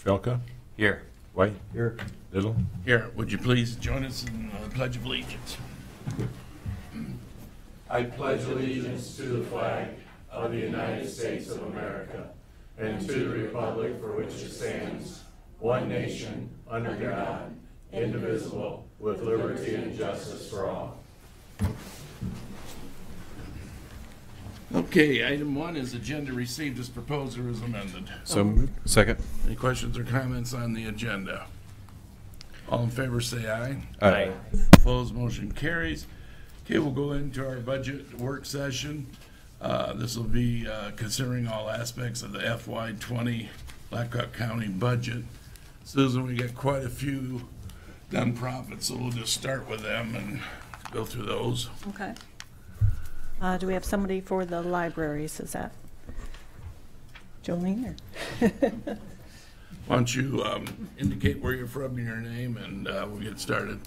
Felka? Here. White? Here. Little? Here, would you please join us in the Pledge of Allegiance? I pledge allegiance to the flag of the United States of America and to the republic for which it stands, one nation, under God, indivisible, with liberty and justice for all. Okay, item 1 is agenda received as proposed or as amended. So moved. Second. Any questions or comments on the agenda? All in favor say aye. Aye. Opposed, motion carries. Okay, we'll go into our budget work session. This will be considering all aspects of the FY20 Blackhawk County budget. Susan, we got quite a few nonprofits, so we'll just start with them and go through those. Okay. Do we have somebody for the libraries? Is that Jolene? Or Why don't you indicate where you're from and your name, and we'll get started.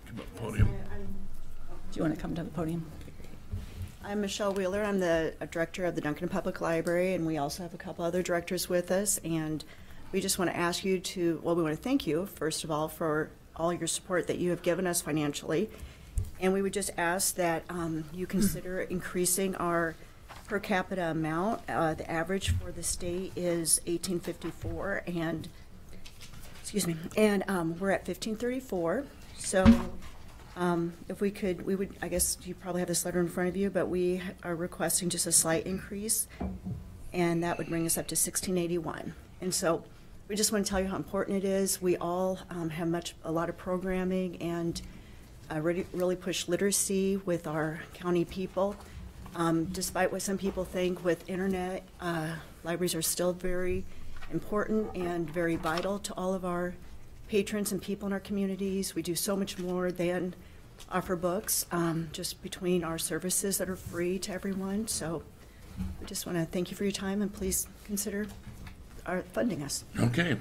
Come up to the podium. do you want to come to the podium? I'm Michelle Wheeler. I'm the director of the Duncan Public Library, and we also have a couple other directors with us. And we just want to ask you to, well, we want to thank you, first of all, for all your support that you have given us financially. And we would just ask that you consider increasing our per capita amount. The average for the state is $18.54, and excuse me, and we're at $15.34. So if we could, we would, I guess you probably have this letter in front of you, but we are requesting just a slight increase, and that would bring us up to $16.81. And so we just want to tell you how important it is. We all have a lot of programming and really push literacy with our county people. Despite what some people think with internet, libraries are still very important and very vital to all of our patrons and people in our communities. We do so much more than offer books, just between our services that are free to everyone. So we just want to thank you for your time, and please consider funding us. Okay.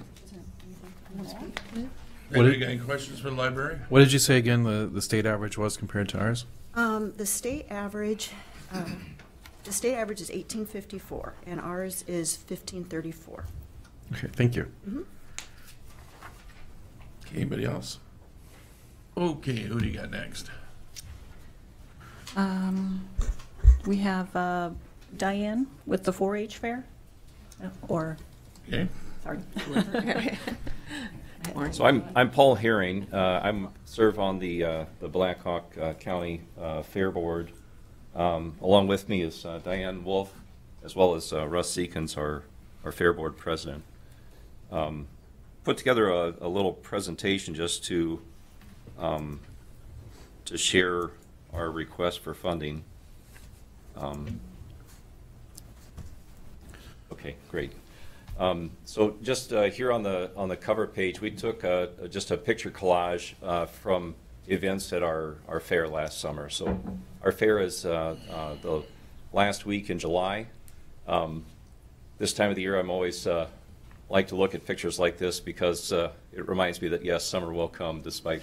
What You got any questions for the library? What did you say again the state average was compared to ours? The state average is $18.54, and ours is $15.34. Okay, thank you. Mm-hmm. Okay, anybody else? Okay, who do you got next? We have Diane with the 4-H fair, or Okay. sorry. So I'm Paul Herring. I'm serve on the Blackhawk County Fair Board. Along with me is Diane Wolf, as well as Russ Seekins, our Fair Board president. Put together a little presentation just to share our request for funding. Okay, great. So just here on the cover page, we took just a picture collage from events at our fair last summer. So our fair is the last week in July. This time of the year, I'm always like to look at pictures like this because it reminds me that yes, summer will come despite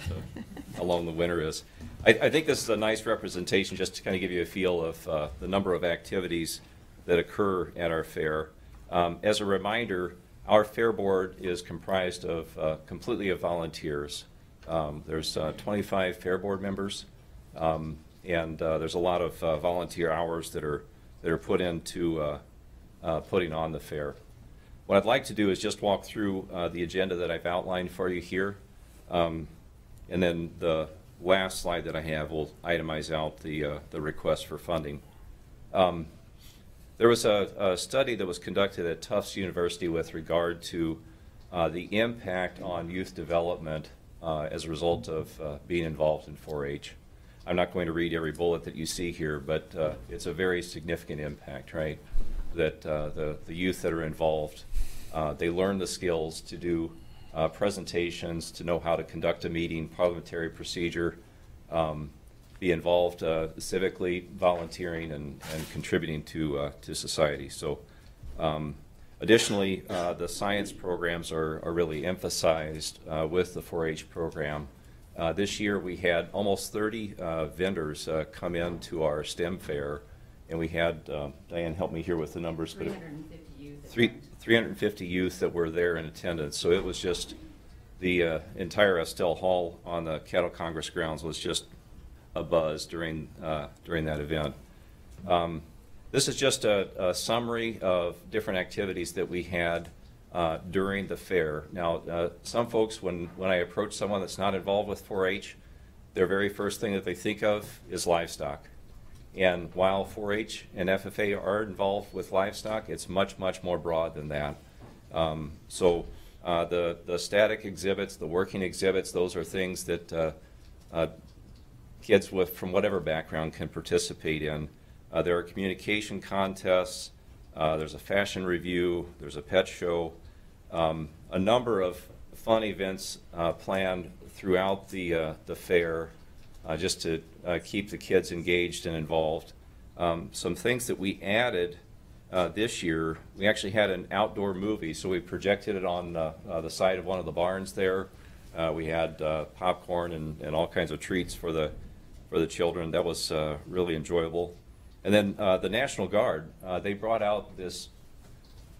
how long the winter is. I think this is a nice representation just to kind of give you a feel of the number of activities that occur at our fair. As a reminder, our fair board is comprised of completely of volunteers. There's 25 fair board members, and there's a lot of volunteer hours that are put into putting on the fair. What I'd like to do is just walk through the agenda that I've outlined for you here, and then the last slide that I have will itemize out the request for funding. There was a study that was conducted at Tufts University with regard to the impact on youth development as a result of being involved in 4-H. I'm not going to read every bullet that you see here, but it's a very significant impact, right? That the youth that are involved, they learn the skills to do presentations, to know how to conduct a meeting, parliamentary procedure, be involved civically, volunteering, and contributing to society. So additionally, the science programs are really emphasized with the 4-H program. This year we had almost 30 vendors come in to our STEM fair, and we had, Diane help me here with the numbers, but 350 youth 350 youth that were there in attendance. So it was just the entire Estelle Hall on the Cattle Congress grounds was just a buzz during that event. This is just a summary of different activities that we had during the fair. Now, some folks, when I approach someone that's not involved with 4-H, their very first thing that they think of is livestock. And while 4-H and FFA are involved with livestock, it's much, much more broad than that. The static exhibits, the working exhibits, those are things that kids from whatever background can participate in. There are communication contests, there's a fashion review, there's a pet show, a number of fun events planned throughout the fair just to keep the kids engaged and involved. Some things that we added this year, we actually had an outdoor movie, so we projected it on the side of one of the barns there. We had popcorn and all kinds of treats for the children. That was really enjoyable. And then the National Guard, they brought out this,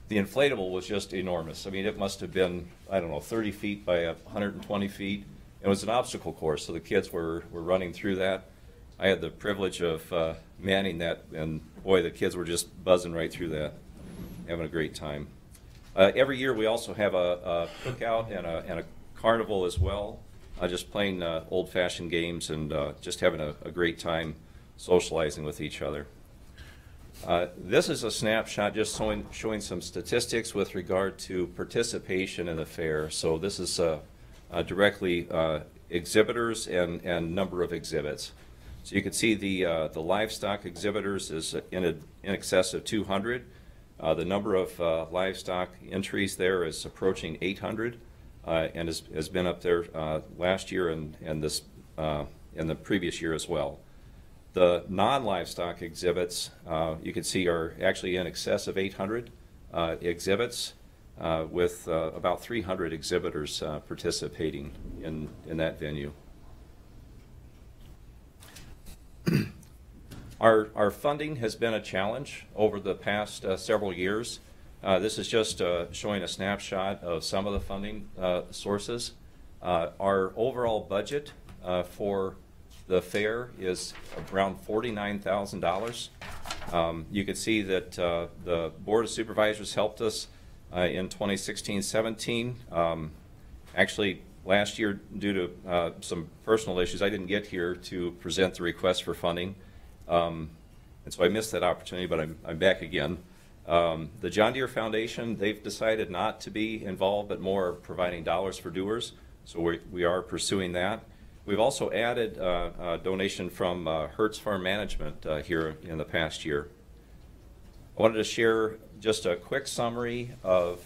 the inflatable was just enormous. I mean, it must have been, I don't know, 30 feet by 120 feet. It was an obstacle course, so the kids were running through that. I had the privilege of manning that, and boy, the kids were just buzzing right through that, having a great time. Every year we also have a cookout and a carnival as well, just playing old-fashioned games and just having a great time socializing with each other. This is a snapshot just showing some statistics with regard to participation in the fair. So this is directly exhibitors and number of exhibits. So you can see the livestock exhibitors is in excess of 200. The number of livestock entries there is approaching 800 and has been up there last year and this in the previous year as well. The non-livestock exhibits, you can see, are actually in excess of 800 exhibits with about 300 exhibitors participating in that venue. Our funding has been a challenge over the past several years. This is just showing a snapshot of some of the funding sources. Our overall budget for the fair is around $49,000. You can see that the Board of Supervisors helped us in 2016-17. Actually, last year, due to some personal issues, I didn't get here to present the request for funding. And so I missed that opportunity, but I'm back again. The John Deere Foundation, they've decided not to be involved, but more providing dollars for doers. So we are pursuing that. We've also added a donation from Hertz Farm Management here in the past year. I wanted to share just a quick summary of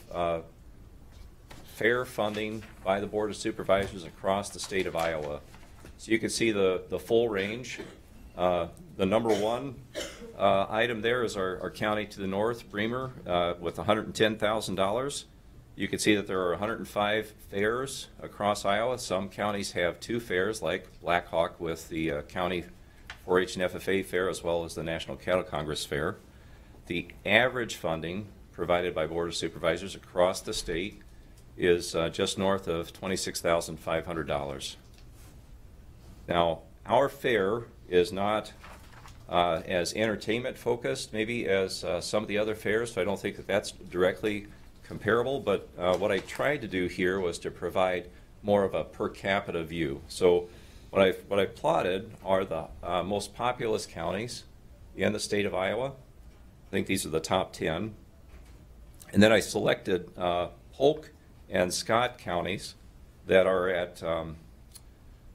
fair funding by the Board of Supervisors across the state of Iowa. So you can see the full range. The number one item there is our county to the north, Bremer, with $110,000. You can see that there are 105 fairs across Iowa. Some counties have 2 fairs, like Black Hawk with the county 4-H and FFA fair, as well as the National Cattle Congress fair. The average funding provided by Board of Supervisors across the state is just north of $26,500. Now, our fair is not as entertainment focused maybe as some of the other fairs, so I don't think that that's directly comparable, but what I tried to do here was to provide more of a per capita view. So what I plotted are the most populous counties in the state of Iowa. I think these are the top 10. And then I selected Polk and Scott counties that are at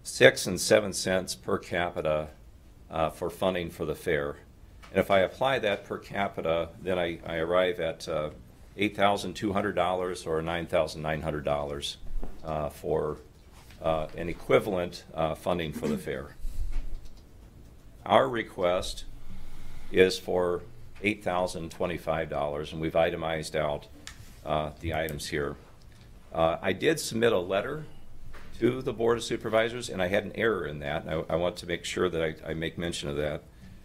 6 and 7 cents per capita for funding for the fair. And if I apply that per capita, then I arrive at $8,200 or $9,900 for an equivalent funding for the fair. Our request is for $8,025, and we've itemized out the items here. I did submit a letter to the Board of Supervisors, and I had an error in that. I want to make sure that I make mention of that.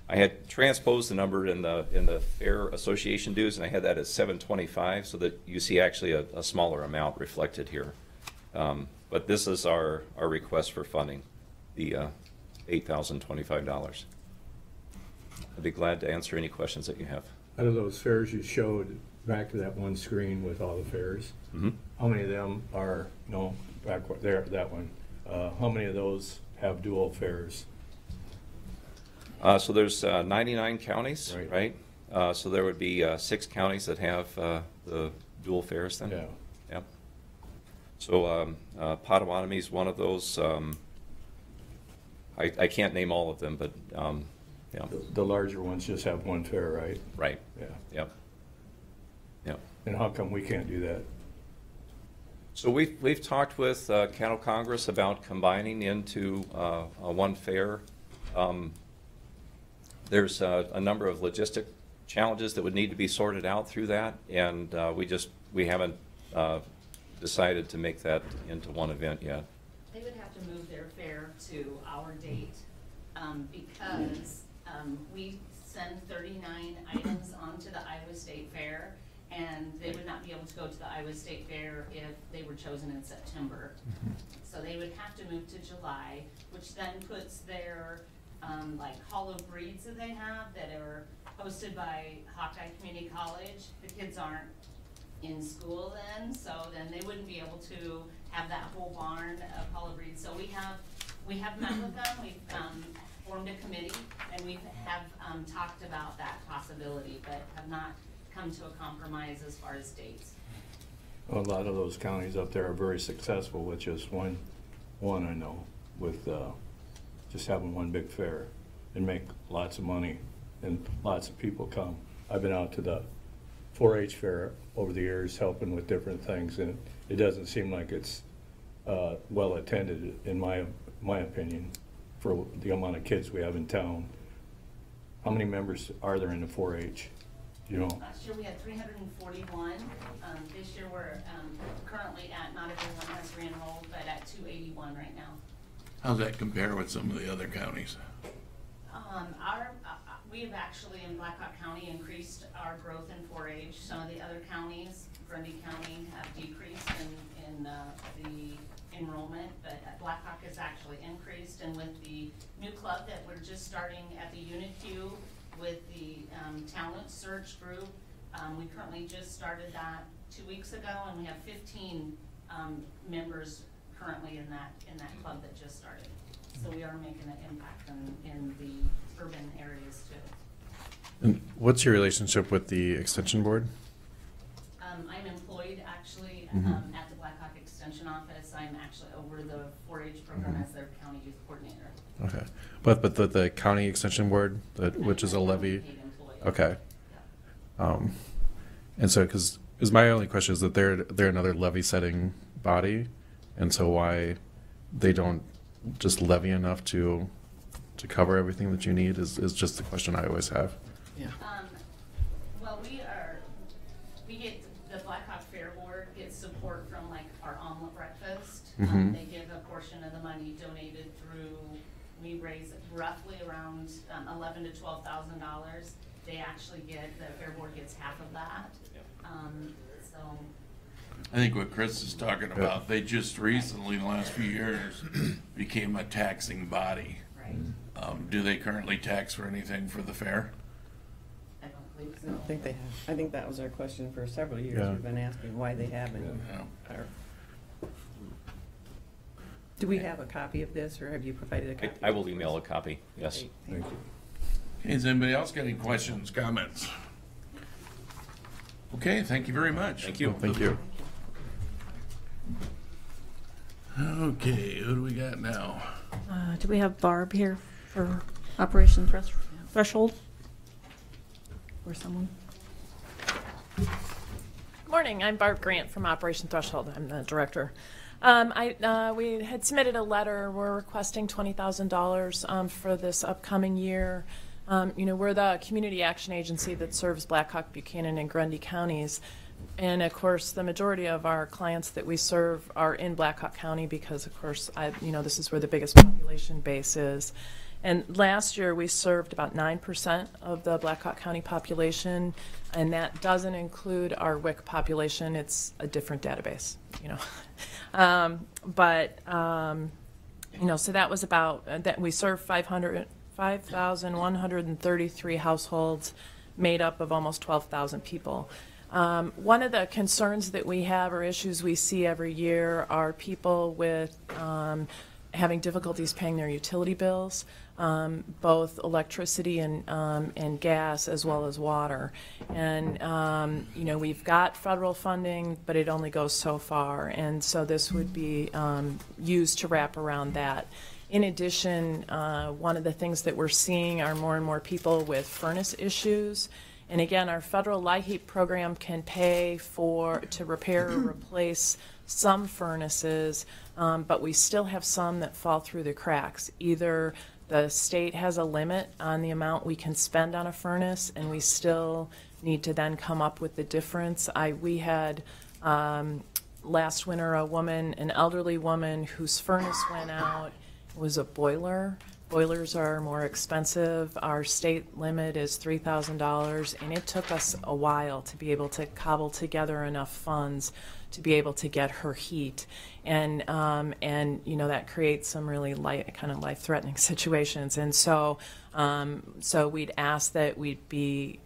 I had transposed the number in the Fair Association dues, and I had that at 725, so that you see actually a smaller amount reflected here. But this is our request for funding, the $8,025. I'd be glad to answer any questions that you have. Out of those fairs you showed, back to that one screen with all the fairs, how many of them are, no, back there, that one, how many of those have dual fairs? So there's 99 counties, Right. right? So there would be 6 counties that have the dual fares then? Yeah. Yep. So Potawatomi is one of those. I can't name all of them, but yeah. The larger ones just have one fair, right? Right. Yeah. Yep. Yep. And how come we can't do that? So we've talked with Cattle Congress about combining into one fair. There's a number of logistic challenges that would need to be sorted out through that, and we haven't decided to make that into one event yet. They would have to move their fair to our date because we send 39 items onto the Iowa State Fair, and they would not be able to go to the Iowa State Fair if they were chosen in September. So they would have to move to July, which then puts their like hollow breeds that they have that are hosted by Hawkeye Community College. The kids aren't in school then, so then they wouldn't be able to have that whole barn of hollow breeds. So we have met with them, we've formed a committee, and we have talked about that possibility, but have not come to a compromise as far as dates. A lot of those counties up there are very successful with just one I know, with just having one big fair and make lots of money and lots of people come. I've been out to the 4-H fair over the years helping with different things, and it doesn't seem like it's well attended in my opinion for the amount of kids we have in town. How many members are there in the 4-H? You know? Last year we had 341. This year we're currently at, not everyone has re-enrolled, but at 281 right now. How's that compare with some of the other counties? We have actually in Blackhawk County increased our growth in 4-H. Some of the other counties, Grundy County, have decreased in the enrollment, but Blackhawk has actually increased. And with the new club that we're just starting at the UNIQ with the talent search group, we currently just started that 2 weeks ago, and we have 15 members currently in that club that just started. So we are making an impact in the urban areas too. And what's your relationship with the Extension Board? I'm employed actually at the Blackhawk Extension office. I'm actually over the 4-H program as their county youth coordinator. Okay, but the County Extension Board, which is a levy. Paid employee. Okay. Yeah. And so, because my only question is that they're another levy setting body, and so why they don't just levy enough to cover everything that you need is just the question I always have. Yeah. Well, we get, the Blackhawk Fair Board gets support from like our omelet breakfast. They give a portion of the money donated through, we raise roughly around $11,000 to $12,000. They actually get, the Fair Board gets half of that. So. I think what Chris is talking about, they just recently, in the last few years, became a taxing body. Right. Do they currently tax for anything for the fair? I don't believe I so. don't think they have. I think that was our question for several years. Yeah. We've been asking why they haven't. Yeah. Do we have a copy of this, or have you provided a copy? I will email a copy, yes. Great, Thank you. Okay, has anybody else got any questions, comments? Okay, thank you very much. Thank you. Thank you. Okay, who do we got now? Do we have Barb here for Operation Threshold? Or someone? Good morning, I'm Barb Grant from Operation Threshold. I'm the director. We had submitted a letter. We're requesting $20,000 for this upcoming year. We're the community action agency that serves Blackhawk, Buchanan, and Grundy counties. And of course, the majority of our clients that we serve are in Black Hawk County because, of course, this is where the biggest population base is. And last year, we served about 9% of the Black Hawk County population, and that doesn't include our WIC population. It's a different database, so that was about that. We served 5,133 households, made up of almost 12,000 people. One of the concerns that we have or issues we see every year are people with having difficulties paying their utility bills, both electricity and gas as well as water. And, we've got federal funding, but it only goes so far. And so this would be used to wrap around that. In addition, one of the things that we're seeing are more and more people with furnace issues. And again, our federal LIHEAP program can pay to repair or replace some furnaces, but we still have some that fall through the cracks. Either the state has a limit on the amount we can spend on a furnace, and we still need to then come up with the difference. We had last winter an elderly woman whose furnace went out. It was a boiler. Boilers are more expensive. Our state limit is $3,000, and it took us a while to be able to cobble together enough funds to be able to get her heat. And that creates some really kind of life-threatening situations. And so we'd ask that we'd be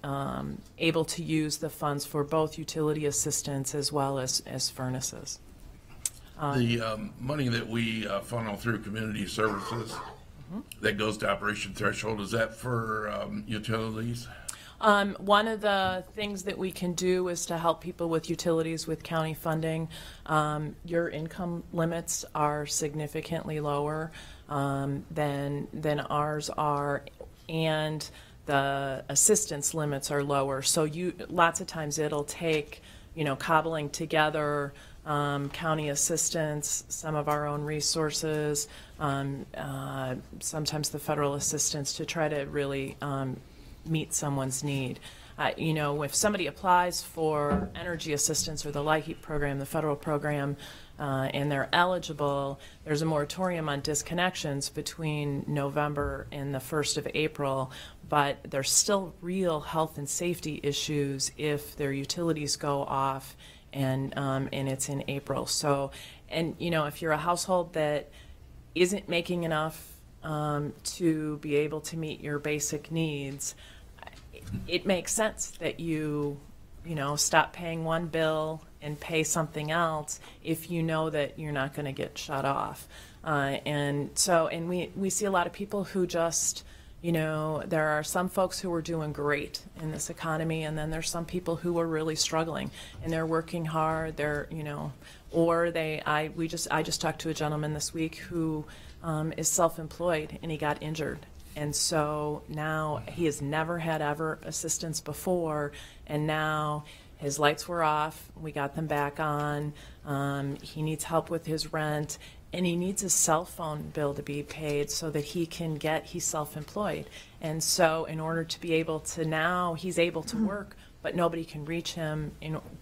able to use the funds for both utility assistance as well as furnaces. The money that we funnel through community services that goes to Operation Threshold, is that for utilities? One of the things that we can do is to help people with utilities with county funding. Your income limits are significantly lower than ours are, and the assistance limits are lower. So lots of times it'll take, cobbling together county assistance, some of our own resources, sometimes the federal assistance to try to really meet someone's need. If somebody applies for energy assistance or the LIHEAP program, the federal program, and they're eligible, there's a moratorium on disconnections between November and the 1st of April, but there's still real health and safety issues if their utilities go off and it's in April. So, if you're a household that isn't making enough to be able to meet your basic needs, it makes sense that you stop paying one bill and pay something else if you know that you're not going to get shut off. And we see a lot of people who just, there are some folks who are doing great in this economy, and then there's some people who are really struggling, and they're working hard. They're, I just talked to a gentleman this week who is self-employed, and he got injured. And so now he has never had ever assistance before, and now his lights were off. We got them back on. He needs help with his rent, and he needs his cell phone bill to be paid so that he's self-employed. And so in order to be able to, now he's able to work, but nobody can reach him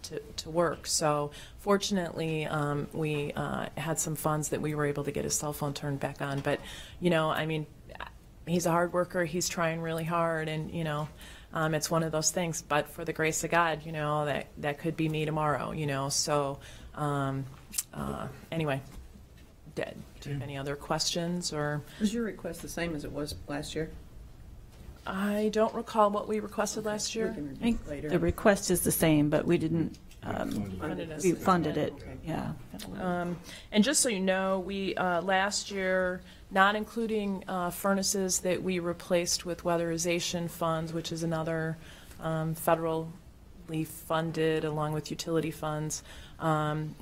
to work. So fortunately, we had some funds that we were able to get his cell phone turned back on. But, he's a hard worker. He's trying really hard, and, it's one of those things. But for the grace of God, that could be me tomorrow, So anyway. Do you have any other questions? Or was your request the same as it was last year? I don't recall what we requested last year. I think the request is the same, but we didn't, we funded it, Okay. yeah. And just so you know, we last year, not including furnaces that we replaced with weatherization funds, which is another federally funded along with utility funds,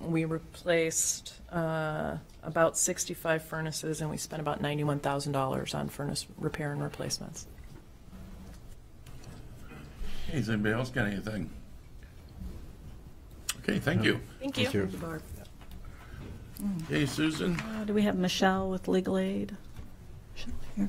we replaced about 65 furnaces, and we spent about $91,000 on furnace repair and replacements. Hey, has anybody else got anything? Okay, thank you. Thank you. Thank you. Barb. Okay, Susan? Do we have Michelle with legal aid? Michelle here.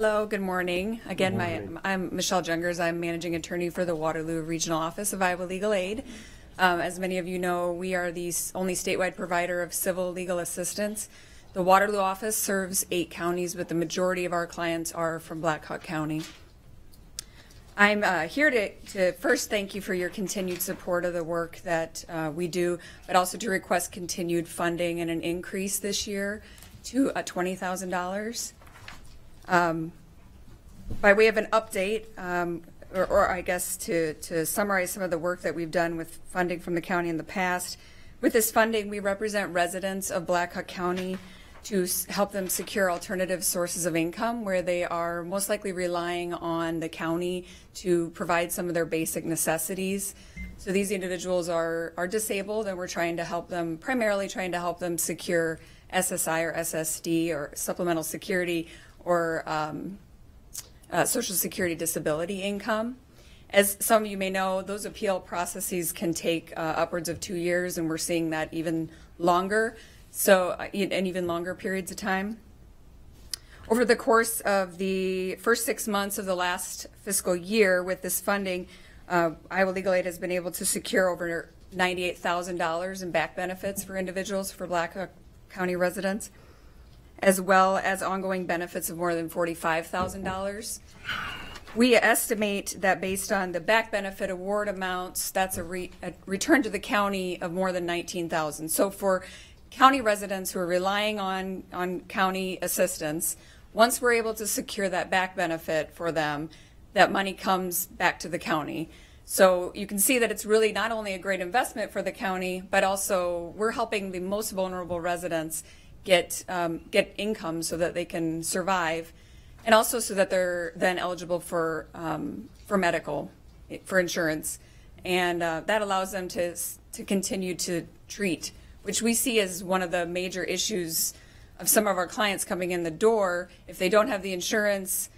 Hello, good morning. Again, I'm Michelle Jungers. I'm managing attorney for the Waterloo Regional Office of Iowa Legal Aid. As many of you know, we are the only statewide provider of civil legal assistance. The Waterloo office serves 8 counties, but the majority of our clients are from Black Hawk County. I'm here to first thank you for your continued support of the work that we do, but also to request continued funding and an increase this year to $20,000. By way of an update, or I guess to summarize some of the work that we've done with funding from the county in the past, with this funding we represent residents of Black Hawk County to help them secure alternative sources of income where they are most likely relying on the county to provide some of their basic necessities. So these individuals are disabled, and we're trying to help them, primarily trying to help them secure SSI or SSD or supplemental security or Social Security disability income. As some of you may know, those appeal processes can take upwards of 2 years, and we're seeing that even longer. So, and even longer periods of time. Over the course of the first 6 months of the last fiscal year with this funding, Iowa Legal Aid has been able to secure over $98,000 in back benefits for individuals, for Black Hawk County residents, as well as ongoing benefits of more than $45,000. We estimate that based on the back benefit award amounts, that's a return to the county of more than $19,000. So for county residents who are relying on county assistance, once we're able to secure that back benefit for them, that money comes back to the county. So you can see that it's really not only a great investment for the county, but also we're helping the most vulnerable residents get income so that they can survive, and also so that they're then eligible for medical, for insurance, and that allows them to continue to treat, which we see as one of the major issues of some of our clients coming in the door. If they don't have the insurance,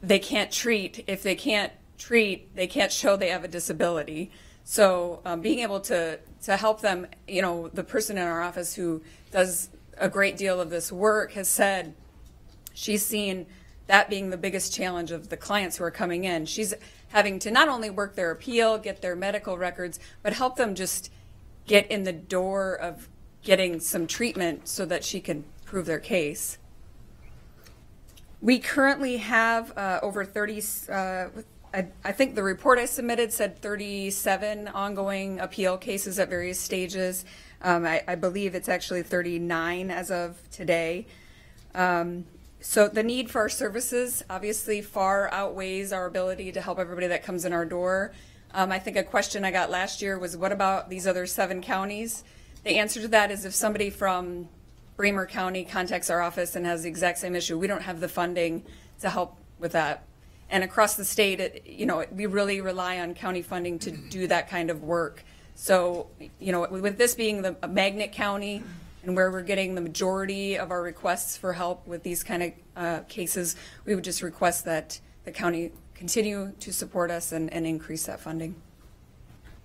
they can't treat. If they can't treat, they can't show they have a disability. So being able to help them, you know, the person in our office who does a great deal of this work has said she's seen that being the biggest challenge of the clients who are coming in. She's having to not only work their appeal, get their medical records, but help them just get in the door of getting some treatment so that she can prove their case. We currently have over 30, I think the report I submitted said 37 ongoing appeal cases at various stages. I believe it's actually 39 as of today. So the need for our services obviously far outweighs our ability to help everybody that comes in our door. I think a question I got last year was, what about these other 7 counties? The answer to that is if somebody from Bremer County contacts our office and has the exact same issue, we don't have the funding to help with that. And across the state, we really rely on county funding to do that kind of work. So, with this being a magnet county and where we're getting the majority of our requests for help with these kind of cases, we would just request that the county continue to support us and increase that funding.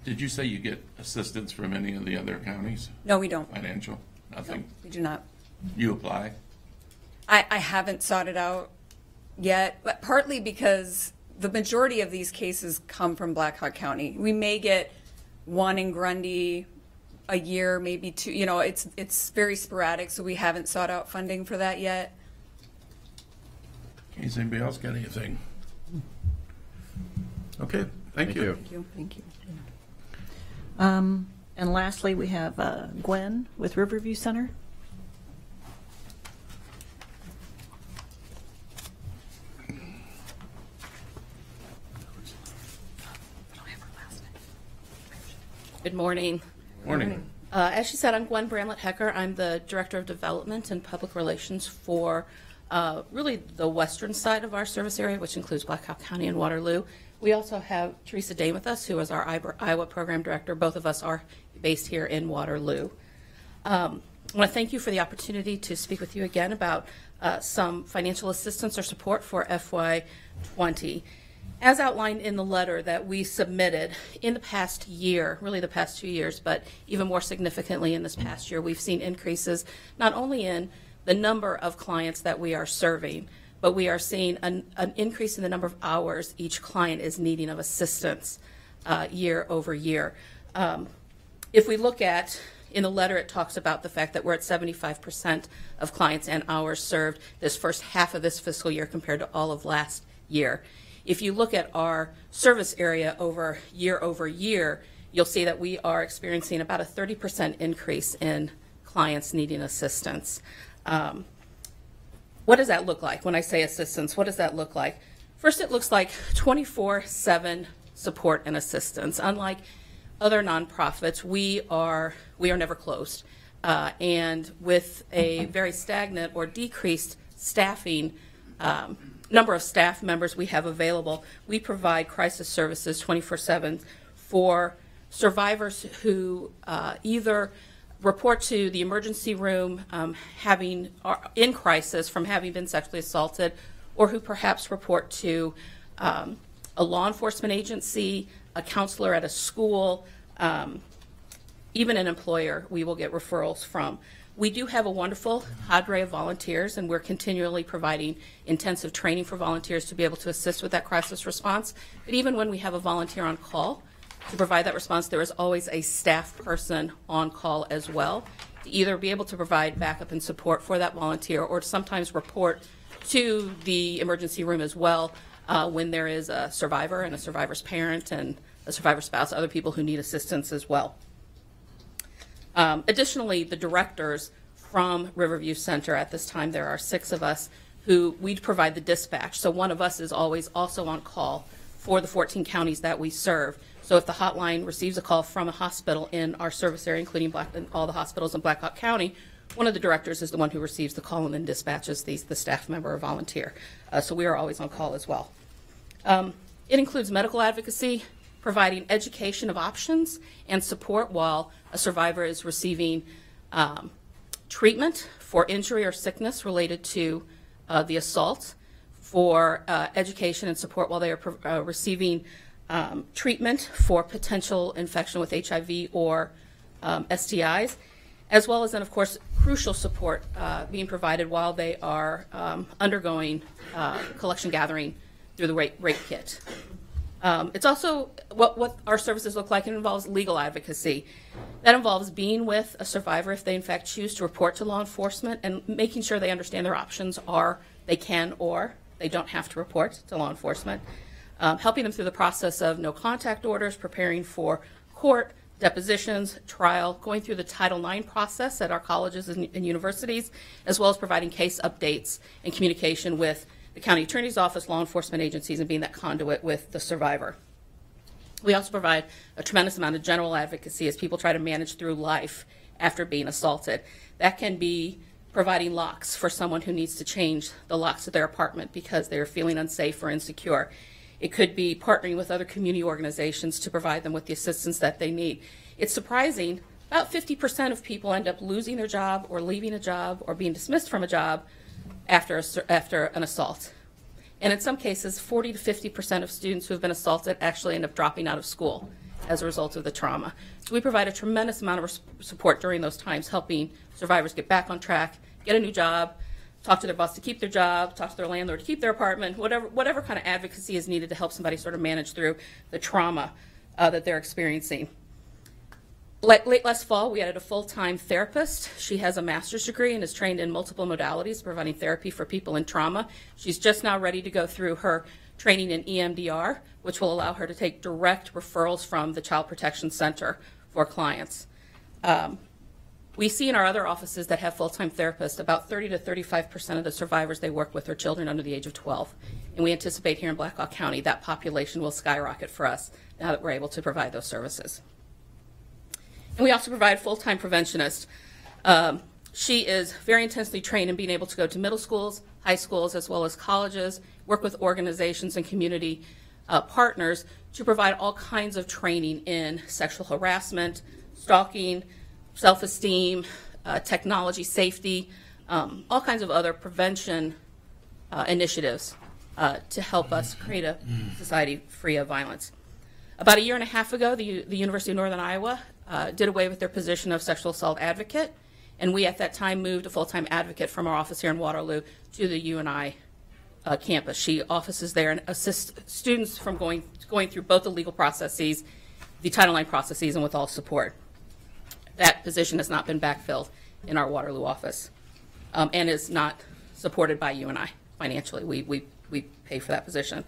Did you say you get assistance from any of the other counties? No, we don't. Financial? Nothing? No, we do not. You apply? I haven't sought it out yet, but partly because the majority of these cases come from Black Hawk County. We may get one in Grundy a year, maybe 2. It's very sporadic, so we haven't sought out funding for that yet. Has anybody else got anything? Okay, thank you. Thank you. Thank you. And lastly, we have Gwen with Riverview Center. Good morning. Morning. As she said, I'm Gwen Bramlett-Hecker. I'm the Director of Development and Public Relations for really the western side of our service area, which includes Black Hawk County and Waterloo. We also have Teresa Dane with us, who is our Iowa Program Director. Both of us are based here in Waterloo. I want to thank you for the opportunity to speak with you again about some financial assistance or support for FY20. As outlined in the letter that we submitted in the past year, really the past 2 years, but even more significantly in this past year, we've seen increases not only in the number of clients that we are serving, but we are seeing an increase in the number of hours each client is needing of assistance year over year. If we look at, in the letter, it talks about the fact that we're at 75% of clients and hours served this first half of this fiscal year compared to all of last year. If you look at our service area over year, you'll see that we are experiencing about a 30% increase in clients needing assistance. What does that look like? When I say assistance, what does that look like? First, it looks like 24/7 support and assistance. Unlike other nonprofits, we are never closed. And with a very stagnant or decreased staffing number of staff members we have available, we provide crisis services 24/7 for survivors who either report to the emergency room in crisis from having been sexually assaulted, or who perhaps report to a law enforcement agency, a counselor at a school, even an employer we will get referrals from. We do have a wonderful cadre of volunteers, and we're continually providing intensive training for volunteers to be able to assist with that crisis response. But even when we have a volunteer on call to provide that response, there is always a staff person on call as well to either be able to provide backup and support for that volunteer, or to sometimes report to the emergency room as well when there is a survivor and a survivor's parent and a survivor's spouse, other people who need assistance as well. Additionally, the directors from Riverview Center, at this time there are 6 of us, who we provide the dispatch. So one of us is always also on call for the 14 counties that we serve. So if the hotline receives a call from a hospital in our service area, including all the hospitals in Black Hawk County, one of the directors is the one who receives the call and then dispatches the staff member or volunteer. So we are always on call as well. It includes medical advocacy, providing education of options and support while a survivor is receiving treatment for injury or sickness related to the assault, for education and support while they are receiving treatment for potential infection with HIV or STIs, as well as then, of course, crucial support being provided while they are undergoing collection gathering through the rape kit. It's also what our services look like. It involves legal advocacy. That involves being with a survivor if they in fact choose to report to law enforcement, and making sure they understand their options are they can or they don't have to report to law enforcement. Helping them through the process of no contact orders, preparing for court, depositions, trial, going through the Title IX process at our colleges and universities, as well as providing case updates and communication with the county attorney's office, law enforcement agencies, and being that conduit with the survivor. We also provide a tremendous amount of general advocacy as people try to manage through life after being assaulted. That can be providing locks for someone who needs to change the locks of their apartment because they're feeling unsafe or insecure. It could be partnering with other community organizations to provide them with the assistance that they need. It's surprising, about 50% of people end up losing their job or leaving a job or being dismissed from a job after an assault. And in some cases, 40 to 50% of students who have been assaulted actually end up dropping out of school as a result of the trauma. So we provide a tremendous amount of support during those times, helping survivors get back on track, get a new job, talk to their boss to keep their job, talk to their landlord to keep their apartment, whatever kind of advocacy is needed to help somebody sort of manage through the trauma that they're experiencing. Late last fall, we added a full-time therapist. She has a master's degree and is trained in multiple modalities, providing therapy for people in trauma. She's just now ready to go through her training in EMDR, which will allow her to take direct referrals from the Child Protection Center for clients. We see in our other offices that have full-time therapists, about 30 to 35% of the survivors they work with are children under the age of 12. And we anticipate here in Black Hawk County that population will skyrocket for us now that we're able to provide those services. And we also provide full-time preventionist. She is very intensely trained in being able to go to middle schools, high schools, as well as colleges, work with organizations and community partners to provide all kinds of training in sexual harassment, stalking, self-esteem, technology safety, all kinds of other prevention initiatives to help us create a society free of violence. About a year and a half ago, the University of Northern Iowa did away with their position of sexual assault advocate, and we at that time moved a full-time advocate from our office here in Waterloo to the UNI campus. She offices there and assists students from going through both the legal processes, the Title IX processes, and with all support. That position has not been backfilled in our Waterloo office, and is not supported by UNI financially. We pay for that position.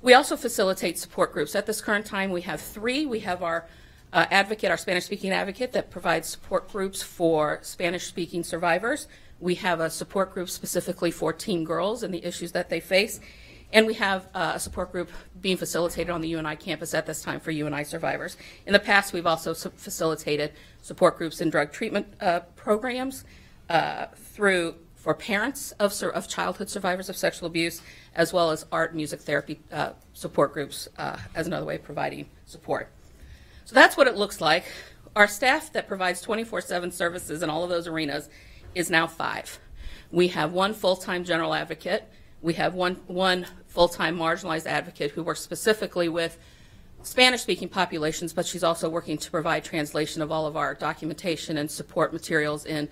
We also facilitate support groups. At this current time, we have 3. We have our advocate, our Spanish-speaking advocate, that provides support groups for Spanish-speaking survivors. We have a support group specifically for teen girls and the issues that they face. And we have a support group being facilitated on the UNI campus at this time for UNI survivors. In the past, we've also facilitated support groups in drug treatment programs for parents of childhood survivors of sexual abuse, as well as art and music therapy support groups as another way of providing support. So that's what it looks like. Our staff that provides 24/7 services in all of those arenas is now 5. We have 1 full-time general advocate. We have one full-time marginalized advocate who works specifically with Spanish-speaking populations, but she's also working to provide translation of all of our documentation and support materials in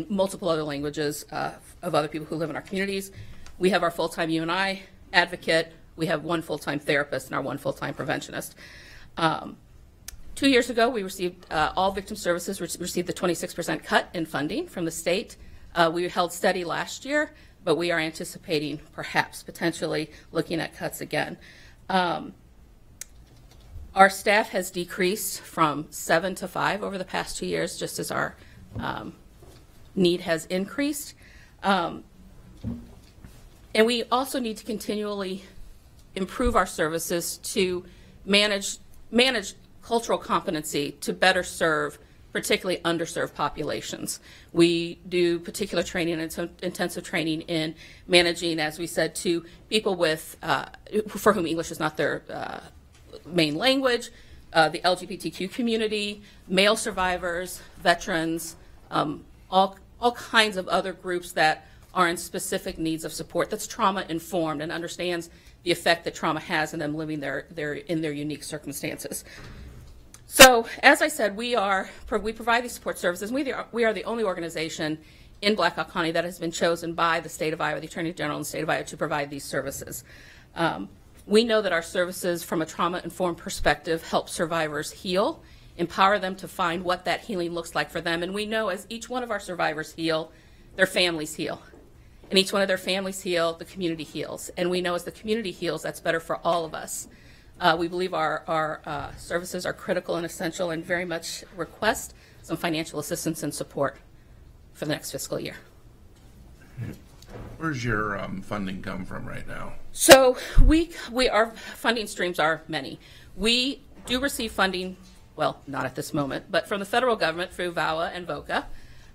multiple other languages of other people who live in our communities. We have our full-time UNI advocate. We have 1 full-time therapist and our 1 full-time preventionist. 2 years ago, we received, all victim services received the 26% cut in funding from the state. We held steady last year, but we are anticipating potentially looking at cuts again. Our staff has decreased from 7 to 5 over the past 2 years, just as our need has increased. And we also need to continually improve our services to manage cultural competency to better serve particularly underserved populations. We do particular training and intensive training in managing, as we said, to people with for whom English is not their main language, the LGBTQ community, male survivors, veterans, all kinds of other groups that are in specific needs of support that's trauma informed and understands the effect that trauma has in them living in their unique circumstances. So, as I said, we provide these support services. We are the only organization in Black Hawk County that has been chosen by the state of Iowa, the Attorney General in the state of Iowa, to provide these services. We know that our services, from a trauma-informed perspective, help survivors heal, empower them to find what that healing looks like for them. And we know as each one of our survivors heal, their families heal. And each one of their families heal, the community heals. And we know as the community heals, that's better for all of us. We believe our services are critical and essential and very much request some financial assistance and support for the next fiscal year. Where's your funding come from right now? So our funding streams are many. We do receive funding, well, not at this moment, but from the federal government through VAWA and VOCA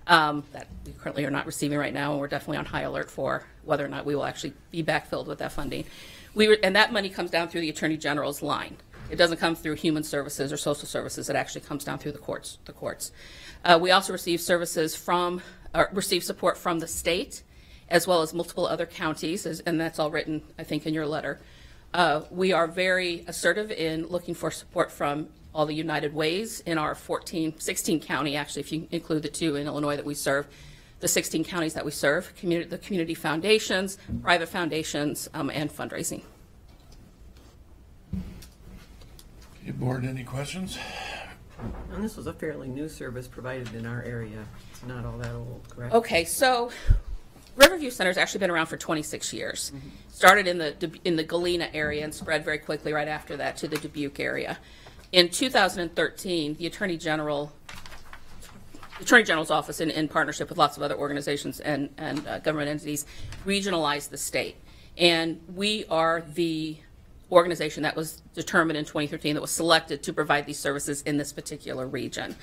that we currently are not receiving right now, and we're definitely on high alert for whether or not we will actually be backfilled with that funding. And that money comes down through the Attorney General's line. It doesn't come through human services or social services. It actually comes down through the courts. We also receive receive support from the state, as well as multiple other counties, and that's all written, I think, in your letter. We are very assertive in looking for support from all the United Ways in our 16 county, actually, if you include the 2 in Illinois that we serve, the 16 counties that we serve, the community foundations, private foundations, and fundraising. Okay, board, any questions? And this was a fairly new service provided in our area. It's not all that old, correct? Okay, so Riverview Center has actually been around for 26 years. Mm-hmm. Started in the Galena area and spread very quickly right after that to the Dubuque area. In 2013, the Attorney General's office, in partnership with lots of other organizations and government entities, regionalized the state. And we are the organization that was determined in 2013 that was selected to provide these services in this particular region.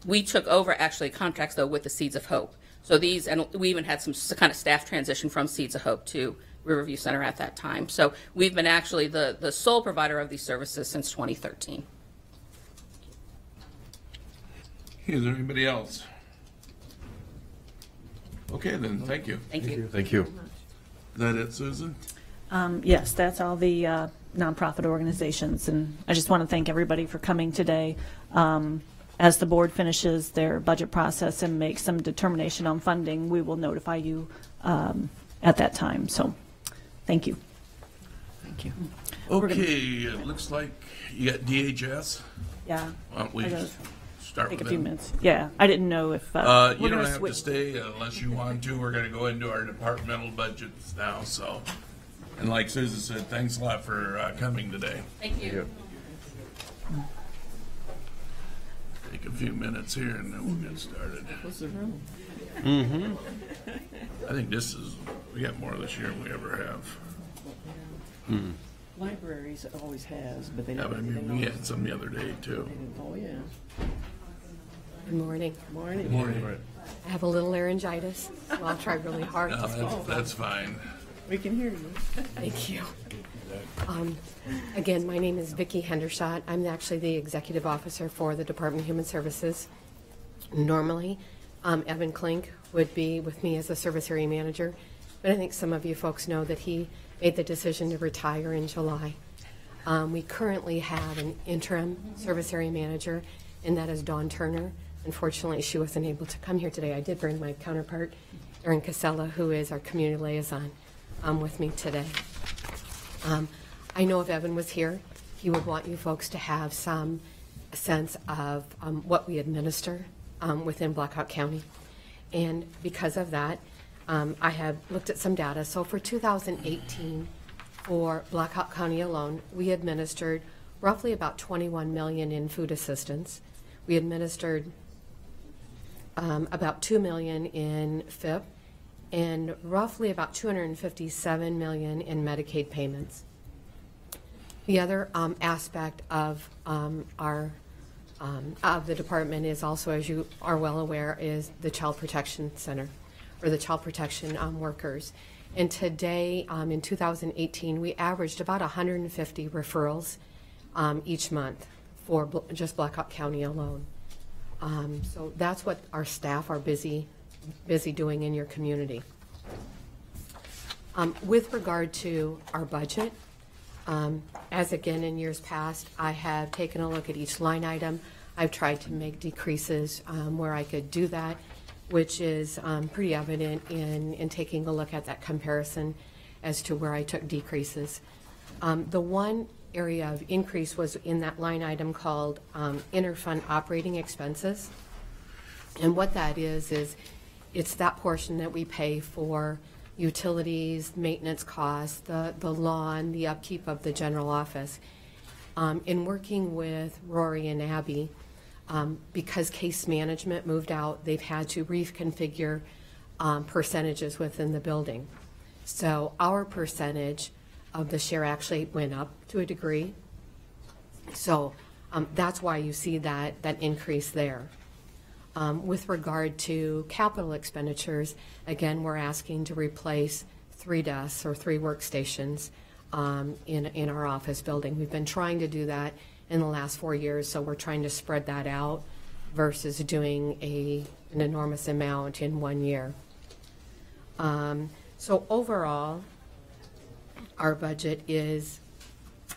We took over actually contracts, though, with the Seeds of Hope. So and we even had some kind of staff transition from Seeds of Hope to Riverview Center at that time. So we've been actually the sole provider of these services since 2013. Is there anybody else? Okay, then, thank you. Thank you. Thank you. Is that it, Susan? Yes, that's all the nonprofit organizations, and I just want to thank everybody for coming today. As the board finishes their budget process and makes some determination on funding, we will notify you at that time. So, thank you. Thank you. Okay, it looks like you got DHS. Yeah. Why don't we I gotta start Take with a few them? minutes. Yeah, I didn't know if You we're don't gonna have to switch. stay unless you want to. We're gonna go into our departmental budgets now, so. And like Susan said, thanks a lot for coming today. Thank you. Take a few minutes here and then we'll get started. What's the room? I think we got more this year than we ever have. Libraries always has, but they Yeah, don't. but I mean, we had some the other day too. Oh, yeah. Good morning. Morning. I have a little laryngitis, so I'll try really hard No, to speak. that's fine. We can hear you. Thank you. Again, my name is Vicki Hendershot. I'm actually the executive officer for the Department of Human Services. Normally, Evan Klink would be with me as the service area manager, but I think some of you folks know that he made the decision to retire in July. We currently have an interim service area manager, and that is Dawn Turner. Unfortunately, she wasn't able to come here today. I did bring my counterpart, Erin Casella, who is our community liaison, with me today. I know if Evan was here, he would want you folks to have some sense of what we administer within Blackhawk County. And because of that, I have looked at some data. So for 2018, for Blackhawk County alone, we administered roughly about $21 million in food assistance. We administered about $2 million in FIP and roughly about $257 million in Medicaid payments. The other aspect of the department is also, as you are well aware, is the Child Protection Center, or the Child Protection workers. And today, in 2018, we averaged about 150 referrals each month for just Blackhawk County alone. So that's what our staff are busy doing in your community. With regard to our budget, as again in years past, I have taken a look at each line item. I've tried to make decreases where I could do that, which is pretty evident in taking a look at that comparison as to where I took decreases. The one area of increase was in that line item called interfund operating expenses. And what that is it's that portion that we pay for utilities, maintenance costs, the lawn, the upkeep of the general office. In working with Rory and Abby, because case management moved out, they've had to reconfigure percentages within the building. So our percentage of the share actually went up to a degree. So that's why you see that increase there. With regard to capital expenditures, again, we're asking to replace 3 desks or 3 workstations in our office building. We've been trying to do that in the last 4 years, so we're trying to spread that out versus doing an enormous amount in 1 year. So overall, our budget is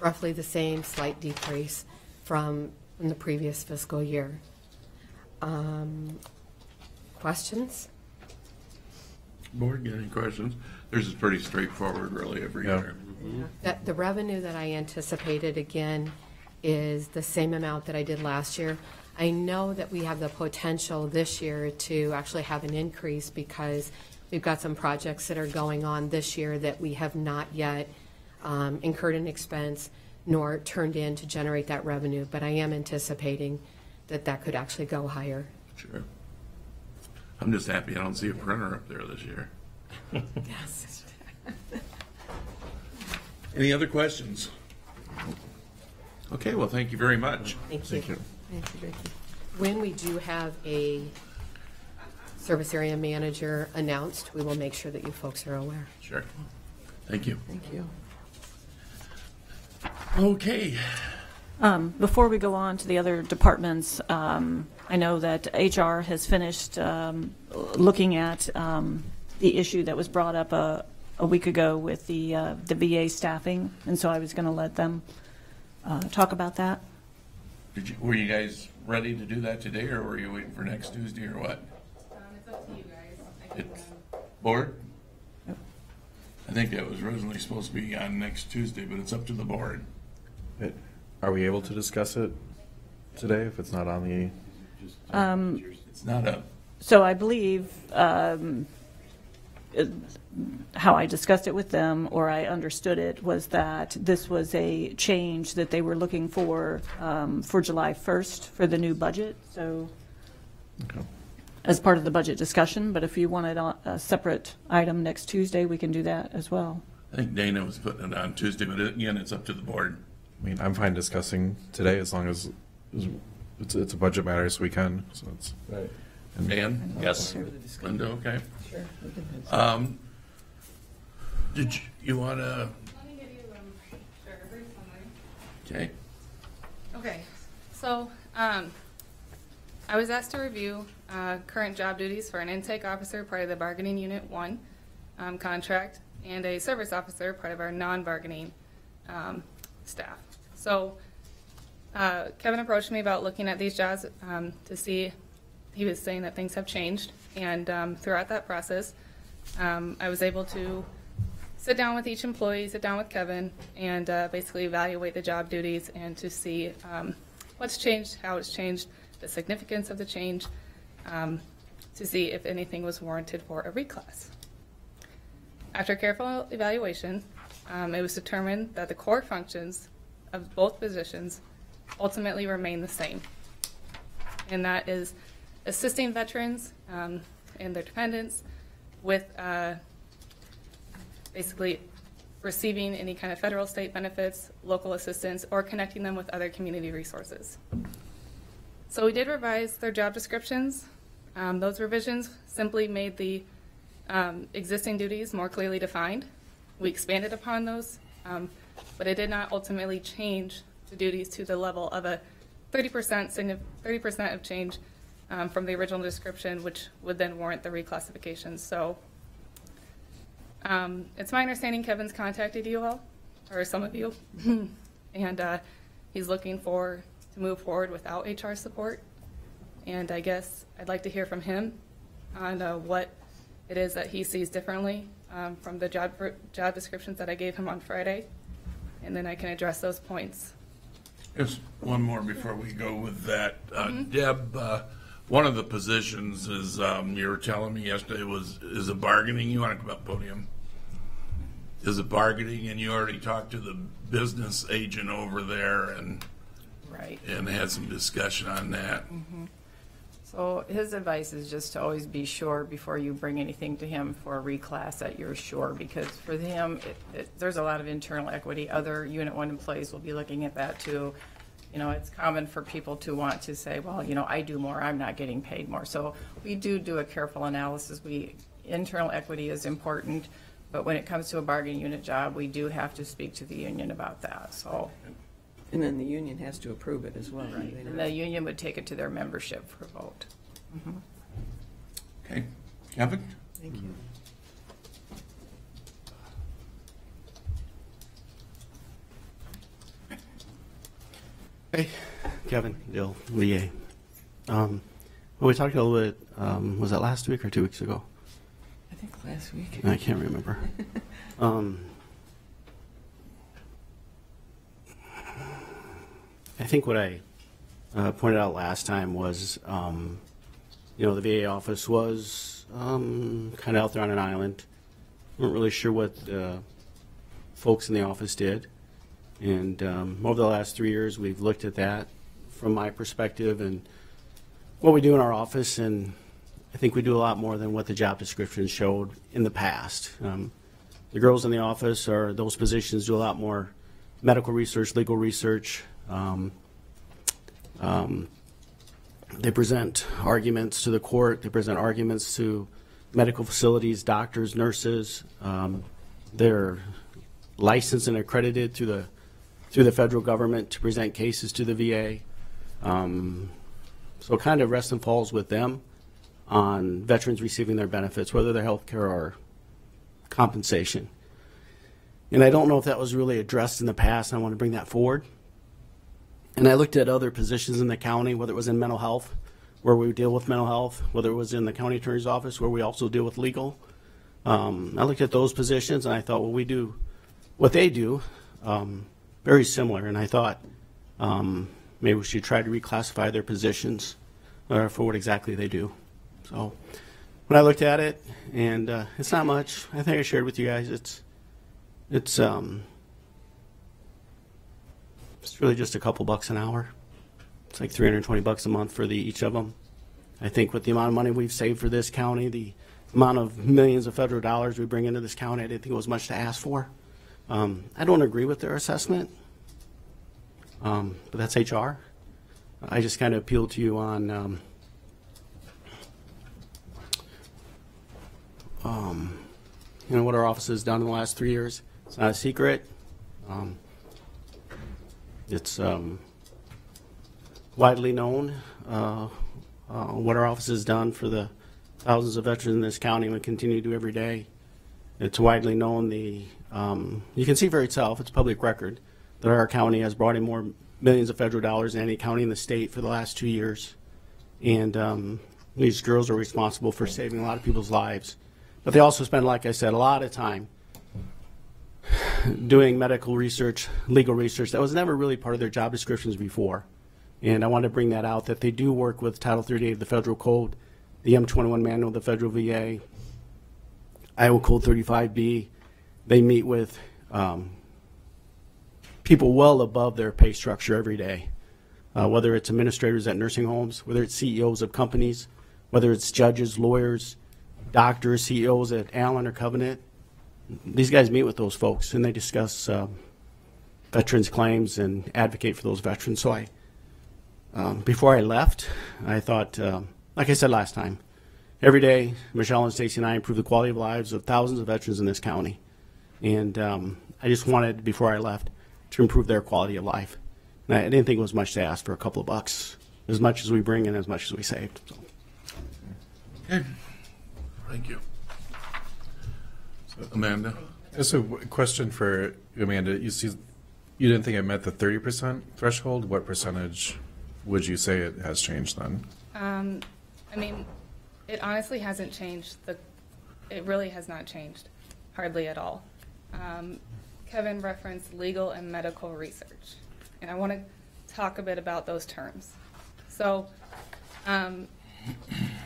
roughly the same, slight decrease from the previous fiscal year. Questions? Board, got any questions? This is pretty straightforward, really, every year. The revenue that I anticipated, again, is the same amount that I did last year. I know that we have the potential this year to actually have an increase because we've got some projects that are going on this year that we have not yet incurred an expense nor turned in to generate that revenue, but I am anticipating that could actually go higher. Sure. I'm just happy I don't see a printer up there this year. Yes. Any other questions? Okay, well, thank you very much. Thank you. Thank you, Vicki. When we do have a service area manager announced, we will make sure that you folks are aware. Sure. Thank you. Thank you. Okay. Before we go on to the other departments, I know that HR has finished looking at the issue that was brought up a week ago with the VA staffing, and so I was going to let them talk about that. Were you guys ready to do that today, or were you waiting for next Tuesday, or what? It's up to you guys. It's board? I think that was originally supposed to be on next Tuesday, but it's up to the board. Are we able to discuss it today if it's not on the? It's not up. So I believe how I discussed it with them, or I understood it, was that this was a change that they were looking for July 1st for the new budget. So Okay. as part of the budget discussion, but if you wanted a separate item next Tuesday, we can do that as well. I think Dana was putting it on Tuesday, but again, it's up to the board. I mean, I'm fine discussing today as long as it's a budget matter, so we can. So it's Right. And Dan? Yes. Linda, okay. Sure. We can have Did you want to, Let me give you sure, a brief summary. okay, Okay, so I was asked to review current job duties for an intake officer, part of the bargaining unit 1 contract, and a service officer, part of our non-bargaining staff. So Kevin approached me about looking at these jobs to see. He was saying that things have changed, and throughout that process, I was able to sit down with each employee, sit down with Kevin, and basically evaluate the job duties and to see what's changed, how it's changed, the significance of the change, to see if anything was warranted for a reclass. After careful evaluation, it was determined that the core functions of both positions ultimately remain the same, and that is assisting veterans and their dependents with basically receiving any kind of federal, state benefits, local assistance, or connecting them with other community resources. So we did revise their job descriptions. Those revisions simply made the existing duties more clearly defined. We expanded upon those, but it did not ultimately change the duties to the level of a 30% of change from the original description, which would then warrant the reclassification. So it's my understanding Kevin's contacted you all, or some of you, and he's looking to move forward without HR support. And I guess I'd like to hear from him on what it is that he sees differently from the job descriptions that I gave him on Friday, and then I can address those points. just one more before we go with that. Deb, one of the positions is, you were telling me yesterday is a bargaining, you want to come up podium? Is it bargaining, and you already talked to the business agent over there and Right. and had some discussion on that. So his advice is just to always be sure before you bring anything to him for a reclass that you're sure, because for him, there's a lot of internal equity. Other Unit 1 employees will be looking at that too. You know, it's common for people to want to say, well, you know, I do more, I'm not getting paid more. So we do a careful analysis. Internal equity is important, but when it comes to a bargaining unit job, we do have to speak to the union about that, so. And then the union has to approve it as well, right? And the union would take it to their membership for vote. Okay, Kevin? Thank you. Hey, Kevin, Dill, Lie. Well, we talked a little bit, was that last week or 2 weeks ago? I think last week. I can't remember. I think what I pointed out last time was, you know, the VA office was kind of out there on an island. Weren't really sure what folks in the office did. And over the last 3 years, we've looked at that from my perspective and what we do in our office, and I think we do a lot more than what the job description showed in the past. The girls in the office, or those positions, do a lot more medical research, legal research. They present arguments to the court. They present arguments to medical facilities, doctors, nurses. They're licensed and accredited through the federal government to present cases to the VA. So it kind of rests and falls with them on veterans receiving their benefits, whether they're health care or compensation. And I don't know if that was really addressed in the past, and I want to bring that forward. And I looked at other positions in the county, whether it was in mental health, where we deal with mental health, whether it was in the county attorney's office, where we also deal with legal. I looked at those positions and I thought, well, we do what they do, very similar. And I thought maybe we should try to reclassify their positions for what exactly they do. So when I looked at it, and it's not much. I think I shared with you guys. It's really just a couple bucks an hour. It's like $320 a month for each of them. I think with the amount of money we've saved for this county, the amount of millions of federal dollars we bring into this county, I didn't think it was much to ask for. I don't agree with their assessment, but that's HR. I just kind of appeal to you on what our office has done in the last 3 years. It's not a secret. It's widely known what our office has done for the thousands of veterans in this county and we continue to do every day. It's widely known you can see for itself, it's public record, that our county has brought in more millions of federal dollars than any county in the state for the last 2 years. And these girls are responsible for saving a lot of people's lives. But they also spend, like I said, a lot of time doing medical research, legal research that was never really part of their job descriptions before. And I want to bring that out, that they do work with Title 38 of the Federal Code, the M21 Manual of the Federal VA, Iowa Code 35B. They meet with people well above their pay structure every day, whether it's administrators at nursing homes, whether it's CEOs of companies, whether it's judges, lawyers, doctors, CEOs at Allen or Covenant. These guys meet with those folks and they discuss veterans' claims and advocate for those veterans. So before I left, I thought, like I said last time, every day Michelle and Stacy and I improve the quality of lives of thousands of veterans in this county. And I just wanted, before I left, to improve their quality of life. And I didn't think it was much to ask for a couple of bucks, as much as we bring in, as much as we saved. So. Okay. Thank you. So, Amanda? So, question for Amanda. You didn't think it met the 30% threshold. What percentage would you say it has changed then? I mean, it honestly hasn't changed. It really has not changed, hardly at all. Kevin referenced legal and medical research, and I want to talk a bit about those terms. So, I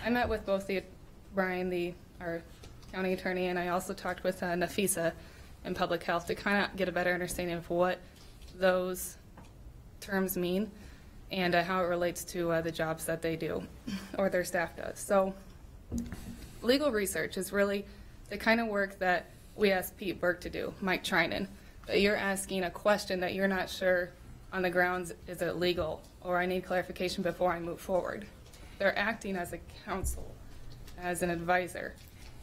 met with both Brian, our county attorney, and I also talked with Nafisa in public health to kind of get a better understanding of what those terms mean and how it relates to the jobs that they do or their staff does. So legal research is really the kind of work that we asked Pete Burke to do, Mike Trinan. But you're asking a question that you're not sure on the grounds, is it legal, or I need clarification before I move forward. They're acting as a counsel, as an advisor.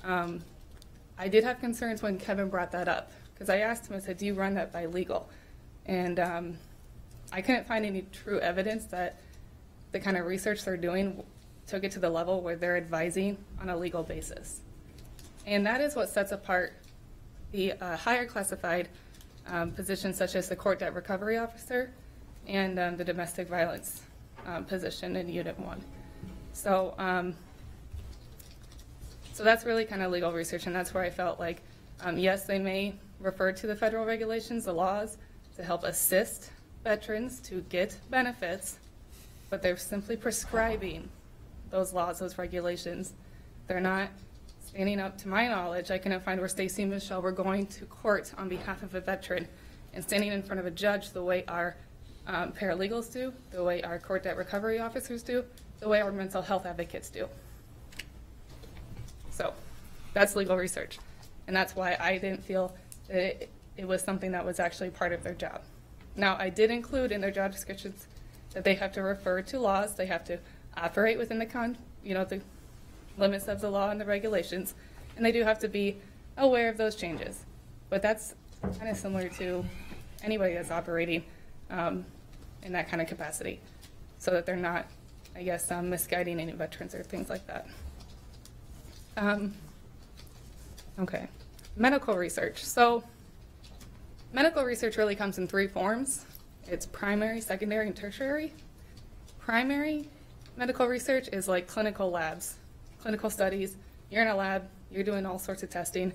I did have concerns when Kevin brought that up, because I asked him, I said, do you run that by legal? And I couldn't find any true evidence that the kind of research they're doing took it to the level where they're advising on a legal basis. And that is what sets apart the higher classified positions such as the court debt recovery officer and the domestic violence position in Unit 1. So, so that's really kind of legal research, and that's where I felt like, yes, they may refer to the federal regulations, the laws, to help assist veterans to get benefits, but they're simply prescribing those laws, those regulations. They're not standing up, to my knowledge. I couldn't find where Stacy and Michelle were going to court on behalf of a veteran and standing in front of a judge the way our paralegals do, the way our court debt recovery officers do, the way our mental health advocates do. So that's legal research. And that's why I didn't feel that it was something that was actually part of their job. Now, I did include in their job descriptions that they have to refer to laws, they have to operate within the the limits of the law and the regulations, and they do have to be aware of those changes. But that's kind of similar to anybody that's operating in that kind of capacity, so that they're not, I guess, misguiding any veterans or things like that. Okay, medical research. So medical research really comes in three forms. It's primary, secondary, and tertiary. Primary medical research is like clinical labs, clinical studies. You're in a lab, you're doing all sorts of testing.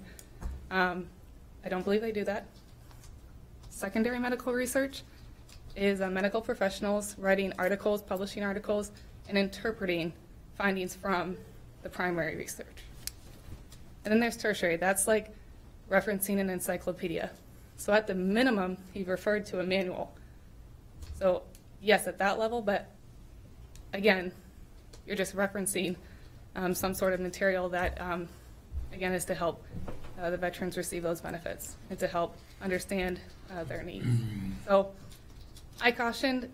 I don't believe they do that. Secondary medical research is medical professionals writing articles, publishing articles, and interpreting findings from the primary research. And then there's tertiary. That's like referencing an encyclopedia. So at the minimum, he referred to a manual. So yes, at that level, but again, you're just referencing some sort of material that, again, is to help the veterans receive those benefits and to help understand their needs. So I cautioned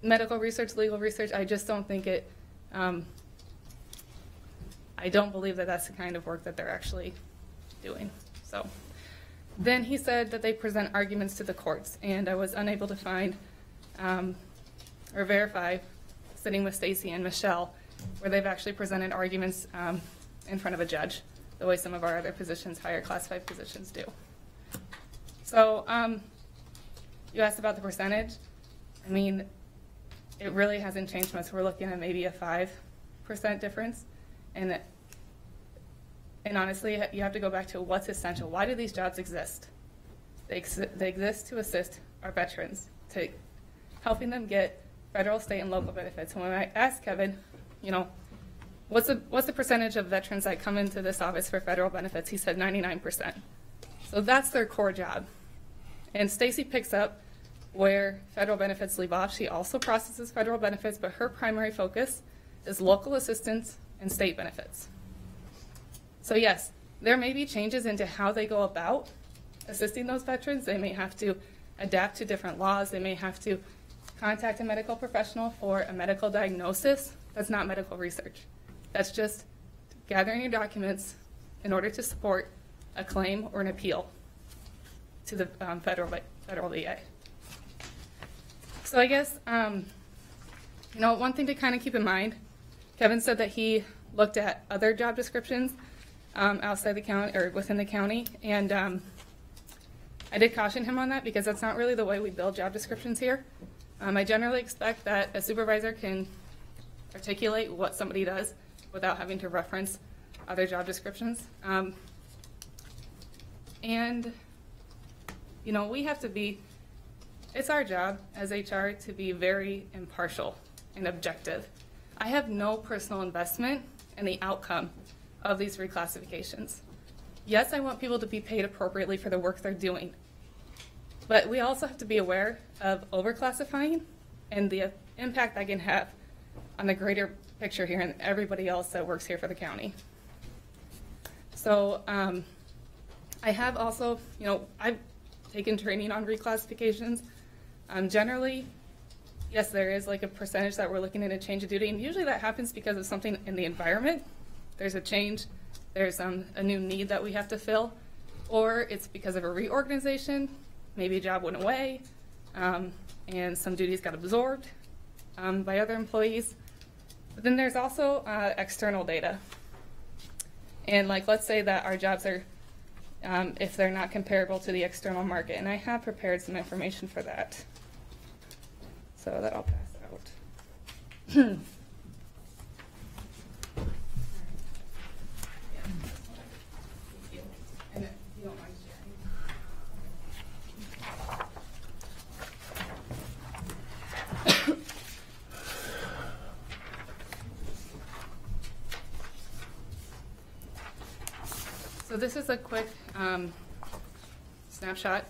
medical research, legal research. I just don't think it, I don't believe that that's the kind of work that they're actually doing. So then he said that they present arguments to the courts, and I was unable to find or verify, sitting with Stacy and Michelle, where they've actually presented arguments in front of a judge, the way some of our other positions, higher classified positions, do. So you asked about the percentage. I mean, it really hasn't changed much. We're looking at maybe a 5% difference. And honestly, you have to go back to what's essential. Why do these jobs exist? They exist to assist our veterans, to helping them get federal, state, and local benefits. And when I asked Kevin, you know, what's the percentage of veterans that come into this office for federal benefits, he said 99%. So that's their core job. And Stacy picks up where federal benefits leave off. She also processes federal benefits, but her primary focus is local assistance and state benefits. So yes, there may be changes into how they go about assisting those veterans. They may have to adapt to different laws. They may have to contact a medical professional for a medical diagnosis. That's not medical research. That's just gathering your documents in order to support a claim or an appeal to the federal VA. So I guess, you know, one thing to kind of keep in mind, Kevin said that he looked at other job descriptions outside the county or within the county, and I did caution him on that because that's not really the way we build job descriptions here. I generally expect that a supervisor can articulate what somebody does without having to reference other job descriptions. And, you know, we have to be, it's our job as HR to be very impartial and objective. I have no personal investment in the outcome of these reclassifications. Yes, I want people to be paid appropriately for the work they're doing, but we also have to be aware of overclassifying and the impact that can have on the greater picture here and everybody else that works here for the county. So I have also, you know, I've taken training on reclassifications. Generally, yes, there is like a percentage that we're looking at a change of duty, and usually that happens because of something in the environment. There's a change, there's a new need that we have to fill, or it's because of a reorganization. Maybe a job went away, and some duties got absorbed by other employees. But then there's also external data. And like, let's say that our jobs are, if they're not comparable to the external market, and I have prepared some information for that. So that I'll pass out. So this is a quick snapshot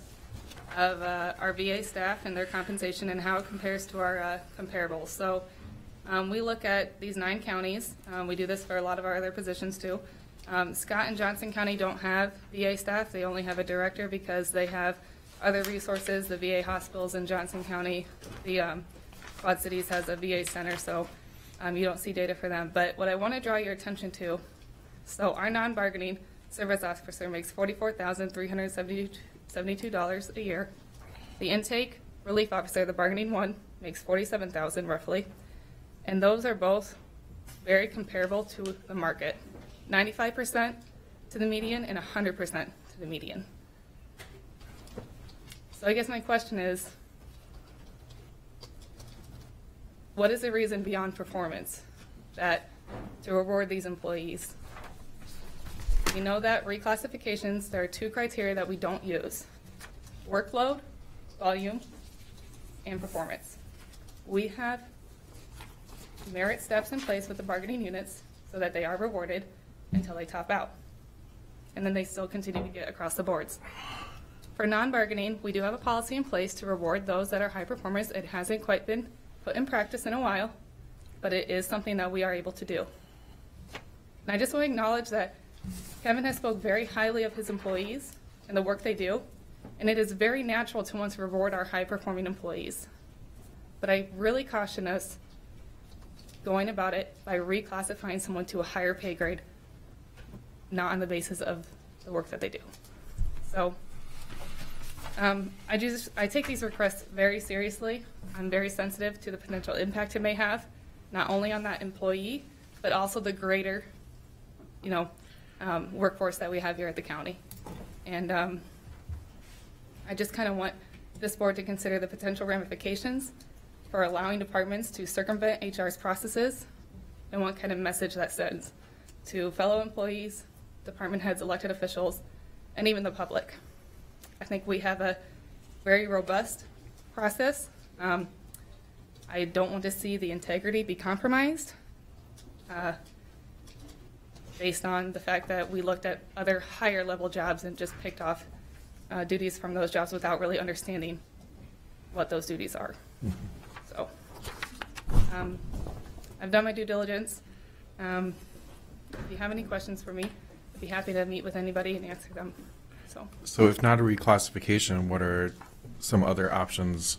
of our VA staff and their compensation and how it compares to our comparables. So we look at these 9 counties. We do this for a lot of our other positions too. Scott and Johnson County don't have VA staff. They only have a director because they have other resources. The VA hospitals in Johnson County, the Quad Cities has a VA center, so you don't see data for them. But what I want to draw your attention to, so our non-bargaining service officer makes $44,372 a year. The intake relief officer, the bargaining one, makes $47,000 roughly. And those are both very comparable to the market. 95% to the median and 100% to the median. So I guess my question is, what is the reason beyond performance that to reward these employees? We know that reclassifications, there are two criteria that we don't use: workload, volume, and performance. We have merit steps in place with the bargaining units so that they are rewarded until they top out. And then they still continue to get across the boards. For non-bargaining, we do have a policy in place to reward those that are high performers. It hasn't quite been put in practice in a while, but it is something that we are able to do. And I just want to acknowledge that Kevin has spoke very highly of his employees and the work they do, and it is very natural to want to reward our high-performing employees. But I really caution us going about it by reclassifying someone to a higher pay grade, not on the basis of the work that they do. So I take these requests very seriously. I'm very sensitive to the potential impact it may have, not only on that employee, but also the greater, workforce that we have here at the county. And I just kind of want this board to consider the potential ramifications for allowing departments to circumvent HR's processes and what kind of message that sends to fellow employees, department heads, elected officials, and even the public. I think we have a very robust process. I don't want to see the integrity be compromised based on the fact that we looked at other higher level jobs and just picked off duties from those jobs without really understanding what those duties are. So I've done my due diligence. If you have any questions for me, I'd be happy to meet with anybody and answer them. So if not a reclassification, what are some other options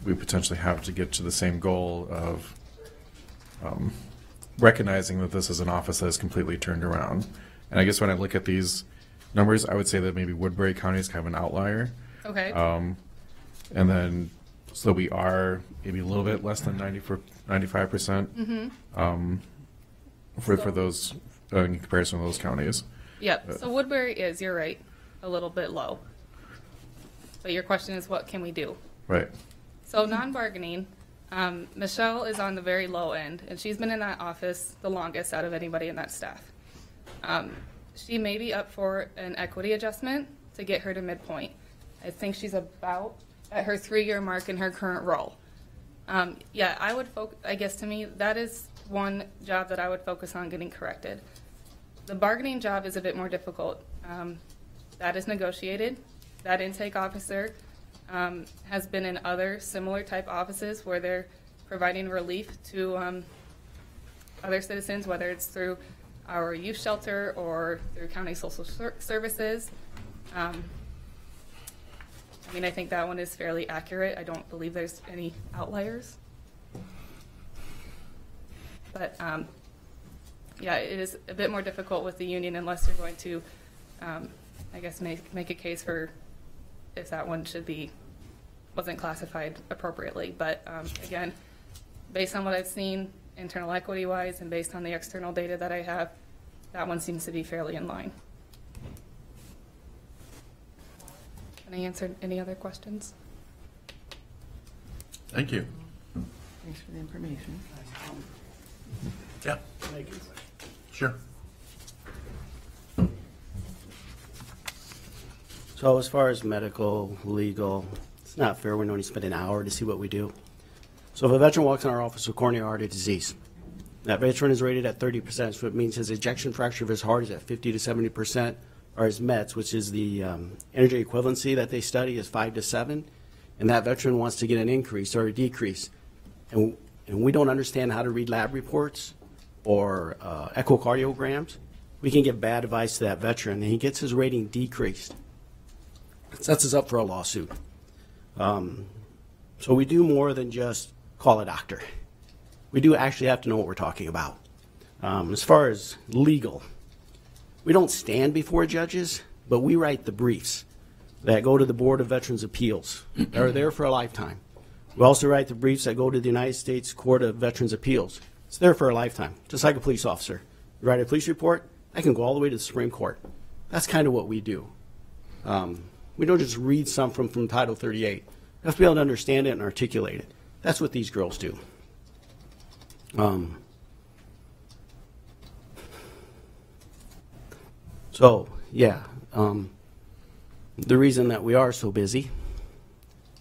we potentially have to get to the same goal of recognizing that this is an office that is completely turned around? And I guess when I look at these numbers, I would say that maybe Woodbury County is kind of an outlier. Okay. And then, so we are maybe a little bit less than 95% for those, in comparison to those counties. Yep, so Woodbury is, you're right, a little bit low. But your question is, what can we do? Right. So non-bargaining, Michelle is on the very low end, and she's been in that office the longest out of anybody in that staff. She may be up for an equity adjustment to get her to midpoint. I think she's about at her 3-year mark in her current role. Yeah, I guess to me, that is one job that I would focus on getting corrected. The bargaining job is a bit more difficult. That is negotiated. That intake officer has been in other similar type offices where they're providing relief to other citizens, whether it's through our youth shelter or through county social services. I think that one is fairly accurate. I don't believe there's any outliers. But yeah, it is a bit more difficult with the union unless you're going to, I guess, make a case for if that one wasn't classified appropriately. But again, based on what I've seen internal equity wise and based on the external data that I have, that one seems to be fairly in line. Can I answer any other questions? Thank you. Thanks for the information. Yeah. Sure. So as far as medical, legal, it's not fair when only spend an hour to see what we do. So if a veteran walks in our office with coronary artery disease, that veteran is rated at 30%, so it means his ejection fraction of his heart is at 50 to 70%, or his METs, which is the energy equivalency that they study, is 5 to 7, and that veteran wants to get an increase or a decrease. And we don't understand how to read lab reports or echocardiograms. We can give bad advice to that veteran, and he gets his rating decreased. It sets us up for a lawsuit. So we do more than just call a doctor. We do actually have to know what we're talking about. As far as legal, we don't stand before judges, but we write the briefs that go to the Board of Veterans' Appeals. They're there for a lifetime. We also write the briefs that go to the United States Court of Veterans' Appeals. It's there for a lifetime, just like a police officer. You write a police report, that can go all the way to the Supreme Court. That's kind of what we do. We don't just read something from Title 38. You have to be able to understand it and articulate it. That's what these girls do. So, yeah, the reason that we are so busy,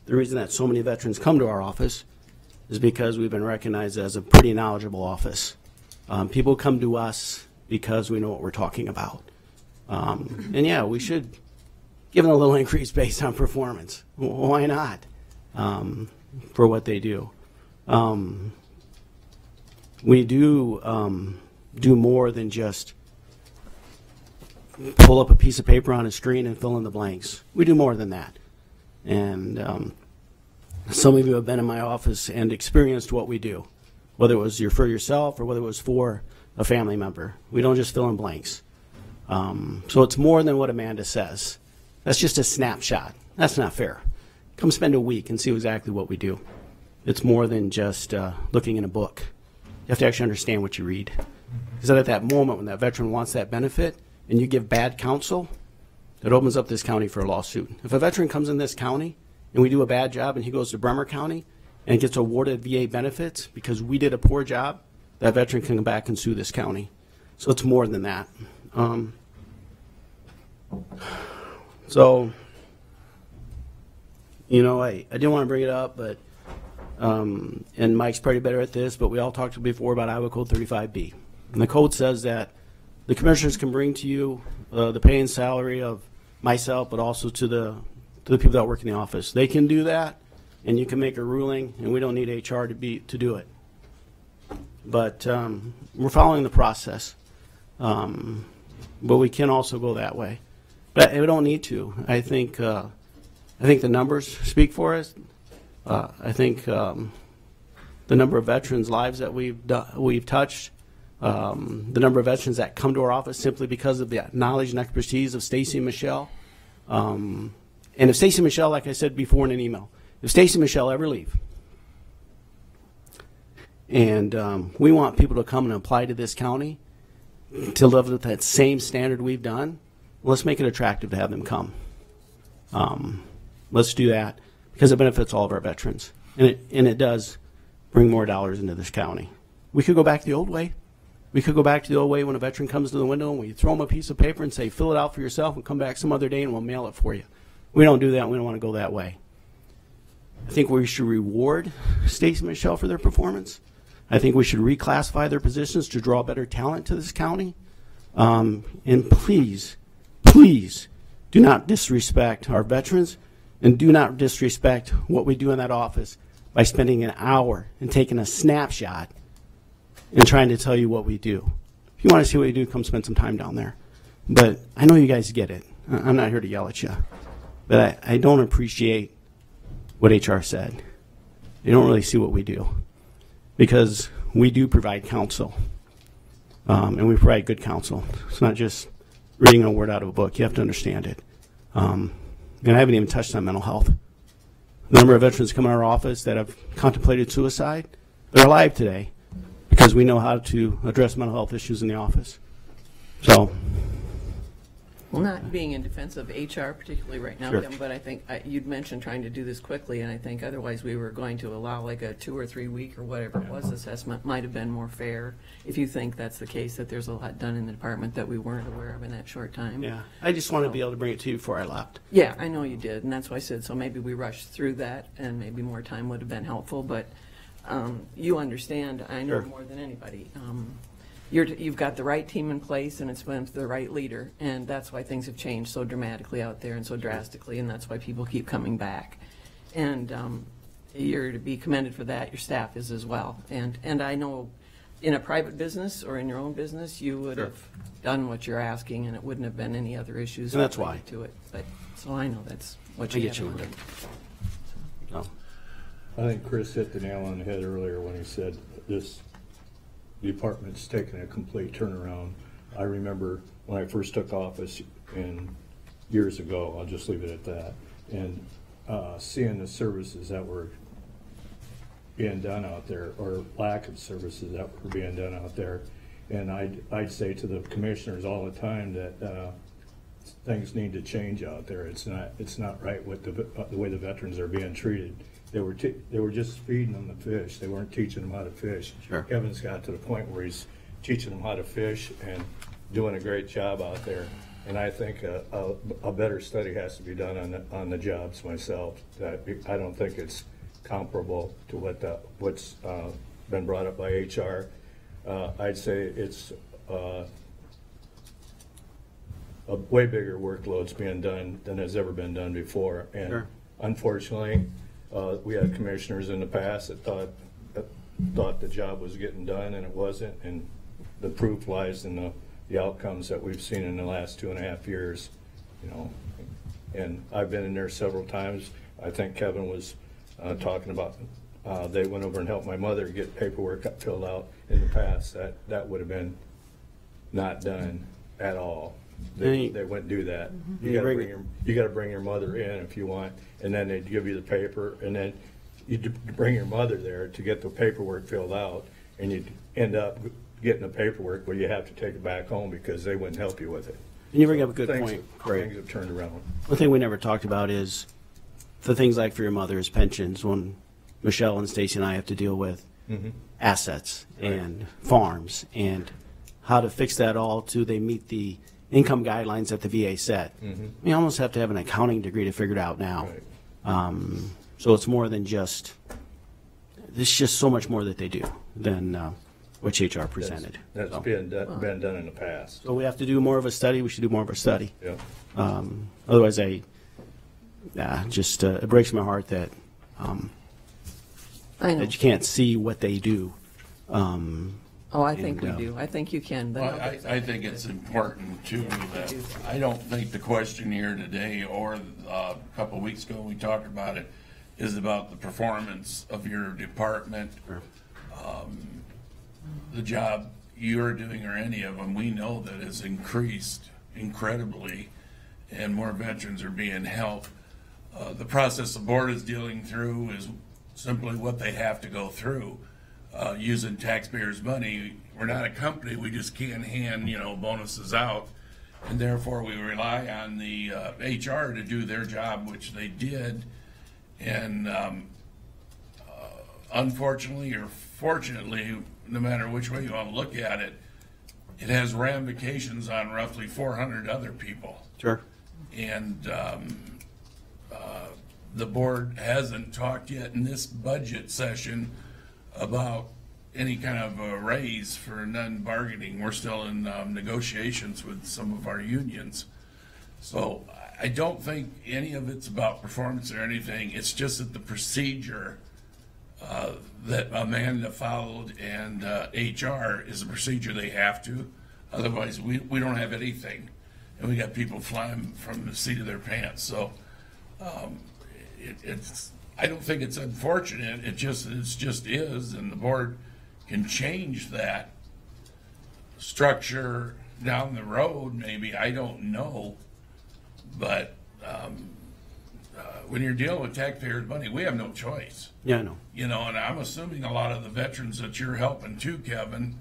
the reason that so many veterans come to our office is because we've been recognized as a pretty knowledgeable office. People come to us because we know what we're talking about. And yeah, we should give them a little increase based on performance. Why not? For what they do. We do do more than just pull up a piece of paper on a screen and fill in the blanks. We do more than that. And some of you have been in my office and experienced what we do, whether it was for yourself or whether it was for a family member. We don't just fill in blanks. So it's more than what Amanda says. That's just a snapshot. That's not fair. Come spend a week and see exactly what we do. It's more than just looking in a book. You have to actually understand what you read. Because at that moment when that veteran wants that benefit and you give bad counsel, it opens up this county for a lawsuit. If a veteran comes in this county and we do a bad job and he goes to Bremer County and gets awarded VA benefits because we did a poor job, that veteran can come back and sue this county. So it's more than that. So, you know, I didn't want to bring it up, but, and Mike's probably better at this, but we all talked before about Iowa Code 35B. And the code says that the commissioners can bring to you the pay and salary of myself, but also to the people that work in the office. They can do that, and you can make a ruling, and we don't need HR to do it. But we're following the process. But we can also go that way. But we don't need to. I think the numbers speak for us. I think the number of veterans' lives that we've touched, the number of veterans that come to our office simply because of the knowledge and expertise of Stacy and Michelle. And if Stacy and Michelle, like I said before in an email, if Stacy and Michelle ever leave, and we want people to come and apply to this county to live with that same standard we've done, let's make it attractive to have them come. Let's do that because it benefits all of our veterans. And it does bring more dollars into this county. We could go back the old way. We could go back to the old way when a veteran comes to the window and we throw them a piece of paper and say, fill it out for yourself and come back some other day and we'll mail it for you. We don't do that. We don't want to go that way. I think we should reward Stacy and Michelle for their performance. I think we should reclassify their positions to draw better talent to this county. And please, please do not disrespect our veterans and do not disrespect what we do in that office by spending an hour and taking a snapshot and trying to tell you what we do. If you want to see what we do, come spend some time down there. But I know you guys get it. I'm not here to yell at you. But I don't appreciate what HR said. They don't really see what we do. Because we do provide counsel. And we provide good counsel. It's not just reading a word out of a book. You have to understand it. And I haven't even touched on mental health. The number of veterans come in our office that have contemplated suicide, they're alive today because we know how to address mental health issues in the office. So. Well, not being in defense of HR particularly right now, Sure. Kim, but I think you'd mentioned trying to do this quickly, and I think otherwise we were going to allow like a 2 or 3 week or whatever it was assessment might have been more fair if you think that's the case, that there's a lot done in the department that we weren't aware of in that short time. Yeah, I just want to be able to bring it to you before I left. Yeah, I know you did, and that's why I said, so maybe we rushed through that, and maybe more time would have been helpful, but you understand, I know Sure. more than anybody. You've got the right team in place, and it's been the right leader, and that's why things have changed so dramatically out there and so drastically, and that's why people keep coming back. And you're to be commended for that. Your staff is as well. And I know in a private business or in your own business, you would have done what you're asking, and it wouldn't have been any other issues. And that's why. To it. But so I know that's what I you get have you. in mind. No. I think Chris hit the nail on the head earlier when he said this department's taken a complete turnaround. I remember when I first took office years ago, I'll just leave it at that, and seeing the services that were being done out there, or lack of services that were being done out there. And I'd say to the commissioners all the time that things need to change out there. It's not right with the way the veterans are being treated. They were just feeding them the fish. They weren't teaching them how to fish. Sure. Kevin's got to the point where he's teaching them how to fish and doing a great job out there. And I think a better study has to be done on the jobs myself. I don't think it's comparable to what's been brought up by HR. I'd say it's a way bigger workload's being done than has ever been done before. And Sure. unfortunately, we had commissioners in the past that thought the job was getting done, and it wasn't. And the proof lies in the outcomes that we've seen in the last 2.5 years, you know. And I've been in there several times. I think Kevin was talking about they went over and helped my mother get paperwork filled out in the past. That would have been not done at all. They wouldn't do that. You got to bring your mother in if you want, and then they'd give you the paper, and then you bring your mother there to get the paperwork filled out, and you'd end up getting the paperwork where you have to take it back home because they wouldn't help you with it. And you bring up a good point, Craig. Things have turned around. One thing we never talked about is the things like for your mother's pensions, when Michelle and Stacy and I have to deal with assets and farms and how to fix that all to they meet the income guidelines that the VA set. You almost have to have an accounting degree to figure it out now. Right. So it's more than just, there's just so much more that they do than what HR presented. That's been done in the past. So we have to do more of a study. We should do more of a study. Yeah. Otherwise, it breaks my heart that that you can't see what they do. I think we do. I think you can. Well, I think it's important too that I don't think the question here today or a couple of weeks ago when we talked about it is about the performance of your department, the job you're doing or any of them. We know that has increased incredibly and more veterans are being helped. The process the board is dealing through is simply what they have to go through. Using taxpayers' money, we're not a company. We just can't hand bonuses out, and therefore we rely on the HR to do their job, which they did. And unfortunately or fortunately, no matter which way you want to look at it, it has ramifications on roughly 400 other people. Sure. And the board hasn't talked yet in this budget session about any kind of a raise for non-bargaining. We're still in negotiations with some of our unions. So I don't think any of it's about performance or anything. It's just that the procedure that Amanda followed and HR is a procedure they have to. Otherwise, we don't have anything. And we got people flying from the seat of their pants. So I don't think it's unfortunate. It just is, and the board can change that structure down the road. Maybe, I don't know, but when you're dealing with taxpayers' money, we have no choice. Yeah, I know. And I'm assuming a lot of the veterans that you're helping too, Kevin,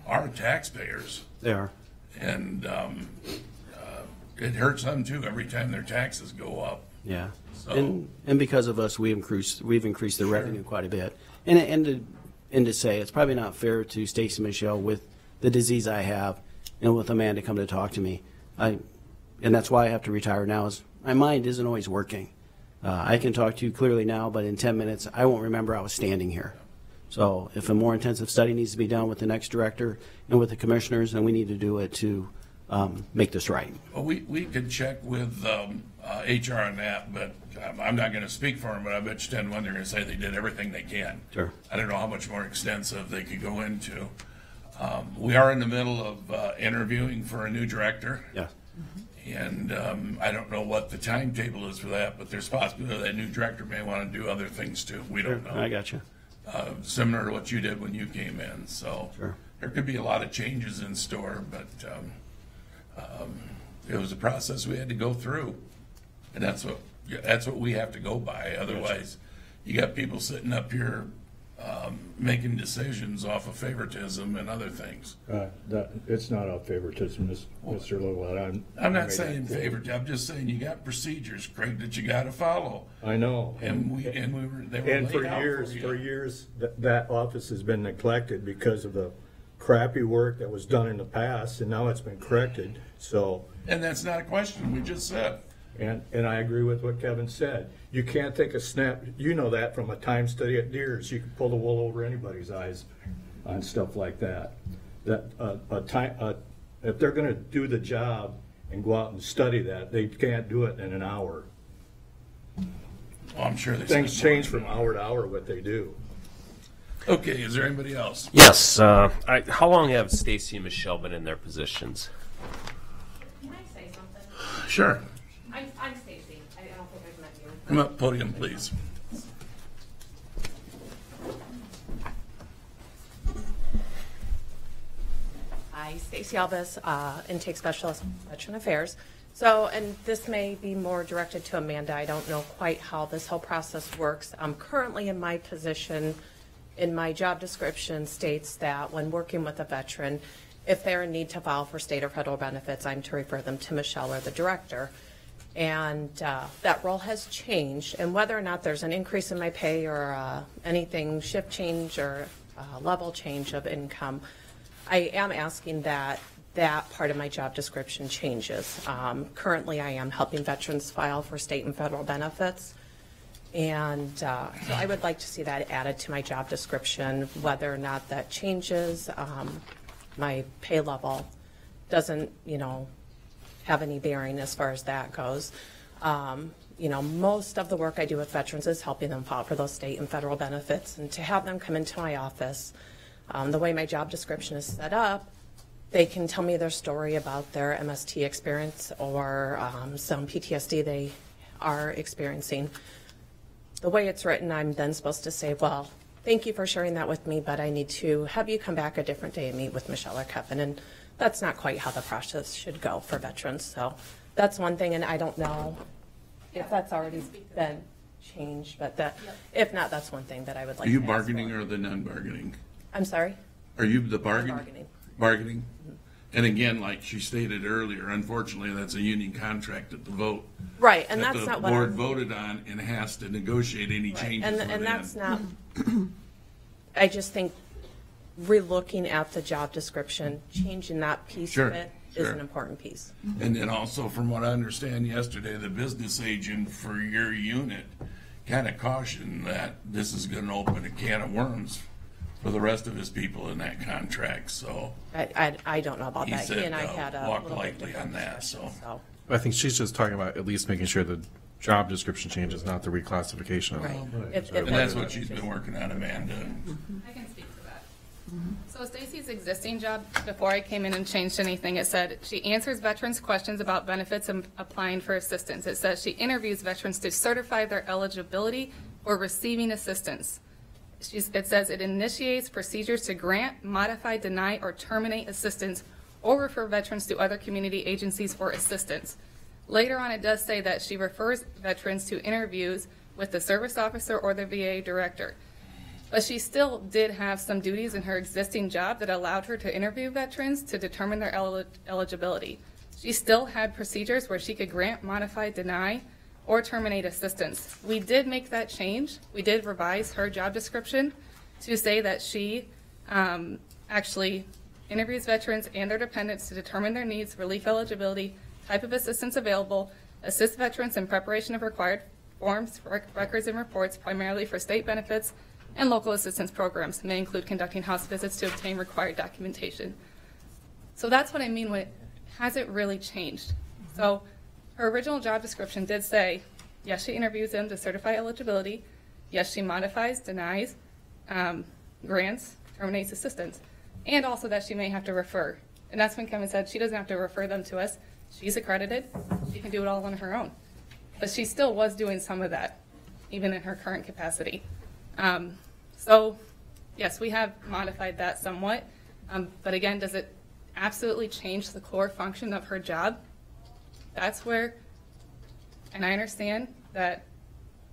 are taxpayers, They are. and it hurts them too every time their taxes go up. Yeah. So- And because of us, we've increased the revenue quite a bit. And to say it's probably not fair to Stacy and Michelle with the disease I have, and with Amanda come to talk to me. And that's why I have to retire now. Is my mind isn't always working. I can talk to you clearly now, but in 10 minutes I won't remember I was standing here. So if a more intensive study needs to be done with the next director and with the commissioners, then we need to do it to make this right. Well, we could check with HR on that, but I'm not going to speak for them, but I bet you 10-1 they're going to say they did everything they can. Sure. I don't know how much more extensive they could go into. We are in the middle of interviewing for a new director. Yeah. And I don't know what the timetable is for that, but there's possibility that new director may want to do other things too. We don't know. I got you. Similar to what you did when you came in. So Sure. there could be a lot of changes in store, but it was a process we had to go through, and that's what we have to go by. Otherwise, you got people sitting up here making decisions off of favoritism and other things. It's not off favoritism, Mr. Little. I'm not saying favoritism. I'm just saying you got procedures, Craig, that you got to follow. I know. They were And laid for out years, for you. that office has been neglected because of the crappy work that was done in the past, and now it's been corrected, so. And that's not a question, we just said. And I agree with what Kevin said. You can't take a snap, you know that from a time study at Deers, you can pull the wool over anybody's eyes on stuff like that. That, if they're gonna do the job and go out and study that, they can't do it in an hour. Well, I'm sure they Things spend more change than from an hour to hour what they do. Okay, is there anybody else? Yes. How long have Stacy and Michelle been in their positions? Can I say something? Sure. I'm Stacy. I don't think I've met you. Come up, podium, please. Hi, Stacy Albus, Intake Specialist, Veteran Affairs. So, and this may be more directed to Amanda. I don't know quite how this whole process works. I'm currently in my position, in my job description states that when working with a veteran, if they're in need to file for state or federal benefits, I'm to refer them to Michelle or the director. And that role has changed. And whether or not there's an increase in my pay or anything, shift change or level change of income, I am asking that that part of my job description changes. Currently, I am helping veterans file for state and federal benefits. And so I would like to see that added to my job description. Whether or not that changes, my pay level doesn't, have any bearing as far as that goes. Most of the work I do with veterans is helping them file for those state and federal benefits. And to have them come into my office, the way my job description is set up, they can tell me their story about their MST experience or some PTSD they are experiencing. The way it's written, I'm then supposed to say, well, thank you for sharing that with me, but I need to have you come back a different day and meet with Michelle or Kevin. And that's not quite how the process should go for veterans. So that's one thing, and I don't know if that's already been changed, but if not, that's one thing that I would like to Are you ask bargaining for. or the non-bargaining? I'm sorry? Are you the bargaining? Bargaining. Bargaining? Mm-hmm. And again, like she stated earlier, unfortunately, that's a union contract at the vote. Right, and that's not what the board I'm- voted on and has to negotiate any changes And within. that's not, I just think relooking at the job description, changing that piece Sure, of it is sure. an important piece. And then also, from what I understand yesterday, the business agent for your unit kind of cautioned that this is going to open a can of worms for the rest of his people in that contract, so. I don't know about He that. said, He and I had a walk little bit lightly on different that, so. I think she's just talking about at least making sure the job description changes, not the reclassification of it. And that's what she's been working on, Amanda. I can speak to that. So Stacy's existing job, before I came in and changed anything, it said she answers veterans' questions about benefits and applying for assistance. It says she interviews veterans to certify their eligibility for receiving assistance. It says it initiates procedures to grant, modify, deny, or terminate assistance, or refer veterans to other community agencies for assistance. Later on, it does say that she refers veterans to interviews with the service officer or the VA director. But she still did have some duties in her existing job that allowed her to interview veterans to determine their eligibility. She still had procedures where she could grant, modify, deny, or terminate assistance. We did make that change. We did revise her job description to say that she actually interviews veterans and their dependents to determine their needs, relief eligibility, type of assistance available, assist veterans in preparation of required forms, records, and reports, primarily for state benefits and local assistance programs, may include conducting house visits to obtain required documentation. So that's what I mean when has it really changed? So her original job description did say, yes, she interviews them to certify eligibility. Yes, she modifies, denies, grants, terminates assistance, and also that she may have to refer. And that's when Kevin said she doesn't have to refer them to us. She's accredited. She can do it all on her own. But she still was doing some of that, even in her current capacity. So, yes, we have modified that somewhat. But again, does it absolutely change the core function of her job? That's where, and I understand that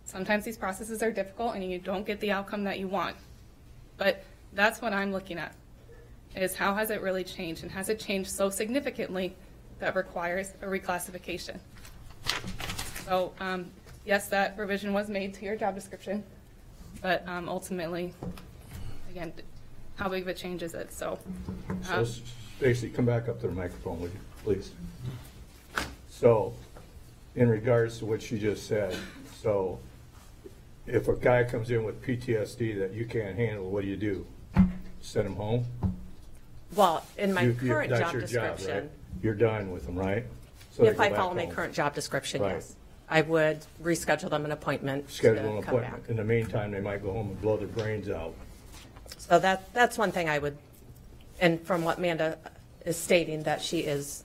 sometimes these processes are difficult and you don't get the outcome that you want. But that's what I'm looking at, is how has it really changed? And has it changed so significantly that requires a reclassification? So, yes, that revision was made to your job description, but ultimately, again, how big of a change is it? So, So Stacy, come back up to the microphone, would you, please? So, in regards to what she just said, so if a guy comes in with PTSD that you can't handle, what do? Send him home? Well, in my current that's job your description, job, right? You're done with them, right? So they if go I back follow my home. current job description, Right. yes, I would reschedule them an appointment Schedule to an come appointment. back. In the meantime, they might go home and blow their brains out. So that's one thing I would, and from what Amanda is stating, that she is,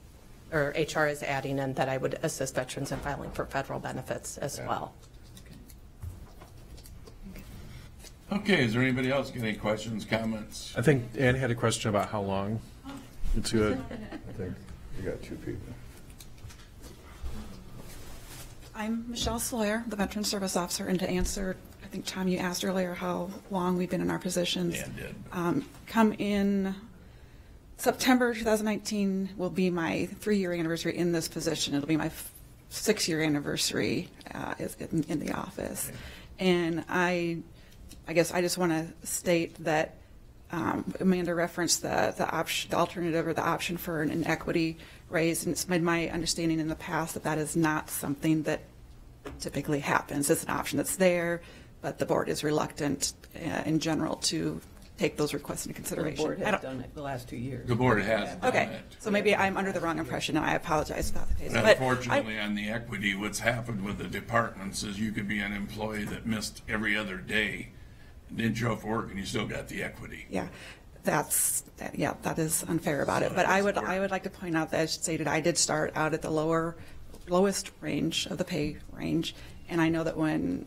or HR is adding, and that I would assist veterans in filing for federal benefits as well. Okay, is there anybody else got any questions, comments? I think Ann had a question about how long to it. I think you got two people. I'm Michelle Sawyer, the Veteran Service Officer, and to answer, I think, Tom, you asked earlier how long we've been in our positions. Yeah, I did. Come in September 2019 will be my 3-year anniversary in this position. It'll be my 6-year anniversary in the office. And I guess I just want to state that Amanda referenced the option, the alternative or the option for an equity raise, and it's been my understanding in the past that that is not something that typically happens. It's an option that's there, but the board is reluctant in general to take those requests into consideration. The board has done it the last 2 years. The board has done Okay, it. so maybe I'm under the wrong impression, and I apologize if that's the case. But But unfortunately, on the equity, what's happened with the departments is you could be an employee that missed every other day, didn't show up for work, and you still got the equity. Yeah, that is unfair about it. But I would like to point out that, as stated, I did start out at the lowest range of the pay range, and I know that when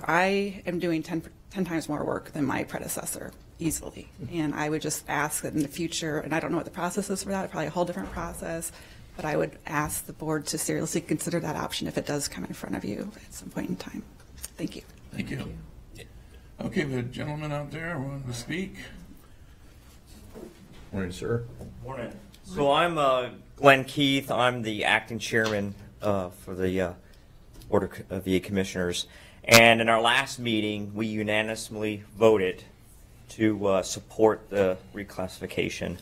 I am doing 10 times more work than my predecessor easily, and I would just ask that in the future, and I don't know what the process is for that, probably a whole different process, but I would ask the board to seriously consider that option if it does come in front of you at some point in time. Thank you. Thank you. Okay, the gentleman out there wanting to speak. Morning, sir. Morning. So I'm Glenn Keith. I'm the acting chairman for the Board of VA Commissioners. And in our last meeting, we unanimously voted to support the reclassification.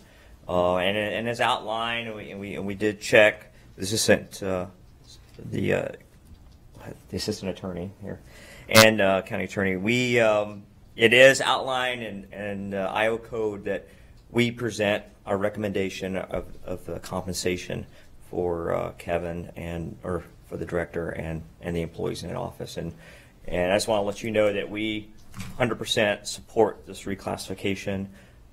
And as outlined, we did check the assistant attorney here and county attorney. It is outlined in IO code that we present our recommendation of the compensation for Kevin or for the director and the employees in the office. And I just want to let you know that we 100% support this reclassification.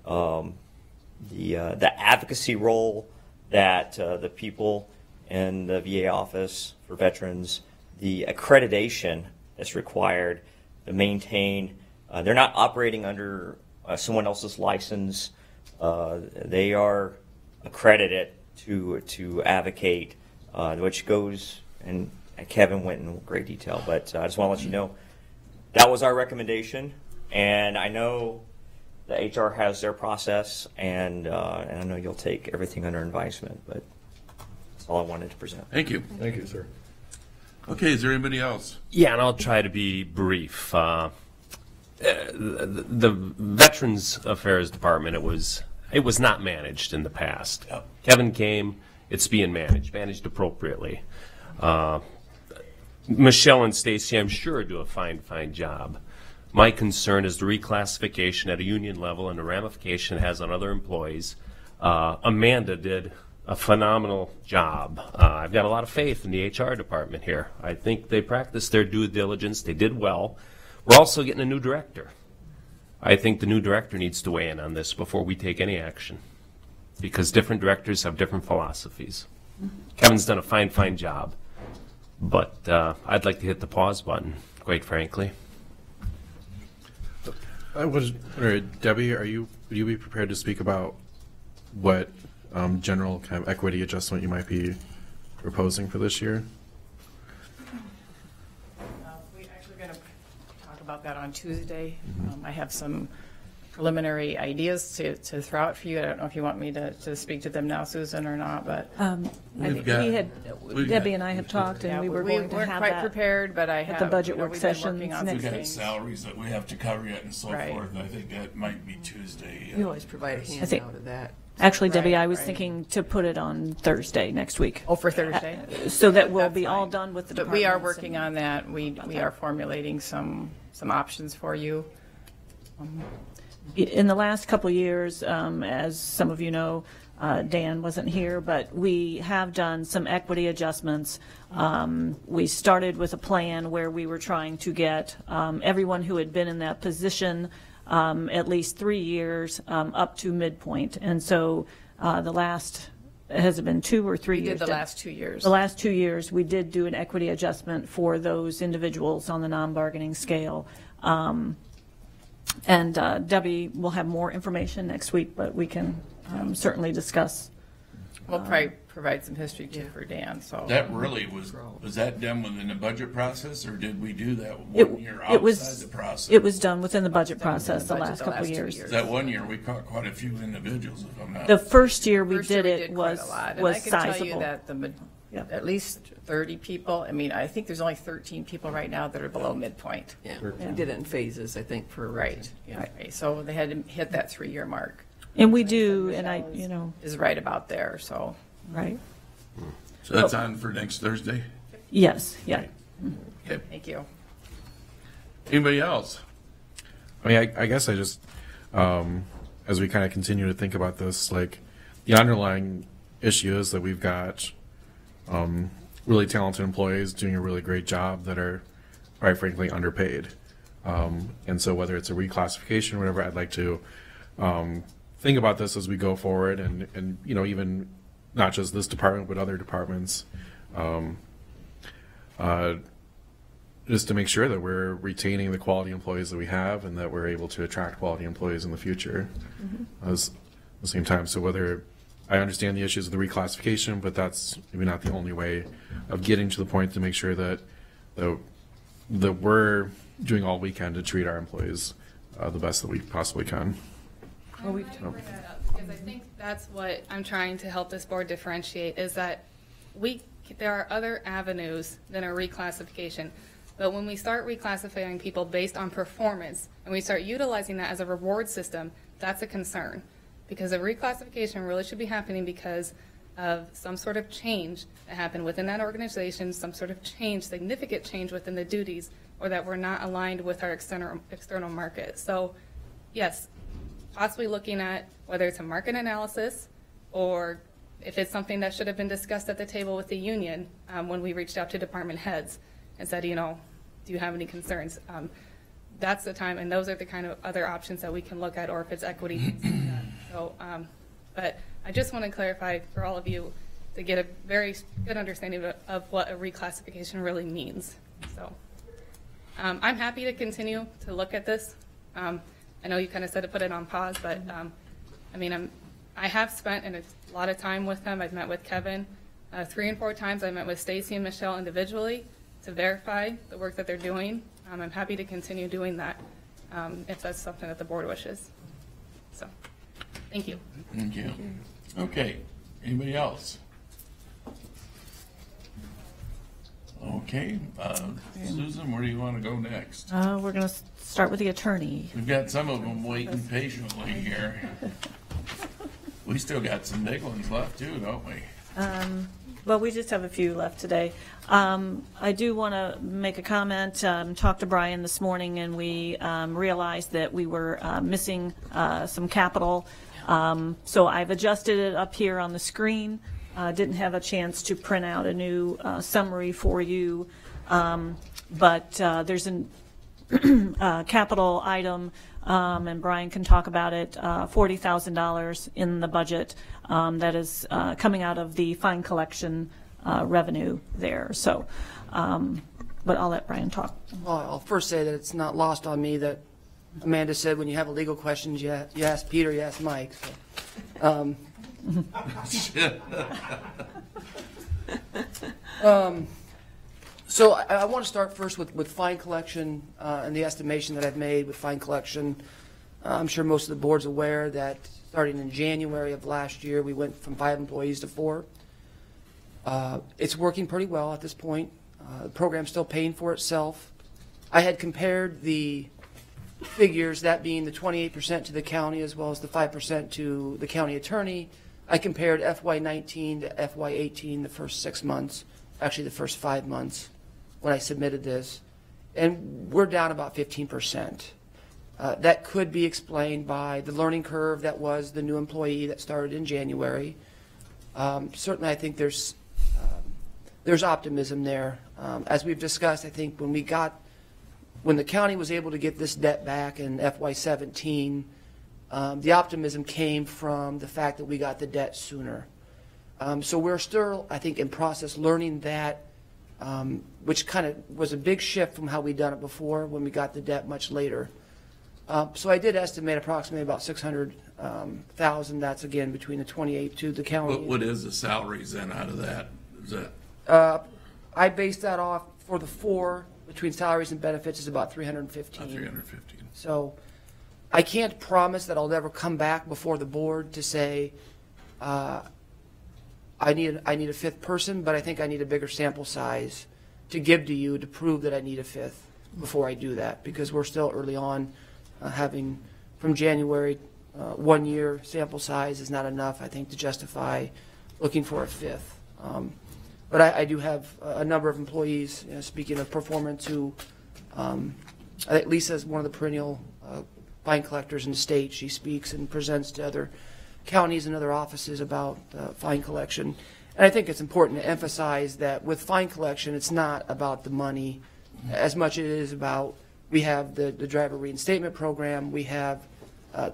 The advocacy role that the people in the VA office for veterans, the accreditation that's required to maintain, they're not operating under someone else's license. They are accredited to advocate, which goes, and Kevin went in great detail, but I just want to let you know that was our recommendation, and I know the HR has their process, and I know you'll take everything under advisement, but that's all I wanted to present. Thank you. Thank you, sir. Okay, is there anybody else? Yeah, and I'll try to be brief. The Veterans Affairs Department, it was not managed in the past. Yep. Kevin came, it's being managed appropriately. Michelle and Stacy, I'm sure, do a fine job. My concern is the reclassification at a union level and the ramification it has on other employees. Amanda did a phenomenal job. I've got a lot of faith in the HR department here. I think they practiced their due diligence. They did well. We're also getting a new director. I think the new director needs to weigh in on this before we take any action, because different directors have different philosophies. Kevin's done a fine job, but I'd like to hit the pause button, quite frankly. Debbie, would you be prepared to speak about what general kind of equity adjustment you might be proposing for this year? We're actually going to talk about that on Tuesday. I have some preliminary ideas to throw out for you. I don't know if you want me to speak to them now, Susan, or not, but Debbie and I have talked, and we were going to weren't have quite that prepared, but I have at the budget work we've been sessions working on next We've some got things. salaries that we have to cover yet and so Right. forth, and I think that might be Tuesday. You always provide a handout of that. Actually, Debbie, Right, I was right. thinking to put it on Thursday next week. Oh, for Thursday? So that we'll That's be all fine. done with the But we are departments working and- on that. We are formulating some options for you. In the last couple of years, as some of you know, Dan wasn't here, but we have done some equity adjustments. We started with a plan where we were trying to get everyone who had been in that position at least 3 years up to midpoint. And so the last, has it been 2 or 3 We years? did the last 2 years. The last 2 years, we did do an equity adjustment for those individuals on the non-bargaining scale. And Debbie will have more information next week, but we can certainly discuss. We'll probably provide some history too for Dan, so. That really was that done within the budget process, or did we do that It- 1 year it was- outside the process? It was done within the budget process the last couple of years. That 1 year, we caught quite a few individuals, if I'm not. The first year we First year did it quite was a lot. And was I can tell you sizable. that at least 30 people, I mean, I think there's only 13 people right now that are below midpoint. Yeah, we did it in phases, I think, for. Right, yeah, right. So they had to hit that 3-year mark. And we do, and I, you know. Is right about there, so. Right. So that's on for next Thursday? Yes, yeah. Okay. Thank you. Anybody else? I mean, I guess I just, as we kind of continue to think about this, like the underlying issue is that we've got really talented employees doing a really great job that are, quite frankly, underpaid. And so whether it's a reclassification or whatever, I'd like to think about this as we go forward, and you know, even not just this department, but other departments. Just to make sure that we're retaining the quality employees that we have and that we're able to attract quality employees in the future. At the same time, so whether I understand the issues of the reclassification, but that's maybe not the only way of getting to the point to make sure that we're doing all we can to treat our employees the best that we possibly can. Well, bring that up because I think that's what I'm trying to help this board differentiate is that there are other avenues than a reclassification. But when we start reclassifying people based on performance and we start utilizing that as a reward system, that's a concern. Because a reclassification really should be happening because of some sort of change that happened within that organization, some sort of change, significant change within the duties, or that we're not aligned with our external market. So yes, possibly looking at whether it's a market analysis or if it's something that should have been discussed at the table with the union when we reached out to department heads and said, you know, do you have any concerns? That's the time, and those are the kind of other options that we can look at, or if it's equity, things like that. So, but I just want to clarify for all of you to get a very good understanding of what a reclassification really means. So I'm happy to continue to look at this. I know you kind of said to put it on pause, but I mean, I have spent a lot of time with them. I've met with Kevin 3 and 4 times. I met with Stacy and Michelle individually to verify the work that they're doing. I'm happy to continue doing that if that's something that the board wishes. So, thank you. Thank you. Okay, anybody else? Okay, Susan, where do you want to go next? We're going to start with the attorney. We've got some of them waiting patiently here. We still got some big ones left too, don't we? Well, we just have a few left today. I do want to make a comment. Talked to Brian this morning, and we realized that we were missing some capital. So I've adjusted it up here on the screen. Didn't have a chance to print out a new summary for you, but there's a capital item, and Brian can talk about it, $40,000 in the budget that is coming out of the fine collection revenue there. So, but I'll let Brian talk. Well, I'll first say that it's not lost on me that Amanda said when you have a legal questions, you ask Peter, you ask Mike. So I want to start first with fine collection and the estimation that I've made with fine collection. I'm sure most of the board's aware that starting in January of last year, we went from 5 employees to 4. It's working pretty well at this point. The program's still paying for itself. I had compared the figures, that being the 28% to the county as well as the 5% to the county attorney. I compared FY19 to FY18 the first 6 months, actually the first 5 months when I submitted this, and we're down about 15%. That could be explained by the learning curve that was the new employee that started in January. Certainly, I think there's optimism there. As we've discussed, I think when the county was able to get this debt back in FY17, the optimism came from the fact that we got the debt sooner. So we're still, I think, in process learning that, which kind of was a big shift from how we'd done it before when we got the debt much later. So I did estimate approximately about $600,000. That's again between the 28 to the county. What is the salaries then out of that? Is that? I based that off for the 4 between salaries and benefits is about 315. 315. So I can't promise that I'll never come back before the board to say I need a 5th person, but I think I need a bigger sample size to give to you to prove that I need a 5th before I do that, because we're still early on. Having from January 1 year sample size is not enough, I think, to justify looking for a 5th. But I do have a number of employees, speaking of performance, who I think Lisa is one of the perennial fine collectors in the state. She speaks and presents to other counties and other offices about fine collection. And I think it's important to emphasize that with fine collection, it's not about the money as much as it is about, we have the driver reinstatement program. We have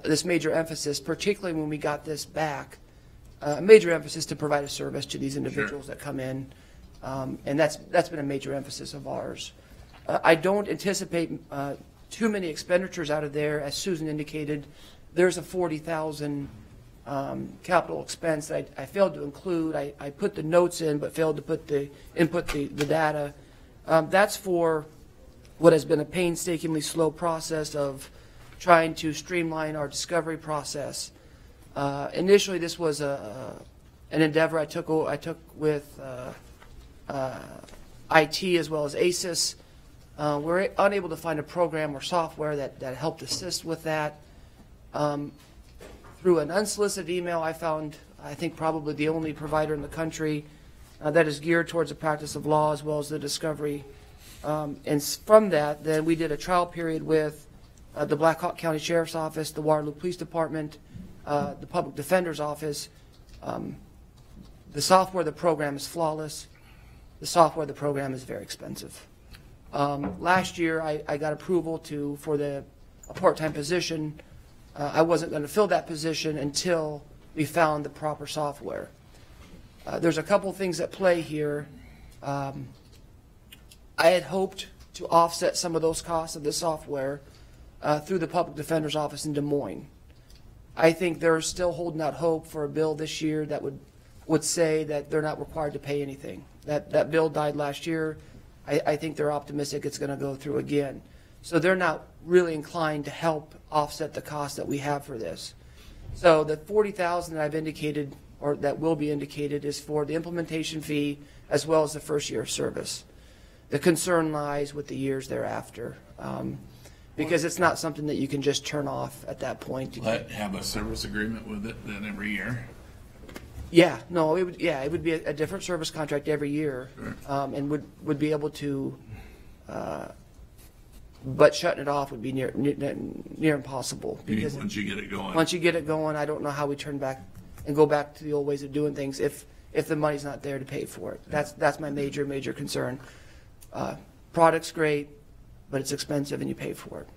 this major emphasis, particularly when we got this back, a major emphasis to provide a service to these individuals that come in. And that's been a major emphasis of ours. I don't anticipate too many expenditures out of there. As Susan indicated, there's a $40,000 capital expense that I failed to include. I put the notes in, but failed to input the data. That's for what has been a painstakingly slow process of trying to streamline our discovery process. Initially, this was an endeavor I took with IT as well as ACES. We're unable to find a program or software that helped assist with that. Through an unsolicited email, I found, I think, probably the only provider in the country that is geared towards the practice of law as well as the discovery. And from that, then we did a trial period with the Black Hawk County Sheriff's Office, the Waterloo Police Department, the Public Defender's Office. The software of the program is flawless. The software of the program is very expensive. Last year, I got approval for a part-time position. I wasn't going to fill that position until we found the proper software. There's a couple things at play here. I had hoped to offset some of those costs of the software through the Public Defender's Office in Des Moines. I think they're still holding out hope for a bill this year that would say that they're not required to pay anything. That bill died last year. I think they're optimistic it's going to go through again. So they're not really inclined to help offset the cost that we have for this. So the $40,000 that I've indicated, or that will be indicated, is for the implementation fee as well as the first year of service. The concern lies with the years thereafter, because it's not something that you can just turn off at that point. Have a service agreement with it then every year? Yeah, no, it would be a different service contract every year, and would be able to, but shutting it off would be near impossible. Because once you get it going. Once you get it going, I don't know how we turn back and go back to the old ways of doing things if the money's not there to pay for it. That's my major concern. Product's great, but it's expensive and you pay for it.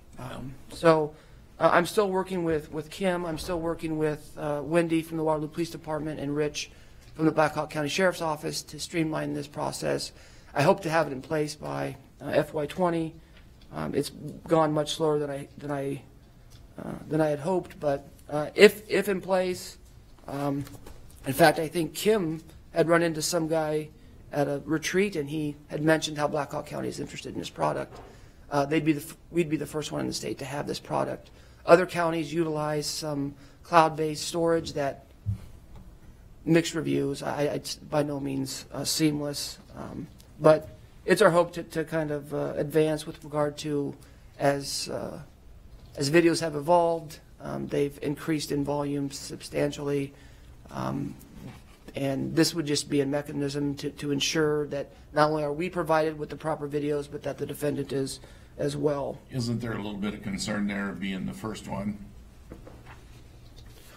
So I'm still working with Kim. I'm still working with Wendy from the Waterloo Police Department and Rich from the Black Hawk County Sheriff's Office to streamline this process. I hope to have it in place by FY20. It's gone much slower than I had hoped, but if in place, in fact, I think Kim had run into some guy at a retreat, and he had mentioned how Black Hawk County is interested in this product. We'd be the first one in the state to have this product. Other counties utilize some cloud-based storage that mixed reviews. It's by no means seamless, but it's our hope to kind of advance with regard to as videos have evolved. They've increased in volume substantially, and this would just be a mechanism to ensure that not only are we provided with the proper videos, but that the defendant is as well. Isn't there a little bit of concern there of being the first one?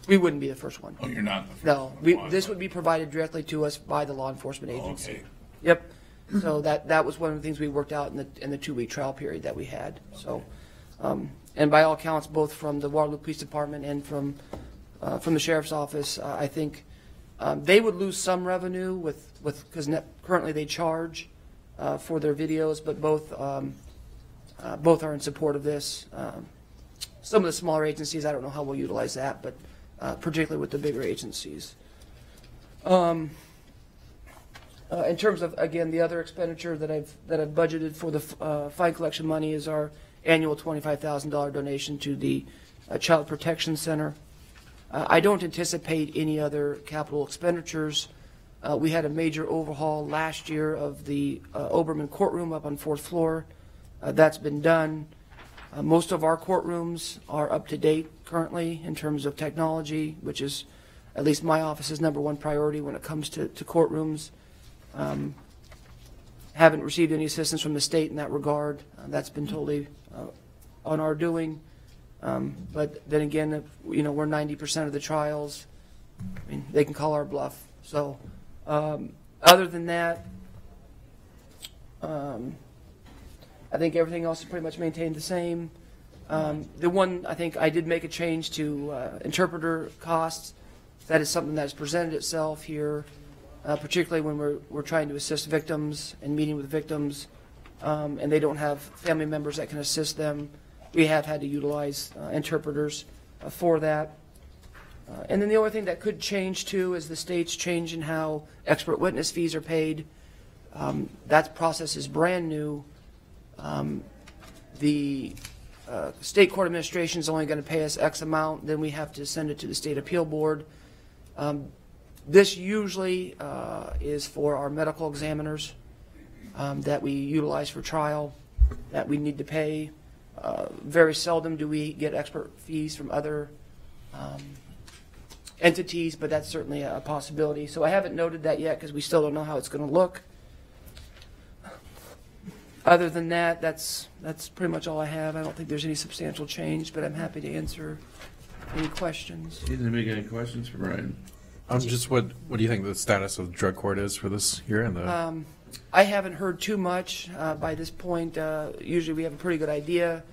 We wouldn't be the first one. Oh, you're not the first No, one. this would be provided directly to us by the law enforcement agency. Okay. Yep. So that was one of the things we worked out in the 2-week trial period that we had. So, and by all accounts, both from the Waterloo Police Department and from the Sheriff's Office, I think they would lose some revenue because currently they charge for their videos, but both are in support of this. Some of the smaller agencies, I don't know how we'll utilize that, but particularly with the bigger agencies. In terms of, again, the other expenditure that I've budgeted for the fine collection money is our annual $25,000 donation to the Child Protection Center. I don't anticipate any other capital expenditures. We had a major overhaul last year of the Oberman courtroom up on 4th floor. That's been done. Most of our courtrooms are up to date currently in terms of technology, which is at least my office's #1 priority when it comes to courtrooms. Haven't received any assistance from the state in that regard. That's been totally on our doing. But then again, we're 90% of the trials. I mean, they can call our bluff. So other than that, I think everything else is pretty much maintained the same. The one, I think I did make a change to interpreter costs. That is something that has presented itself here, particularly when we're trying to assist victims and meeting with victims, and they don't have family members that can assist them. We have had to utilize interpreters for that. And then the only thing that could change too is the state's change in how expert witness fees are paid. That process is brand new. The state court administration is only going to pay us X amount, then we have to send it to the state appeal board. This usually is for our medical examiners that we utilize for trial, that we need to pay. Very seldom do we get expert fees from other entities, but that's certainly a possibility. So I haven't noted that yet because we still don't know how it's going to look. Other than that, that's pretty much all I have. I don't think there's any substantial change, but I'm happy to answer any questions. Does anybody got any questions for Brian? Just what do you think the status of drug court is for this year? And the I haven't heard too much by this point. Usually we have a pretty good idea.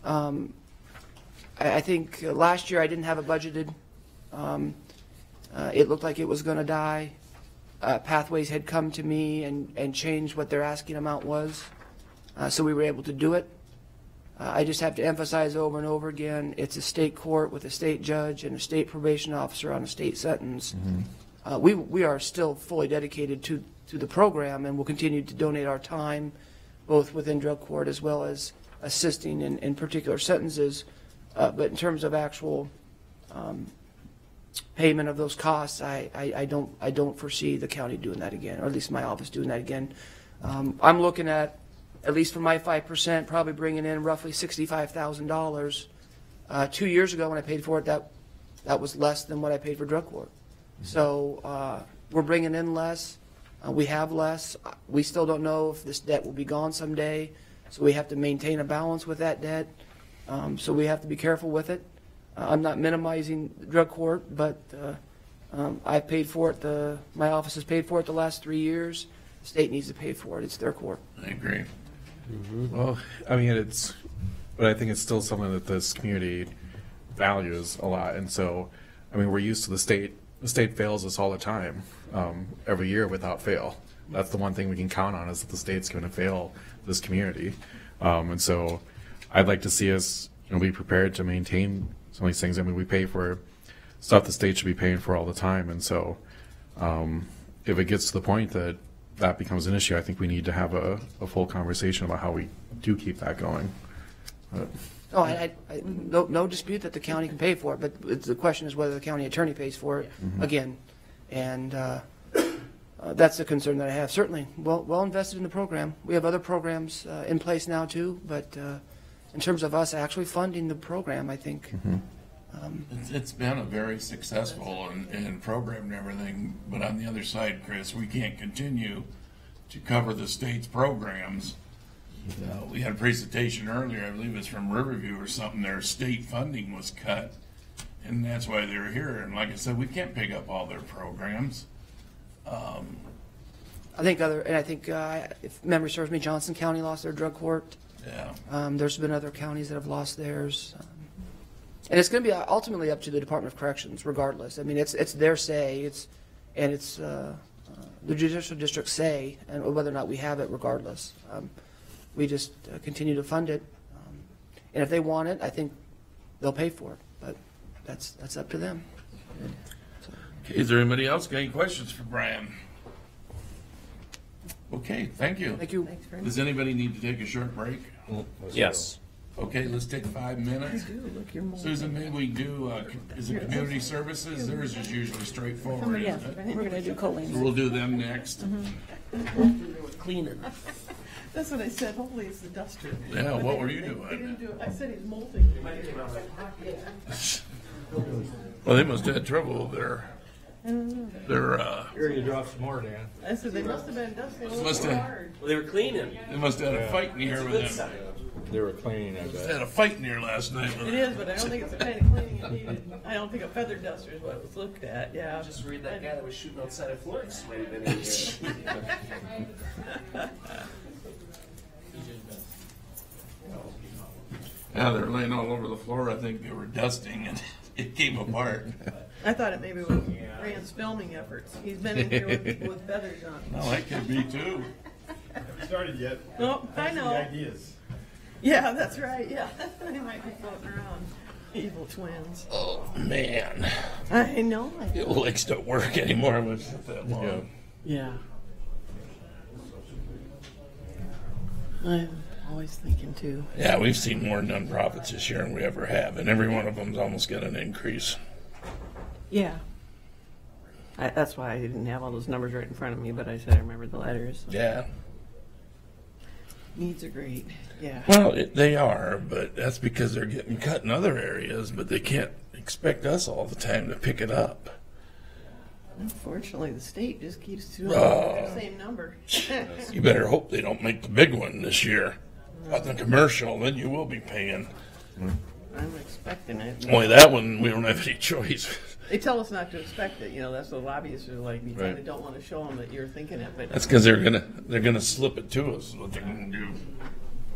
I think last year I didn't have it budgeted. It looked like it was going to die. Pathways had come to me and changed what their asking amount was, so we were able to do it. I just have to emphasize over and over again, it's a state court with a state judge and a state probation officer on a state sentence. Mm-hmm. We are still fully dedicated to the program, and will continue to donate our time, both within drug court as well as assisting in particular sentences. But in terms of actual payment of those costs, I don't foresee the county doing that again, or at least my office doing that again. I'm looking at least for my 5%, probably bringing in roughly $65,000. 2 years ago when I paid for it, that was less than what I paid for drug court. So we're bringing in less. We have less. We still don't know if this debt will be gone someday, so we have to maintain a balance with that debt. So we have to be careful with it. I'm not minimizing drug court, but I paid for it. My office has paid for it the last 3 years. The state needs to pay for it. It's their court. I agree. Mm-hmm. Well, I mean, but I think it's still something that this community values a lot. And so, I mean, we're used to the state fails us all the time, every year without fail. That's the one thing we can count on, is that the state's going to fail this community. And so I'd like to see us, be prepared to maintain some of these things. I mean, we pay for stuff the state should be paying for all the time. And so if it gets to the point that becomes an issue, I think we need to have a full conversation about how we do keep that going. But No, no dispute that the county can pay for it, but the question is whether the county attorney pays for it again. And that's a concern that I have. Certainly, well invested in the program. We have other programs in place now too, but in terms of us actually funding the program, I think. It's been a very successful and program and everything, but on the other side, Chris, we can't continue to cover the state's programs. We had a presentation earlier, I believe it's from Riverview or something, their state funding was cut, and that's why they're here. And like I said, we can't pick up all their programs. I think if memory serves me, Johnson County lost their drug court. Yeah. There's been other counties that have lost theirs. And it's going to be ultimately up to the Department of Corrections, regardless. I mean, it's their say, it's the judicial district's say, and whether or not we have it, regardless. We just continue to fund it, and if they want it, I think they'll pay for it. But that's up to them. Okay, is there anybody else got any questions for Brian? Okay, thank you. Thank you. Does anybody need to take a short break? Yes. Okay, let's take 5 minutes. Susan, maybe we do, is it community services? Theirs is usually straightforward. Yeah, isn't it? we're going to do Colleen's. So we'll do them next. Cleaning. That's what I said. Hopefully it's the duster. Yeah, what were you They doing? didn't do it. I said he's molting. Well, they must have had trouble there. They're, Here you drop some more, Dan. I said they must have been dusting a little Must too have- hard. Well, they were cleaning. they must have had a fight in here with them. They were cleaning, I They bet. had a fight in here last night with It them. is, but I don't think it's the kind of cleaning it needed. I don't think a feather duster is what was looked at. Yeah. Just read that guy that was shooting outside of Florence. Might have been in here. Yeah, they're laying all over the floor. I think they were dusting and it came apart. I thought it maybe was Rand's filming efforts. He's been in here with feathers on. No, that could be too. Haven't started yet. Oh, I know. Ideas. Yeah, that's right. Yeah, they might be floating around. Evil twins. Oh, man. I know. The old legs don't work anymore with that long. Yeah. I'm always thinking too. Yeah, we've seen more nonprofits this year than we ever have, and every one of them's almost got an increase. Yeah. That's why I didn't have all those numbers right in front of me, but I said I remembered the letters. Yeah. Needs are great. Yeah. Well, they are, but that's because they're getting cut in other areas, but they can't expect us all the time to pick it up. Unfortunately, the state just keeps doing Oh. the same number. You better hope they don't make the big one this year. But the commercial, then you will be paying. I'm expecting it. Only that one, we don't have any choice. They tell us not to expect it. You know, that's what lobbyists are like. You kind Right. of don't want to show them that you're thinking it, but That's because they're gonna slip it to us. Is what they're gonna do.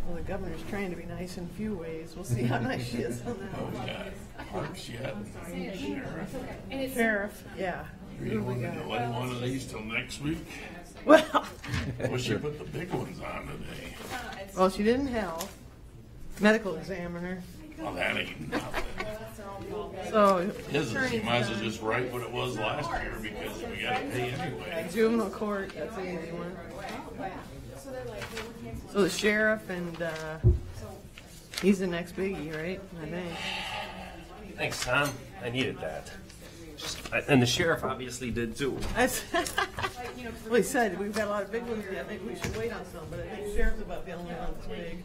well, the governor's trying to be nice in a few ways. We'll see how nice she is on that. Oh, we got parks yet. Sheriff. Sheriff, yeah. You want to delay one of these till next week? Well, Wish you put the big ones on today. well, she didn't have medical examiner. Well, that ain't nothing. So His is, you might as well just write what it was last year because we gotta pay anyway. juvenile court, that's the easy one. So the sheriff and he's the next biggie, right? I think. Thanks, Tom. I needed that. And the sheriff obviously did too. Well, he said we've got a lot of big ones. I think we should wait on some, but I think sheriff's about the only one that's big.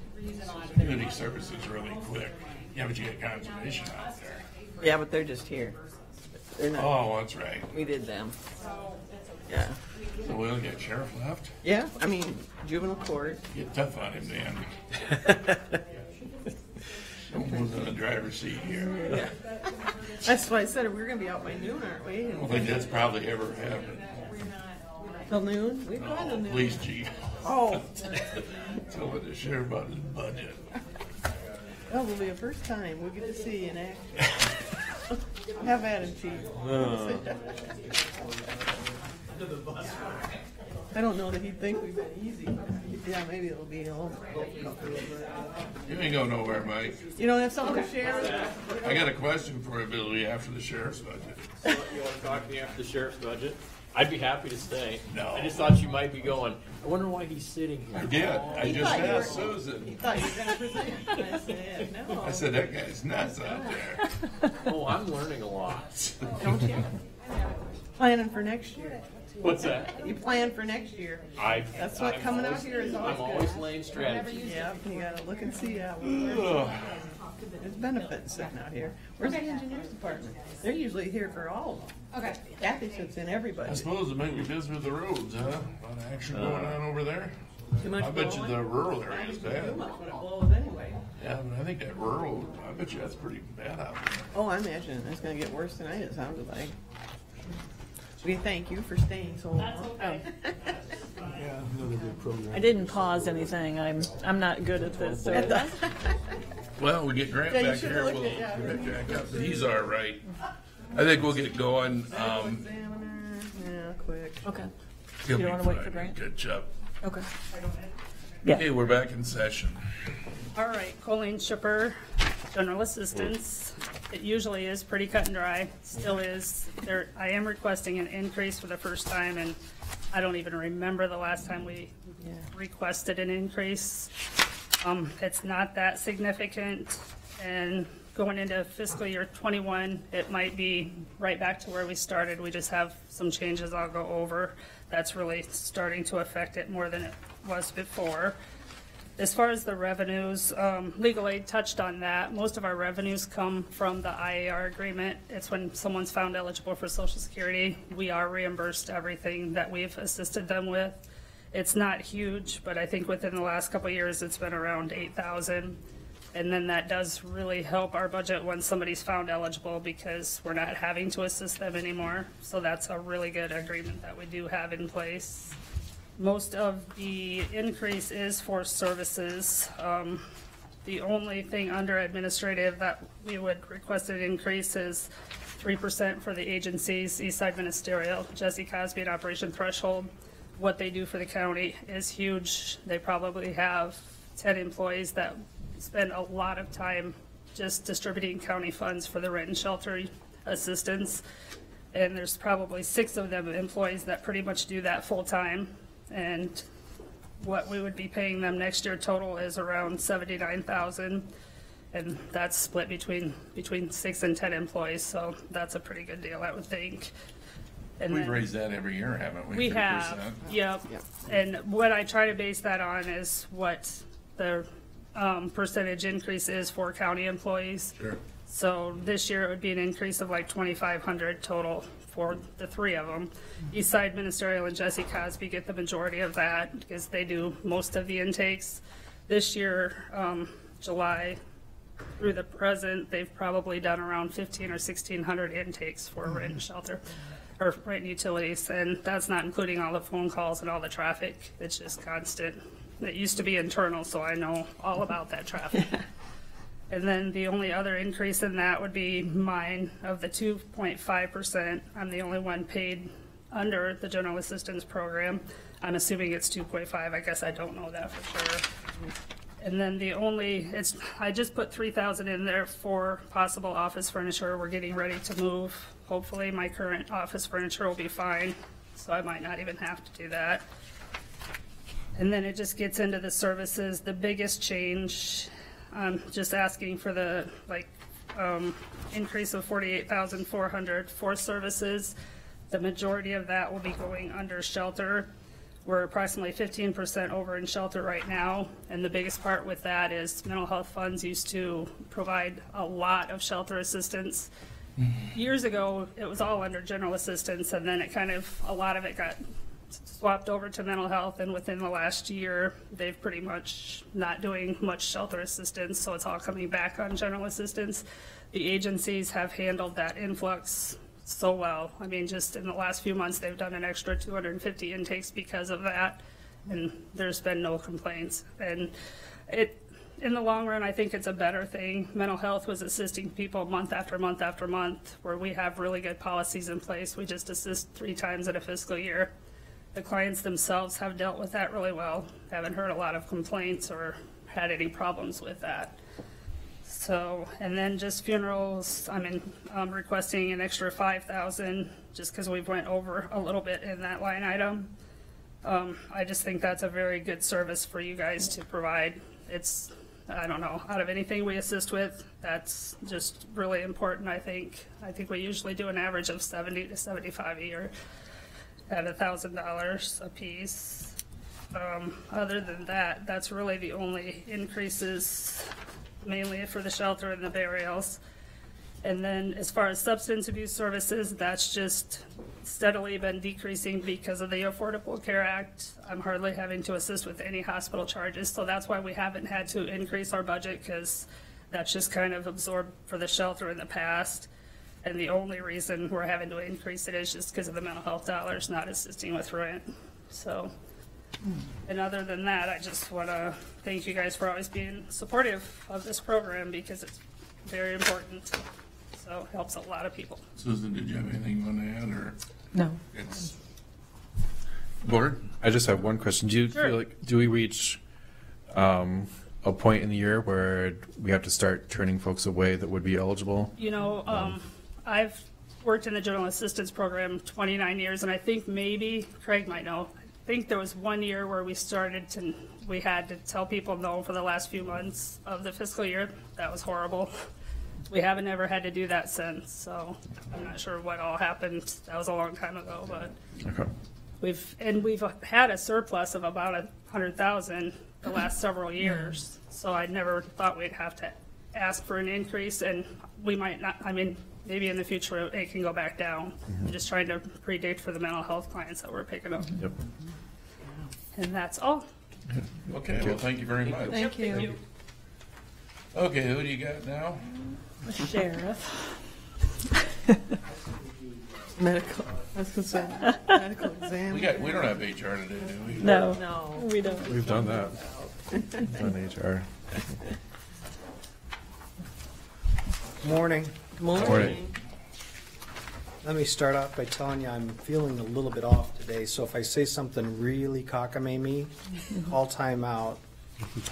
Community services really quick. Yeah, but you got conservation out there. Yeah, but they're just here. They're not. Oh, that's right. We did them. Yeah. So we only got sheriff left? Yeah, I mean, juvenile court. Get tough on him, Dan. Someone's in the driver's seat here. Yeah. That's why I said we're going to be out by noon, aren't we? I don't think that's probably ever happened. Till noon? We've gone to noon. Police chief. Oh. Tell the sheriff about his budget. That will be a first time. We'll get to see you in action. Have at him, chief. I don't know that he'd think we've been easy. Yeah, maybe it'll be a little difficult. You ain't going nowhere, Mike. You don't have something to share? I got a question for you, Billy, after the sheriff's budget. You want to talk to me after the sheriff's budget? I'd be happy to stay. No. I just thought you might be going, I wonder why he's sitting here. I did. I He just thought you were- asked Susan. He thought you were gonna present. I said, no. I said, that guy's nuts out there. Oh, I'm learning a lot. Don't you? Planning for next year. What's that? You plan for next year. That's what I'm coming out always- here is always I'm good. always laying strategy. Yeah, you gotta look and see how. There's benefits sitting out here. Where's the engineers department? They're usually here for all of them. Okay. Kathy sits in everybody. I suppose it might be busy with the roads, huh? A lot of action going on over there. Too much I bet you blowing? the rural area is bad. Too much when it blows anyway. Yeah, but I think that rural, I bet you that's pretty bad out there. Oh, I imagine it's gonna get worse tonight, it sounded like. We thank you for staying so long. That's okay. Yeah, another good program. I didn't pause anything. I'm not good at this. So. Well, we get Grant Yeah, you back should've here, looked we'll at- yeah. get Jack up, he's all right. I think we'll get going. Examiner, yeah, quick. Okay. He'll You be don't want to wait fine. for Grant? Catch up. Okay. Okay, we're back in session. All right, Colleen Shipper, General Assistance. It usually is pretty cut and dry, still is. I am requesting an increase for the first time, and I don't even remember the last time we requested an increase. It's not that significant, and going into fiscal year 21, it might be right back to where we started. We just have some changes I'll go over. That's really starting to affect it more than it was before. As far as the revenues, legal aid touched on that. Most of our revenues come from the IAR agreement. It's when someone's found eligible for Social Security. We are reimbursed everything that we've assisted them with. It's not huge, but I think within the last couple of years, it's been around 8,000. And then that does really help our budget when somebody's found eligible because we're not having to assist them anymore. So that's a really good agreement that we do have in place. Most of the increase is for services. The only thing under administrative that we would request an increase is 3% for the agencies, Eastside Ministerial, Jesse Cosby, and Operation Threshold. What they do for the county is huge. They probably have 10 employees that spend a lot of time just distributing county funds for the rent and shelter assistance. And there's probably 6 of them employees that pretty much do that full time. And what we would be paying them next year total is around $79,000, and that's split between 6 and 10 employees. So that's a pretty good deal, I would think. And We've then- raised that every year, haven't we? We 3%? have, yep. And what I try to base that on is what the percentage increase is for county employees. Sure. So this year it would be an increase of like 2,500 total for the 3 of them. Eastside Ministerial and Jesse Cosby get the majority of that because they do most of the intakes. This year, July through the present, they've probably done around 1,500 or 1,600 intakes for rent and shelter or rent and utilities, and that's not including all the phone calls and all the traffic. It's just constant. It used to be internal, so I know all about that traffic. And then the only other increase in that would be mine of the 2.5%. I'm the only one paid under the general assistance program. I'm assuming it's 2.5. I guess I don't know that for sure. And then I just put 3,000 in there for possible office furniture. We're getting ready to move. Hopefully my current office furniture will be fine, so I might not even have to do that. And then it just gets into the services. The biggest change, just asking for the increase of 48,400 for services. The majority of that will be going under shelter. We're approximately 15% over in shelter right now, and the biggest part with that is mental health funds used to provide a lot of shelter assistance. Years ago, it was all under general assistance, and then a lot of it got swapped over to mental health, and within the last year, they've pretty much not doing much shelter assistance, so it's all coming back on general assistance. The agencies have handled that influx so well. I mean, just in the last few months, they've done an extra 250 intakes because of that, and there's been no complaints. And in the long run, I think it's a better thing. Mental health was assisting people month after month after month, where we have really good policies in place. We just assist 3 times in a fiscal year. The clients themselves have dealt with that really well. Haven't heard a lot of complaints or had any problems with that. So, and then just funerals, I'm requesting an extra 5,000 just because we've went over a little bit in that line item. I just think that's a very good service for you guys to provide. It's, I don't know, out of anything we assist with, that's just really important, I think. I think we usually do an average of 70 to 75 a year at $1,000 a piece. Other than that, that's really the only increases, mainly for the shelter and the burials. And then as far as substance abuse services, that's just steadily been decreasing because of the Affordable Care Act. I'm hardly having to assist with any hospital charges, so that's why we haven't had to increase our budget, because that's just kind of absorbed for the shelter in the past. And the only reason we're having to increase it is just because of the mental health dollars, not assisting with rent. So, and other than that, I just want to thank you guys for always being supportive of this program, because it's very important. So it helps a lot of people. Susan, did you have anything you want to add, or? No. It's board? I just have one question. Do you feel like, do we reach a point in the year where we have to start turning folks away that would be eligible? You know, I've worked in the general assistance program 29 years, and I think maybe, Craig might know, I think there was 1 year where we had to tell people no for the last few months of the fiscal year. That was horrible. We haven't ever had to do that since, so I'm not sure what all happened. That was a long time ago, but Okay. we've had a surplus of about 100,000 the last several years. So I never thought we'd have to ask for an increase, and we might not. I mean, maybe in the future it can go back down. I'm just trying to predict for the mental health clients that we're picking up. Yep. And that's all. Okay, well, thank you very much. Thank you. Okay, who do you got now? The sheriff. Medical, I was gonna say, medical exam. We don't have HR today, do we? No, No. we don't. We've done that. We've done HR. Morning. Morning. Let me start off by telling you I'm feeling a little bit off today, so if I say something really cockamamie, call time out.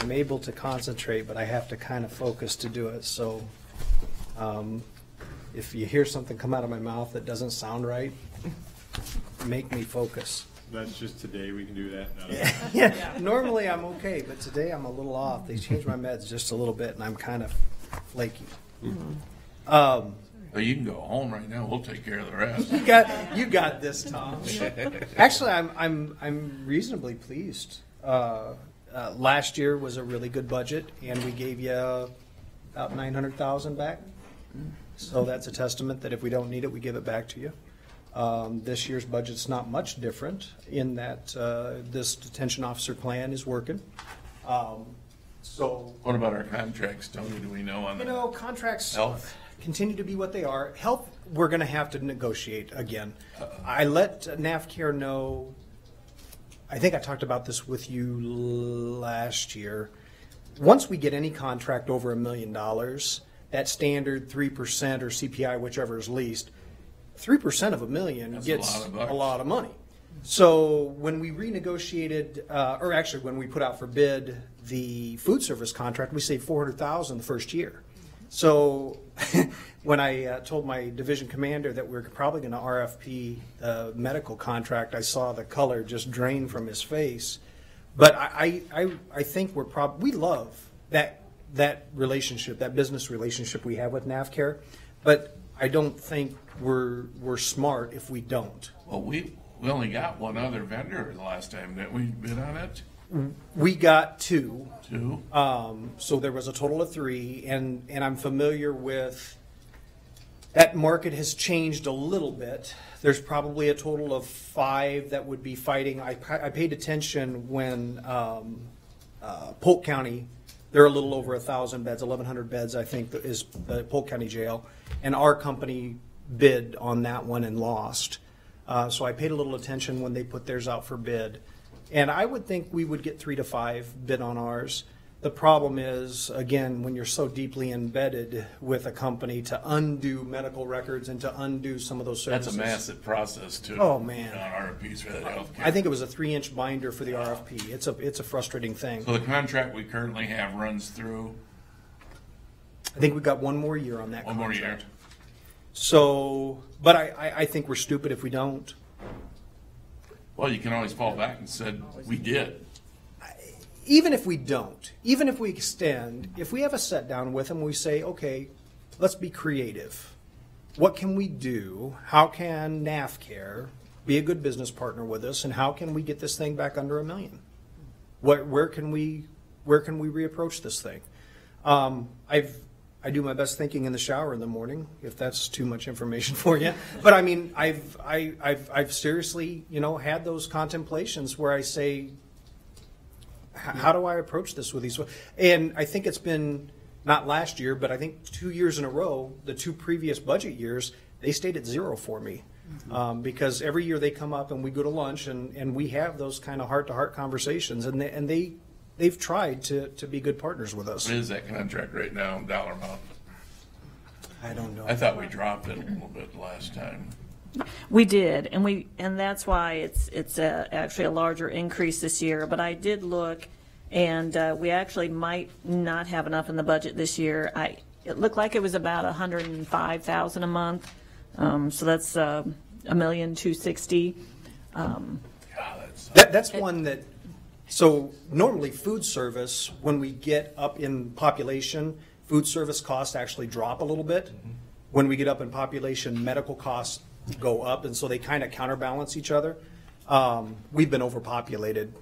I'm able to concentrate, but I have to kind of focus to do it, so if you hear something come out of my mouth that doesn't sound right, make me focus. That's just today, we can do that. Yeah, normally I'm okay, but today I'm a little off. They changed my meds just a little bit, and I'm kind of flaky. Well, you can go home right now. We'll take care of the rest. You got this, Tom. Actually, I'm reasonably pleased. Last year was a really good budget, and we gave you about 900,000 back. So that's a testament that if we don't need it, we give it back to you. This year's budget's not much different in that this detention officer plan is working. So what about our contracts, Tony? Do we know on that? You know, contracts Health? continue to be what they are. Health, we're going to have to negotiate again. I let NAFCare know. I think I talked about this with you last year. Once we get any contract over $1 million, that standard 3% or CPI, whichever is least, 3% of $1 million gets a lot of money. So when we renegotiated, or actually when we put out for bid the food service contract, we saved $400,000 the first year. So when I told my division commander that we're probably going to RFP the medical contract, I saw the color just drain from his face. But I think we love that relationship, that business relationship we have with NAFCare. But I don't think we're smart if we don't. Well, we only got one other vendor the last time that we bid on it. We got two. Two? So there was a total of three, and I'm familiar with, that market has changed a little bit. There's probably a total of 5 that would be fighting. I paid attention when Polk County, they're a little over 1,000 beds, 1,100 beds, I think, is the Polk County Jail. And our company bid on that one and lost. So I paid a little attention when they put theirs out for bid. And I would think we would get 3 to 5 bid on ours. The problem is, again, when you're so deeply embedded with a company, to undo medical records and to undo some of those services. That's a massive process too. Oh, man. On RFPs for that healthcare. I think it was a 3-inch binder for the RFP. It's a frustrating thing. So the contract we currently have runs through? I think we've got one more year on that One more contract. year. So, but I think we're stupid if we don't. Well, you can always fall back and said, we did. Even if we don't, even if we extend, if we have a sit down with them, we say, okay, let's be creative. What can we do? How can NAFCare be a good business partner with us, and how can we get this thing back under $1 million? Where can we reapproach this thing? I do my best thinking in the shower in the morning, if that's too much information for you. But I mean, I've seriously, had those contemplations where I say, how do I approach this with these? And I think it's been, not last year, but I think 2 years in a row, the 2 previous budget years, they stayed at 0 for me. Because every year they come up and we go to lunch and we have those kind of heart-to-heart conversations, and they've tried to be good partners with us. What is that contract right now, dollar amount? I don't know. I thought we dropped it a little bit last time. We did, and that's why it's actually a larger increase this year. But I did look, and we actually might not have enough in the budget this year. It looked like it was about $105,000 a month, so that's $1,260,000. That's one that. So normally food service, when we get up in population, food service costs actually drop a little bit. When we get up in population, medical costs go up, and so they kind of counterbalance each other. We've been overpopulated.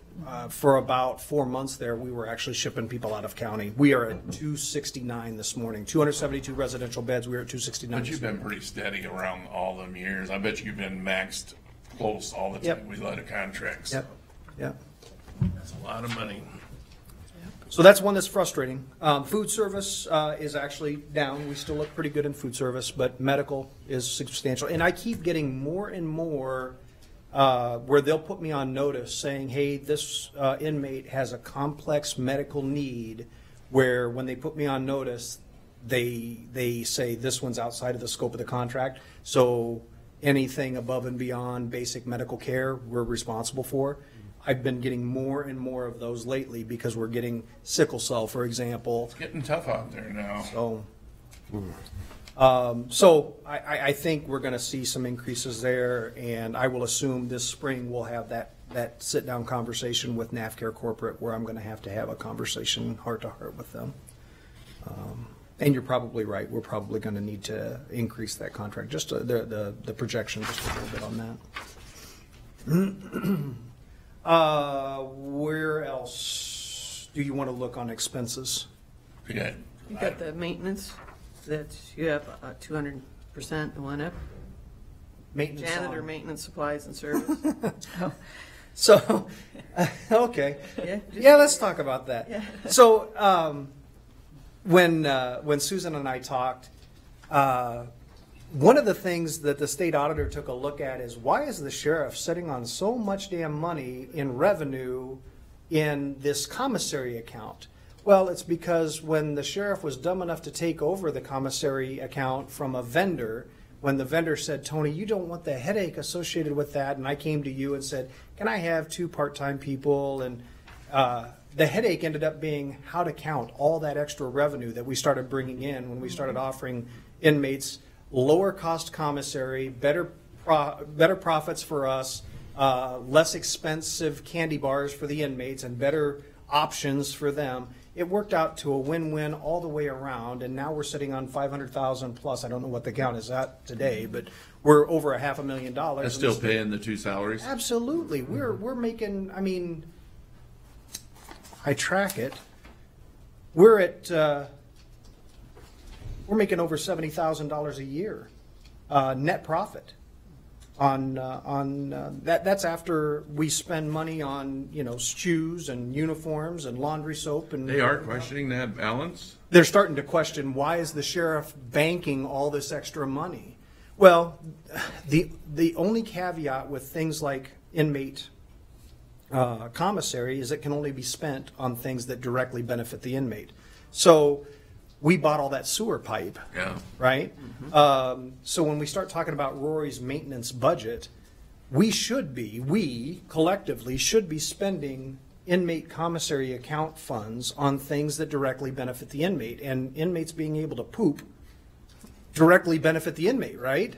For about 4 months there, we were actually shipping people out of county. We are at 269 this morning, 272 residential beds. We were at 269. But you've been pretty steady around all them years. I bet you've been maxed close all the time. Yep. We let a contracts. Yep. That's a lot of money. So that's one that's frustrating. Food service is actually down. We still look pretty good in food service, but medical is substantial. And I keep getting more and more where they'll put me on notice saying, hey, this inmate has a complex medical need, where when they put me on notice, they say this one's outside of the scope of the contract. So anything above and beyond basic medical care, we're responsible for. I've been getting more and more of those lately because we're getting sickle cell, for example. It's getting tough out there now. So I think we're going to see some increases there, and I will assume this spring we'll have that sit-down conversation with NAFCare Corporate, where I'm going to have a conversation heart-to-heart with them. And you're probably right. We're probably going to need to increase that contract, just the projection, just a little bit on that. Where else do you want to look on expenses? Yeah. You got the maintenance that you have 200% went up. Maintenance Janitor on- maintenance supplies and service. So, okay. Yeah, let's talk about that. Yeah. So, when Susan and I talked, one of the things that the state auditor took a look at is, why is the sheriff sitting on so much damn money in revenue in this commissary account? Well, it's because when the sheriff was dumb enough to take over the commissary account from a vendor, when the vendor said, Tony, you don't want the headache associated with that, and I came to you and said, can I have 2 part-time people? And the headache ended up being how to count all that extra revenue that we started bringing in when we started offering inmates lower cost commissary, better profits for us, less expensive candy bars for the inmates, and better options for them. It worked out to a win-win all the way around, and now we're sitting on 500,000 plus. I don't know what the count is at today, but we're over $500,000. That's still paying the 2 salaries? Absolutely. We're making, I mean, I track it. We're at we're making over $70,000 a year net profit on that. That's after we spend money on shoes and uniforms and laundry soap. And They are questioning that balance? they're starting to question, why is the sheriff banking all this extra money? Well, the only caveat with things like inmate commissary is it can only be spent on things that directly benefit the inmate. So we bought all that sewer pipe, right? So when we start talking about Rory's maintenance budget, we collectively should be spending inmate commissary account funds on things that directly benefit the inmate, and inmates being able to poop directly benefit the inmate, right?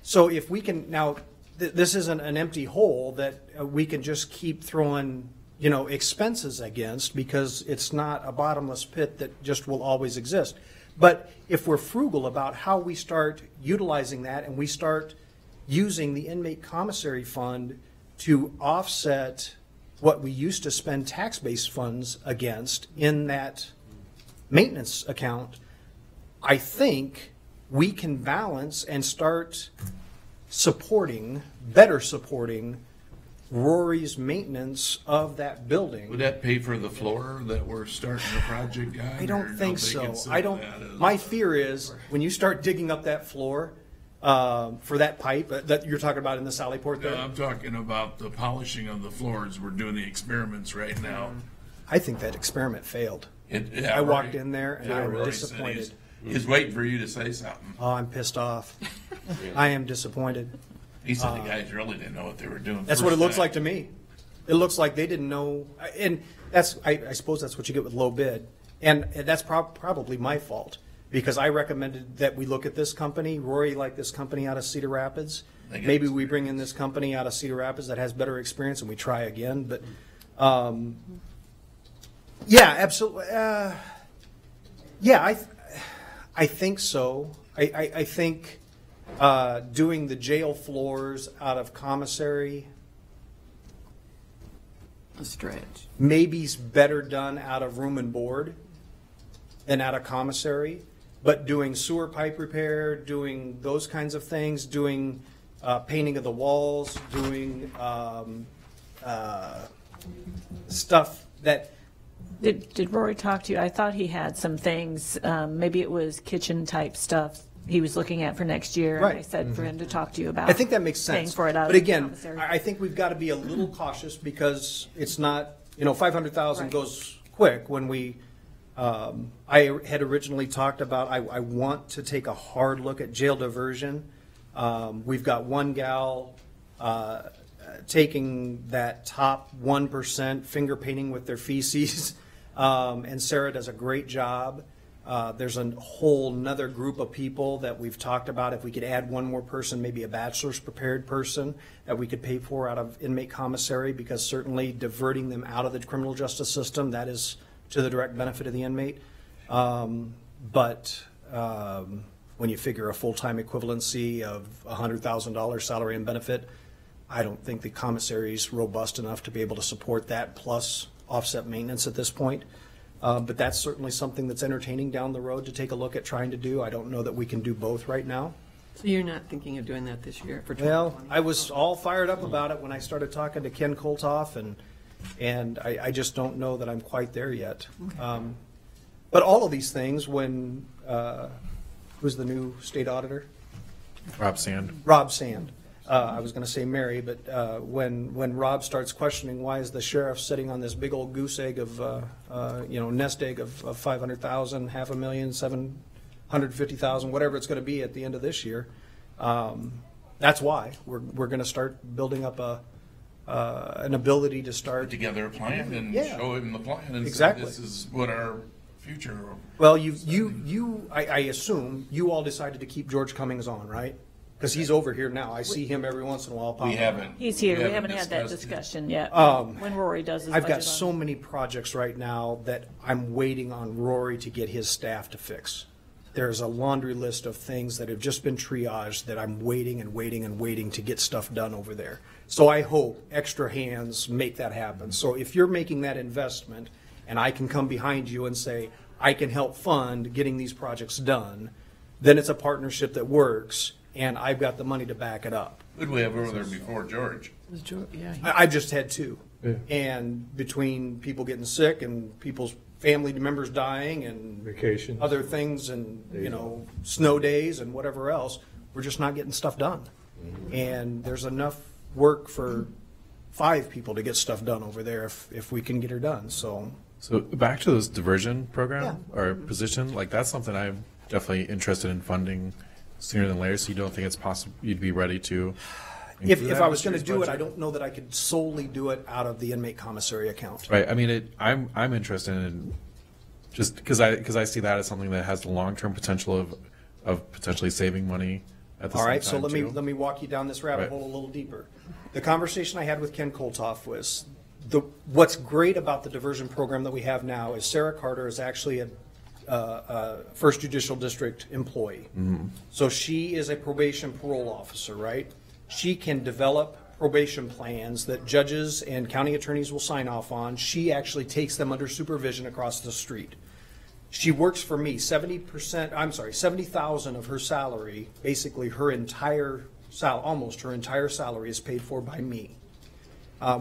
So if we can, now, this isn't an empty hole that we can just keep throwing, you know, expenses against, because it's not a bottomless pit that just will always exist. But if we're frugal about how we start utilizing that, and we start using the inmate commissary fund to offset what we used to spend tax-based funds against in that maintenance account, I think we can balance and start supporting, better supporting Rory's maintenance of that building. Would that pay for the floor that we're starting the project on? I don't think so. I don't, my fear is when you start digging up that floor for that pipe that you're talking about in the Sally Port there. No, I'm talking about the polishing of the floors. We're doing the experiments right now. I think that experiment failed. I walked in there and I was disappointed. He's waiting for you to say something. Oh, I'm pissed off. I am disappointed. He said the guys really didn't know what they were doing. That's what it looks like to me. It looks like they didn't know, and that's, I suppose that's what you get with low bid. And that's probably my fault, because I recommended that we look at this company. Rory liked this company out of Cedar Rapids. Maybe we bring in this company out of Cedar Rapids that has better experience and we try again. But yeah, absolutely. Yeah, I think so. I think doing the jail floors out of commissary, A stretch. maybe is better done out of room and board than out of commissary. But doing sewer pipe repair, doing those kinds of things, doing painting of the walls, doing stuff that. Did Rory talk to you? I thought he had some things, maybe it was kitchen type stuff he was looking at for next year. And I Right. said for him to talk to you about. I think that makes paying sense. for it out But of the again, commissary. I think we've got to be a little cautious, because it's not, you know, 500,000 Right. goes quick. When we, I had originally talked about, I want to take a hard look at jail diversion. We've got one gal taking that top 1%, finger painting with their feces, and Sarah does a great job. There's a whole nother group of people that we've talked about. If we could add one more person, maybe a bachelor's prepared person that we could pay for out of inmate commissary, because certainly diverting them out of the criminal justice system, that is to the direct benefit of the inmate. But when you figure a full-time equivalency of $100,000 salary and benefit, I don't think the commissary is robust enough to be able to support that plus offset maintenance at this point. But that's certainly something that's entertaining down the road to take a look at trying to do. I don't know that we can do both right now. So you're not thinking of doing that this year for Well, 2020? I was all fired up about it when I started talking to Ken Koltoff, and I just don't know that I'm quite there yet. But all of these things, when, who's the new state auditor? Rob Sand. Rob Sand. I was going to say Mary, but when Rob starts questioning why is the sheriff sitting on this big old goose egg of, nest egg of 500,000, $500,000, 750,000, whatever it's going to be at the end of this year, that's why we're going to start building up an ability to start Put together a plan and Yeah. show him the plan and Exactly. say, this is what our future. Well, I assume you all decided to keep George Cummings on, right? Because he's over here now. I see him every once in a while. We haven't. He's here. We haven't had that discussion yet. When Rory does his I've got budget so many projects right now that I'm waiting on Rory to get his staff to fix. There's a laundry list of things that have just been triaged that I'm waiting and waiting and waiting to get stuff done over there. So I hope extra hands make that happen. So if you're making that investment and I can come behind you and say, I can help fund getting these projects done, then it's a partnership that works, and I've got the money to back it up. Who did we have over there before George? Was George, yeah. I've just had two. Yeah. And between people getting sick and people's family members dying and Vacations. other things and, snow days and whatever else, we're just not getting stuff done. And there's enough work for 5 people to get stuff done over there if we can get her done, so. So back to this diversion program or position, like that's something I'm definitely interested in funding sooner than later. So you don't think it's possible you'd be ready to include If that I in was this going to year's do it, I budget? don't know that I could solely do it out of the inmate commissary account. Right. I mean, I'm interested in just because I see that as something that has the long-term potential of potentially saving money at the All same right, so time, let me too. let me walk you down this rabbit Right. hole a little deeper. The conversation I had with Ken Koltoff was what's great about the diversion program that we have now is Sarah Carter is actually a First Judicial District employee. Mhm. So she is a probation parole officer, right? She can develop probation plans that judges and county attorneys will sign off on. She actually takes them under supervision across the street. She works for me. 70,000 of her salary, basically her entire almost her entire salary is paid for by me.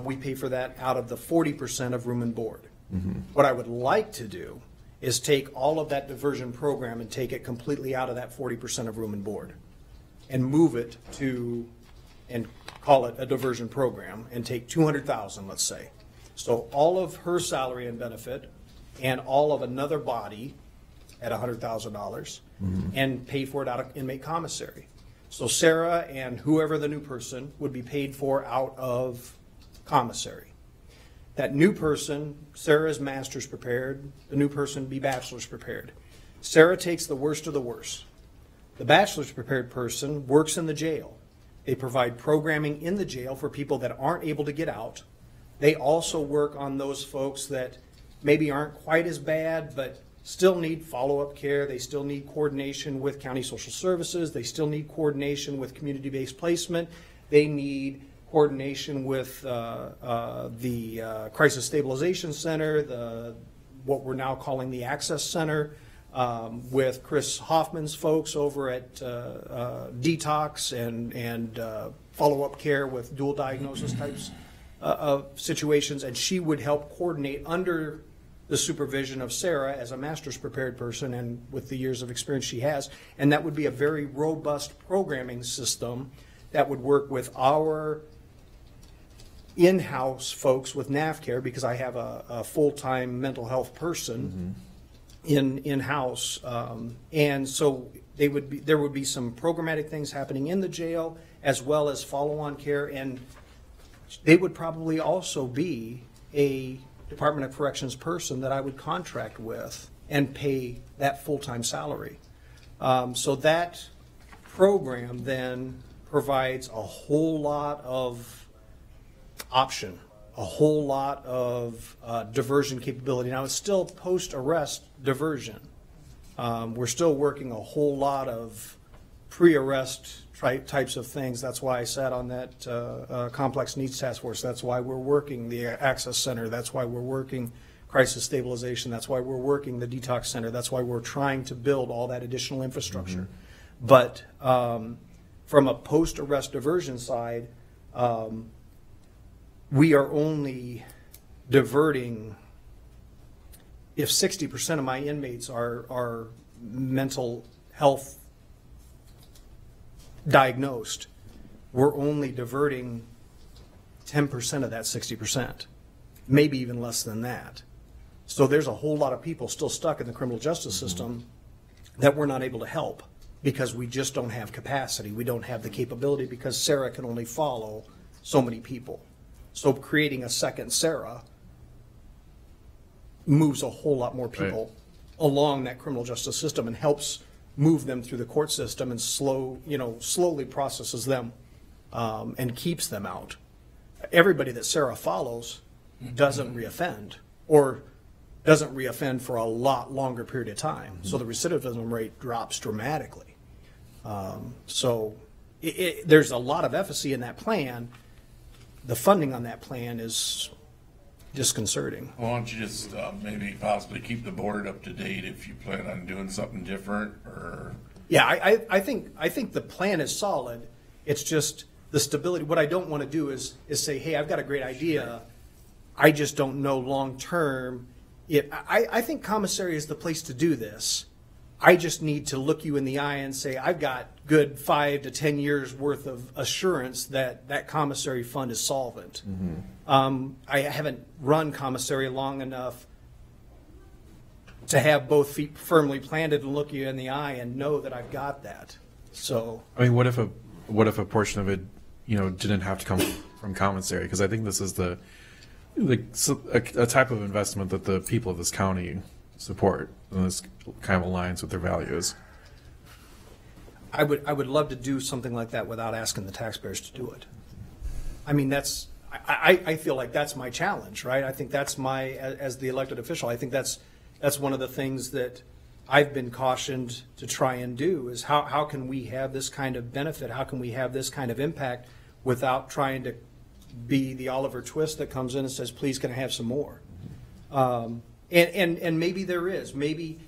We pay for that out of the 40% of room and board. What I would like to do is take all of that diversion program and take it completely out of that 40% of room and board and move it to, and call it a diversion program, and take 200,000, let's say. So all of her salary and benefit and all of another body at $100,000 and pay for it out of inmate commissary. So Sarah and whoever the new person would be paid for out of commissary. That new person, Sarah is master's prepared, the new person be bachelor's prepared. Sarah takes the worst of the worst. The bachelor's prepared person works in the jail. They provide programming in the jail for people that aren't able to get out. They also work on those folks that maybe aren't quite as bad, but still need follow-up care. They still need coordination with county social services. They still need coordination with community-based placement. They need coordination with the Crisis Stabilization Center, what we're now calling the Access Center, with Chris Hoffman's folks over at Detox and follow-up care with dual diagnosis types of situations. And she would help coordinate under the supervision of Sarah as a master's prepared person and with the years of experience she has. And that would be a very robust programming system that would work with our in-house folks with NAFCare, because I have a full-time mental health person in-house. And so there would be some programmatic things happening in the jail as well as follow-on care. And they would probably also be a Department of Corrections person that I would contract with and pay that full-time salary. So that program then provides a whole lot of option, a whole lot of diversion capability. Now, it's still post-arrest diversion. We're still working a whole lot of pre-arrest types of things. That's why I sat on that complex needs task force. That's why we're working the Access Center. That's why we're working crisis stabilization. That's why we're working the Detox Center. That's why we're trying to build all that additional infrastructure. But from a post-arrest diversion side, we are only diverting, if 60% of my inmates are mental health diagnosed, we're only diverting 10% of that 60%, maybe even less than that. So there's a whole lot of people still stuck in the criminal justice system that we're not able to help because we just don't have capacity. We don't have the capability because Sarah can only follow so many people. So creating a second Sarah moves a whole lot more people along that criminal justice system and helps move them through the court system and slowly processes them and keeps them out. Everybody that Sarah follows doesn't reoffend or doesn't reoffend for a lot longer period of time. So the recidivism rate drops dramatically. So there's a lot of efficacy in that plan. The funding on that plan is disconcerting. Well, why don't you just maybe possibly keep the board up to date if you plan on doing something different, or? Yeah, I think the plan is solid. It's just the stability. What I don't want to do is say, hey, I've got a great idea. I just don't know long term. I think commissary is the place to do this. I just need to look you in the eye and say, I've got good 5 to 10 years worth of assurance that that commissary fund is solvent. I haven't run commissary long enough to have both feet firmly planted and look you in the eye and know that I've got that. So I mean, what if a portion of it didn't have to come from commissary, because I think this is a type of investment that the people of this county support, and this kind of aligns with their values. I would love to do something like that without asking the taxpayers to do it. I mean, I feel like that's my challenge, right? I think that's as the elected official, I think that's one of the things that I've been cautioned to try and do, is how can we have this kind of benefit? How can we have this kind of impact without trying to be the Oliver Twist that comes in and says, please, can I have some more? And maybe there is. Maybe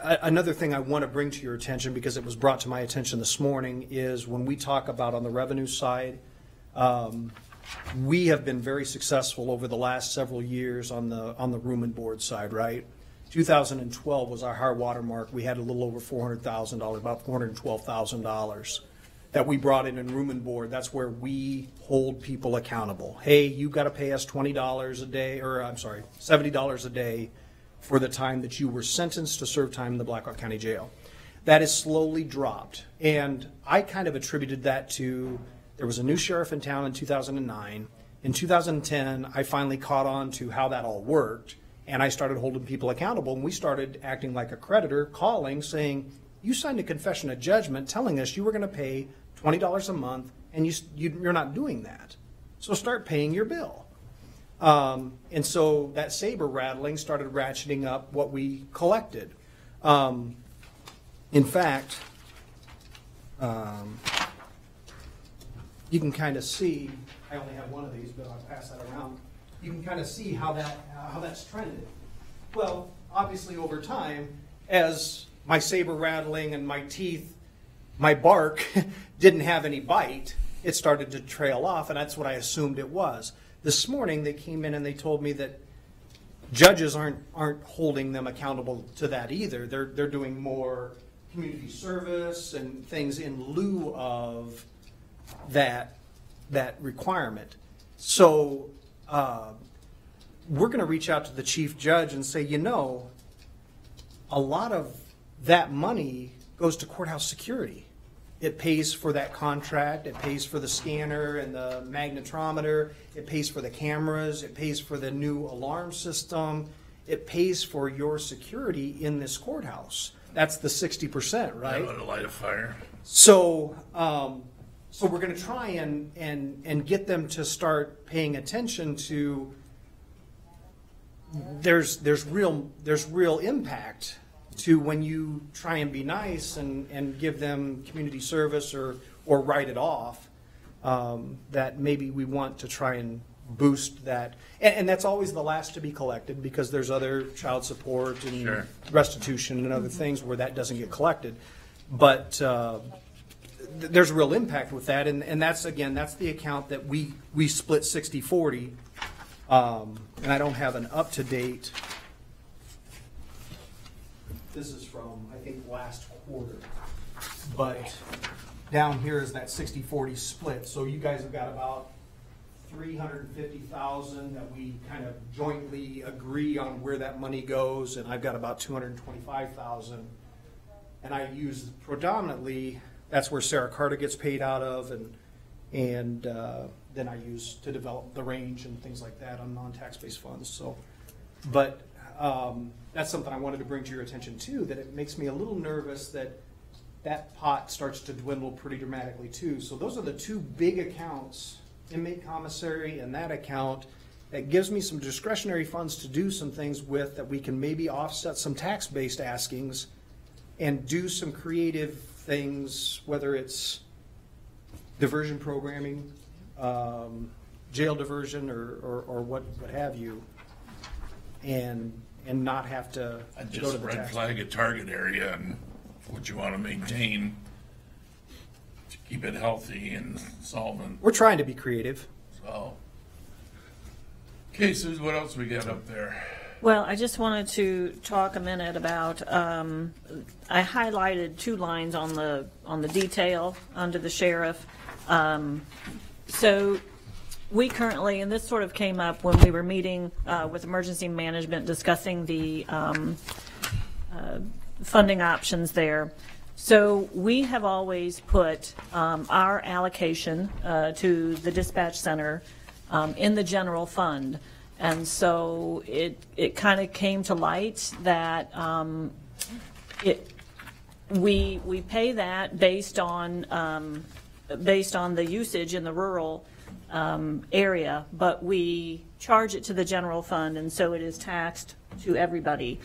another thing I want to bring to your attention, because it was brought to my attention this morning, is when we talk about on the revenue side, we have been very successful over the last several years on the room and board side, right? 2012 was our high water mark. We had a little over $400,000, about $412,000 that we brought in room and board. That's where we hold people accountable. Hey, you got to pay us $20 a day, or I'm sorry, $70 a day for the time that you were sentenced to serve time in the Blackhawk County Jail. That has slowly dropped. And I kind of attributed that to, there was a new sheriff in town in 2009. In 2010, I finally caught on to how that all worked, and I started holding people accountable, and we started acting like a creditor, calling, saying, you signed a confession of judgment telling us you were going to pay $20 a month, and you're not doing that. So start paying your bill. And so that saber rattling started ratcheting up what we collected. In fact, you can kind of see, I only have one of these, but I'll pass that around. You can kind of see how that's trended. Well, obviously over time, as my saber rattling and my teeth, my bark didn't have any bite, it started to trail off, and that's what I assumed it was. This morning they came in and they told me that judges aren't holding them accountable to that either. They're doing more community service and things in lieu of that requirement. So we're going to reach out to the chief judge and say, a lot of that money goes to courthouse security. It pays for that contract, it pays for the scanner and the magnetometer, it pays for the cameras, it pays for the new alarm system, it pays for your security in this courthouse. That's the 60%, right? To light a fire. So we're going to try and get them to start paying attention to there's real impact to when you try and be nice and give them community service or write it off, that maybe we want to try and boost that. And that's always the last to be collected, because there's other child support and restitution and other things where that doesn't get collected. But there's real impact with that, and that's the account that we split 60-40, and I don't have an up-to-date. This is from, I think, last quarter, but down here is that 60-40 split. So you guys have got about $350,000 that we kind of jointly agree on where that money goes, and I've got about $225,000, and I use predominantly, that's where Sarah Carter gets paid out of, and then I use to develop the range and things like that on non-tax-based funds. So, but that's something I wanted to bring to your attention too, that it makes me a little nervous that that pot starts to dwindle pretty dramatically too. So those are the two big accounts, inmate commissary and that account, that gives me some discretionary funds to do some things with, that we can maybe offset some tax-based askings and do some creative things, whether it's diversion programming, jail diversion, or what have you, and not have to go to the red tax. Flag a target area and what you want to maintain to keep it healthy and solvent. We're trying to be creative. So, okay, Susan, what else we got up there? Well, I just wanted to talk a minute about, I highlighted two lines on the detail under the sheriff. So we currently, and this sort of came up when we were meeting with emergency management discussing the funding options there. So we have always put our allocation to the dispatch center in the general fund. And so it kind of came to light that we pay that based on the usage in the rural area, but we charge it to the general fund, and so it is taxed to everybody.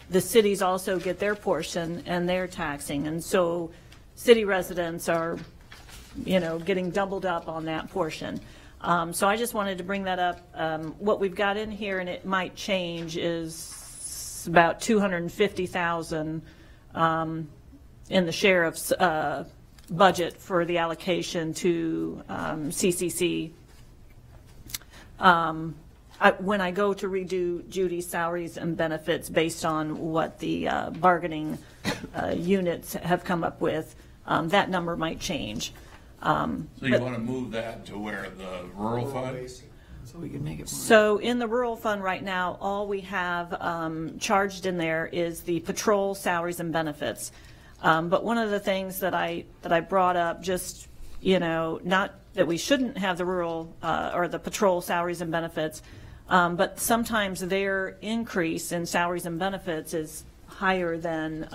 The cities also get their portion, and they're taxing, and so city residents are, getting doubled up on that portion. So I just wanted to bring that up. What we've got in here, and it might change, is about $250,000 in the sheriff's budget for the allocation to CCC. When I go to redo Judy's salaries and benefits based on what the bargaining units have come up with, that number might change. So you want to move that to where the rural fund? So we can make it more. So in the rural fund right now, all we have charged in there is the patrol salaries and benefits. But one of the things that I brought up, just, not that we shouldn't have the rural or the patrol salaries and benefits, but sometimes their increase in salaries and benefits is higher than,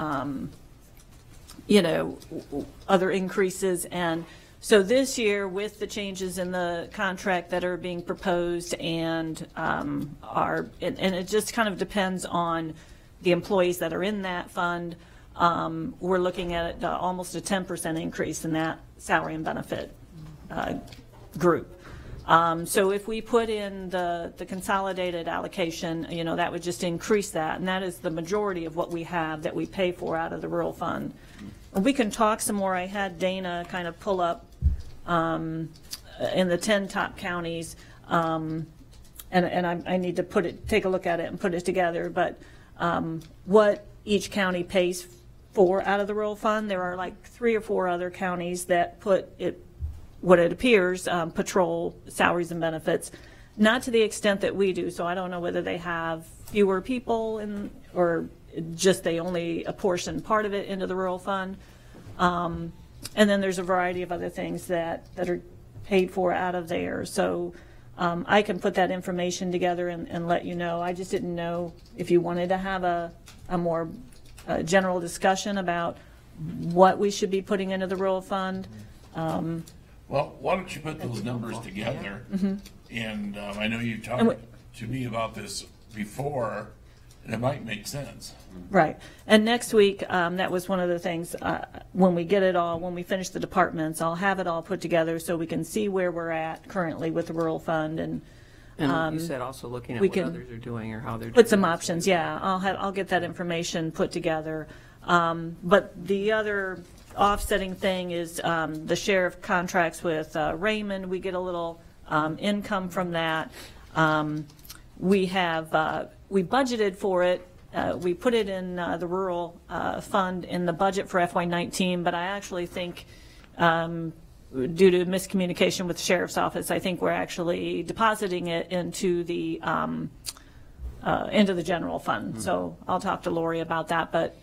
other increases. And so this year, with the changes in the contract that are being proposed and and it just kind of depends on the employees that are in that fund, we're looking at almost a 10% increase in that salary and benefit group. So if we put in the consolidated allocation, that would just increase that, and that is the majority of what we have that we pay for out of the rural fund. And we can talk some more. I had Dana kind of pull up in the 10 top counties, and I need to take a look at it and put it together, but what each county pays for out of the rural fund. There are like 3 or 4 other counties that put it, what it appears, patrol salaries and benefits, not to the extent that we do. So I don't know whether they have fewer people or just they only apportion part of it into the rural fund. And then there's a variety of other things that are paid for out of there. So I can put that information together and let you know. I just didn't know if you wanted to have a more general discussion about what we should be putting into the rural fund. Well, why don't you put those numbers together? Mm-hmm. And I know you talked to me about this before, and it might make sense. Right. And next week, that was one of the things, when we get it all, when we finish the departments, I'll have it all put together so we can see where we're at currently with the rural fund. And you said also looking at what others are doing or how they're doing. Put some options, yeah. I'll get that information put together. But the other offsetting thing is the sheriff contracts with Raymond. We get a little income from that. We budgeted for it. We put it in the rural fund in the budget for FY19, but I actually think due to miscommunication with the sheriff's office, I think we're actually depositing it into the general fund. Mm-hmm. So I'll talk to Lori about that, but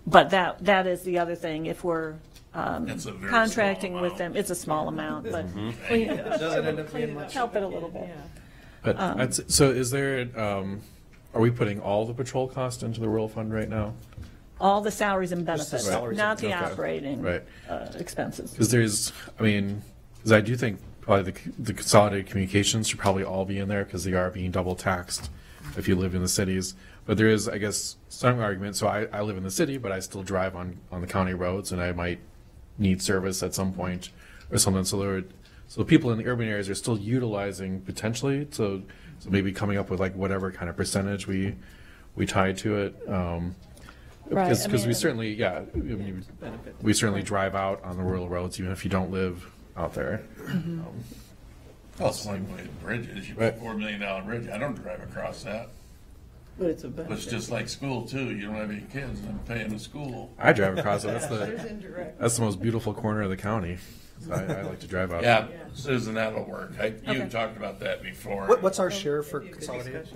that is the other thing. If we're contracting with them, it's a small amount, but we doesn't end up being much. Help it a little bit. But so is there, are we putting all the patrol cost into the rural fund right now? All the salaries and benefits, Right. not the Okay. operating Right. Expenses. Because because I do think probably the consolidated communications should probably all be in there because they are being double taxed if you live in the cities. But there is, I guess, some argument. So I live in the city, but I still drive on the county roads, and I might need service at some point or something. So people in the urban areas are still utilizing potentially. So maybe coming up with like whatever kind of percentage we tie to it. Right. Because we certainly, we certainly drive out on the rural roads, even if you don't live out there. Mm-hmm. Well, it's the same way with bridges. You put a $4 million bridge. I don't drive across that. But it's a benefit. But it's just like school too. You don't have any kids, and I'm paying the school. I drive across it. That's the most beautiful corner of the county. So I like to drive out. Yeah, Susan, that'll work. You talked about that before. What's our share for consolidated?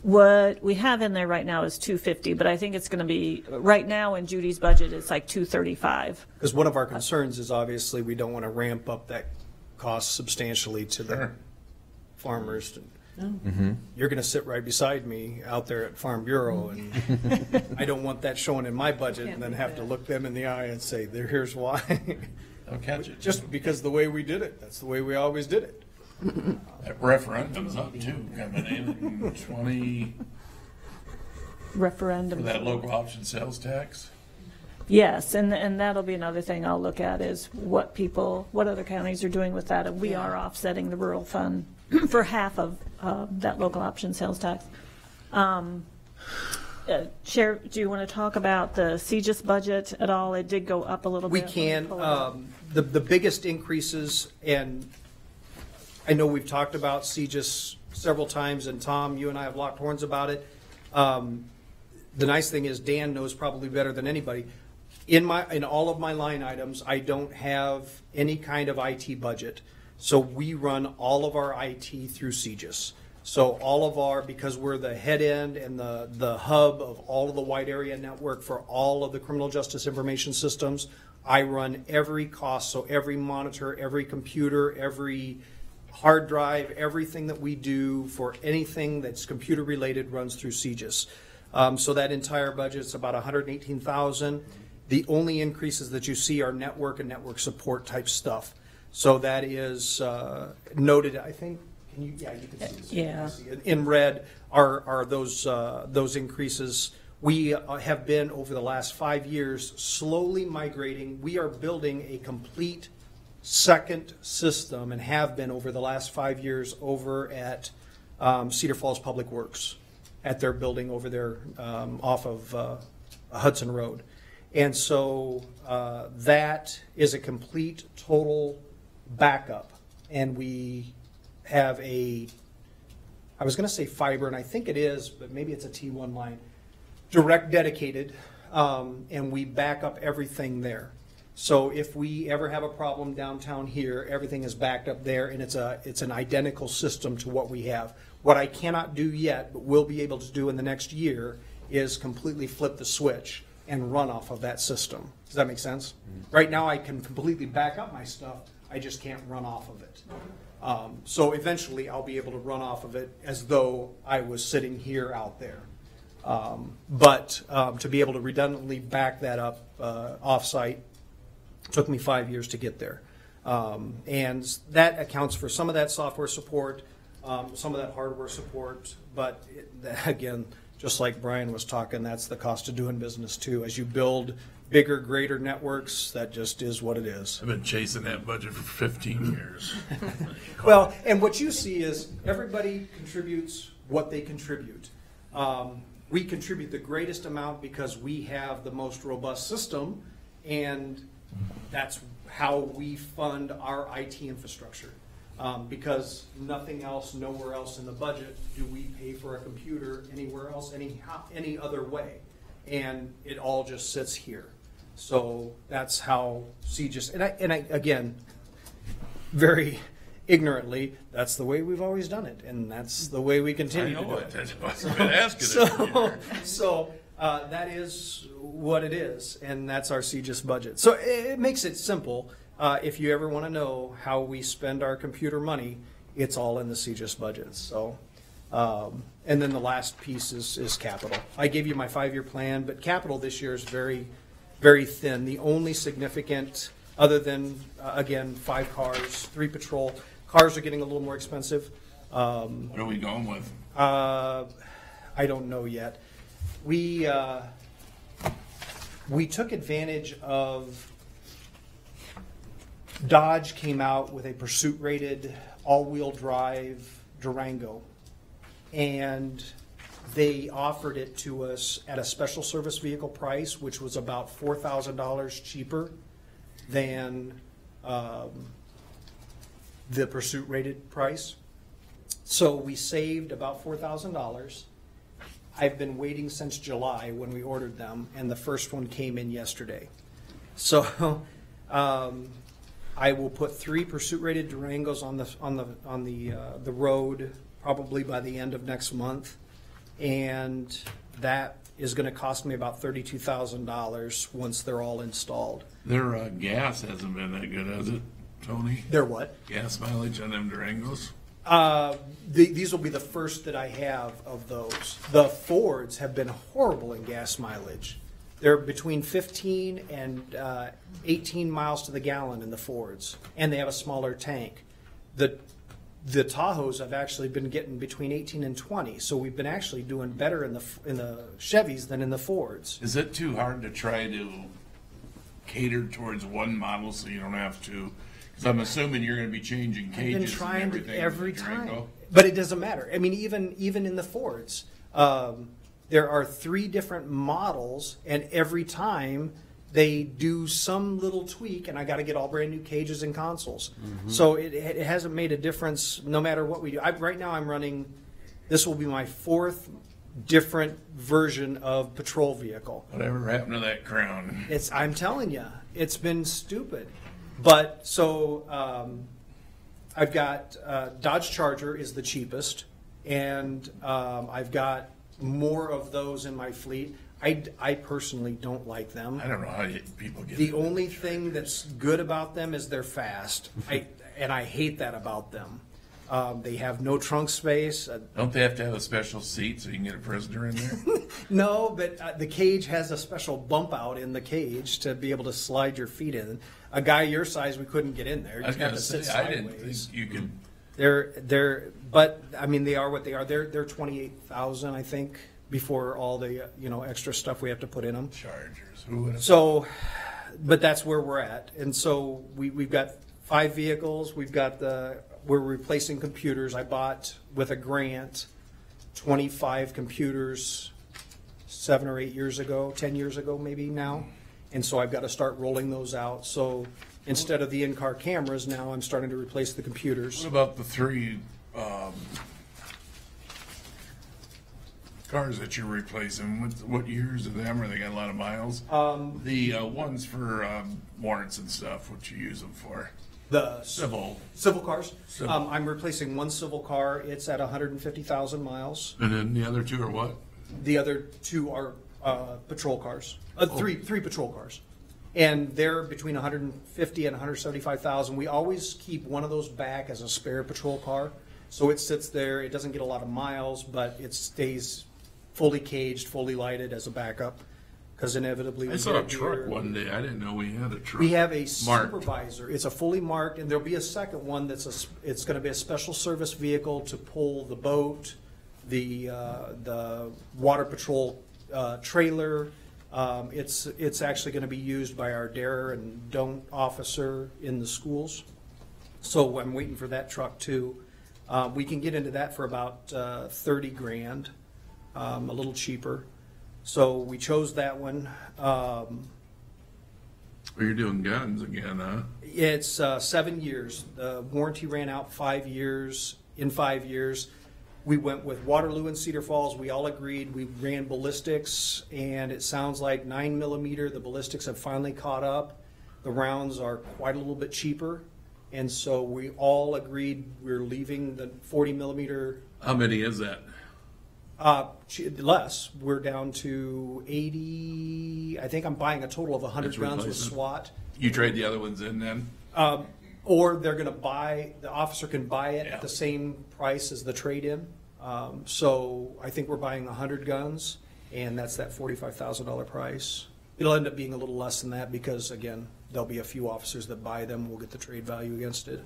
What we have in there right now is 250, but I think it's going to be, right now in Judy's budget, it's like 235. Because one of our concerns is obviously we don't want to ramp up that cost substantially to the farmers. You're going to sit right beside me out there at Farm Bureau, and I don't want that showing in my budget and then have to look them in the eye and say, here's why. Don't catch it. Just because the way we did it. That's the way we always did it. That referendum's up too, coming in 20, Referendum. for that local option sales tax. Yes, and that'll be another thing I'll look at is what other counties are doing with that, and we are offsetting the rural fund for half of that local option sales tax. Chair, do you want to talk about the CGIS budget at all? It did go up a little We bit. can. The biggest increases, and I know we've talked about CGIS several times, and Tom, you and I have locked horns about it. The nice thing is Dan knows probably better than anybody. In all of my line items, I don't have any kind of IT budget. So we run all of our IT through CGIS. So all of because we're the head end and the hub of all of the wide area network for all of the criminal justice information systems, I run every cost. So every monitor, every computer, every hard drive, everything that we do for anything that's computer related runs through CGIS. So that entire budget is about $118,000. The only increases that you see are network and network support type stuff. So that is noted, I think. You can see this. Yeah. In red are those increases. We have been, over the last 5 years, slowly migrating. We are building a complete second system, and have been over the last 5 years, over at Cedar Falls Public Works, at their building over there off of Hudson Road. And so that is a complete, total backup. And we have I was going to say fiber, and I think it is, but maybe it's a T1 line, direct dedicated, and we back up everything there. So if we ever have a problem downtown here, everything is backed up there, and it's an identical system to what we have. What I cannot do yet, but will be able to do in the next year, is completely flip the switch and run off of that system. Does that make sense? Right now I can completely back up my stuff, I just can't run off of it. So eventually I'll be able to run off of it as though I was sitting here out there. But to be able to redundantly back that up off-site took me 5 years to get there. And that accounts for some of that software support, some of that hardware support, but again, just like Brian was talking, that's the cost of doing business too. As you build bigger, greater networks, that just is what it is. I've been chasing that budget for 15 years. Well, and what you see is everybody contributes what they contribute. We contribute the greatest amount because we have the most robust system, and that's how we fund our IT infrastructure. Because nothing else, nowhere else in the budget do we pay for a computer anywhere else, any other way. And it all just sits here. So that's how CGIS, and I again, very ignorantly, that's the way we've always done it, and that's the way we continue to do it. That's why I've been asking So that is what it is, and that's our CGIS budget. So it makes it simple. If you ever want to know how we spend our computer money, it's all in the CGIS budget. So, and then the last piece is capital. I gave you my 5-year plan, but capital this year is very, very thin. The only significant, other than, again, 5 cars, 3 patrol, cars are getting a little more expensive. What are we going with? I don't know yet. We took advantage of, Dodge came out with a pursuit-rated all-wheel drive Durango, and they offered it to us at a special service vehicle price, which was about $4,000 cheaper than the pursuit-rated price. So we saved about $4,000. I've been waiting since July when we ordered them, and the first one came in yesterday. So I will put 3 pursuit-rated Durangos on the road probably by the end of next month. and that is going to cost me about $32,000 once they're all installed. Their gas hasn't been that good, has it, Tony? Their what? Gas mileage on them Durangos? These will be the first that I have of those. The Fords have been horrible in gas mileage. They're between 15 and 18 miles to the gallon in the Fords, and they have a smaller tank. The Tahoes have actually been getting between 18 and 20, so we've been actually doing better in the Chevys than in the Fords. Is it too hard to try to cater towards one model so you don't have to? Because I'm assuming you're going to be changing cages I've been trying and to everything every with the time, Durango. but it doesn't matter. I mean, even in the Fords, there are 3 different models, and every time they do some little tweak, and I got to get all brand new cages and consoles. So it hasn't made a difference no matter what we do. Right now I'm running, this will be my 4th different version of patrol vehicle. Whatever happened to that Crown? I'm telling you, it's been stupid. But so I've got Dodge Charger is the cheapest, and I've got more of those in my fleet. I personally don't like them. I don't know how people get The only thing that's good about them is they're fast. And I hate that about them. They have no trunk space. Don't they have to have a special seat so you can get a prisoner in there? No, but the cage has a special bump out in the cage to be able to slide your feet in. A guy your size, we couldn't get in there. I was You'd have going to to say, sit I didn't sideways. think you could. But I mean, they are what they are. They're 28,000, I think, before all the extra stuff we have to put in them. Chargers, who would have? So, but that's where we're at, and so we've got 5 vehicles. We've got we're replacing computers. I bought with a grant 25 computers 7 or 8 years ago, 10 years ago maybe now, and so I've got to start rolling those out. So instead of the in-car cameras, now I'm starting to replace the computers. What about the 3 cars that you're replacing? What years of them? Are they got a lot of miles? The ones for warrants and stuff, what you use them for? The civil cars. Civil. I'm replacing one civil car. It's at 150,000 miles. And then the other 2 are what? The other 2 are patrol cars. Three patrol cars, and they're between 150 and 175,000. We always keep one of those back as a spare patrol car, so it sits there. It doesn't get a lot of miles, but it stays fully caged, fully lighted as a backup. Because inevitably, I saw a truck one day. I didn't know we had a truck. we have a Marked. Supervisor. It's a fully marked, and there'll be a second one it's going to be a special service vehicle to pull the boat, the water patrol trailer. It's actually going to be used by our dare and don't officer in the schools. So I'm waiting for that truck too. We can get into that for about 30 grand, a little cheaper. So we chose that one. Well, you're doing guns again, huh? It's 7 years. The warranty ran out 5 years. In 5 years, we went with Waterloo and Cedar Falls. We all agreed. We ran ballistics, and it sounds like 9mm. The ballistics have finally caught up. The rounds are quite a little bit cheaper, and so we all agreed we're leaving the 40mm. How many is that? Less. We're down to 80. I think I'm buying a total of 100 That's guns with replacement. SWAT. You trade the other ones in then? Or they're going to the officer can buy it at the same price as the trade-in. So I think we're buying 100 guns, and that's that $45,000 price. It'll end up being a little less than that because, again, there'll be a few officers that buy them. We'll get the trade value against it.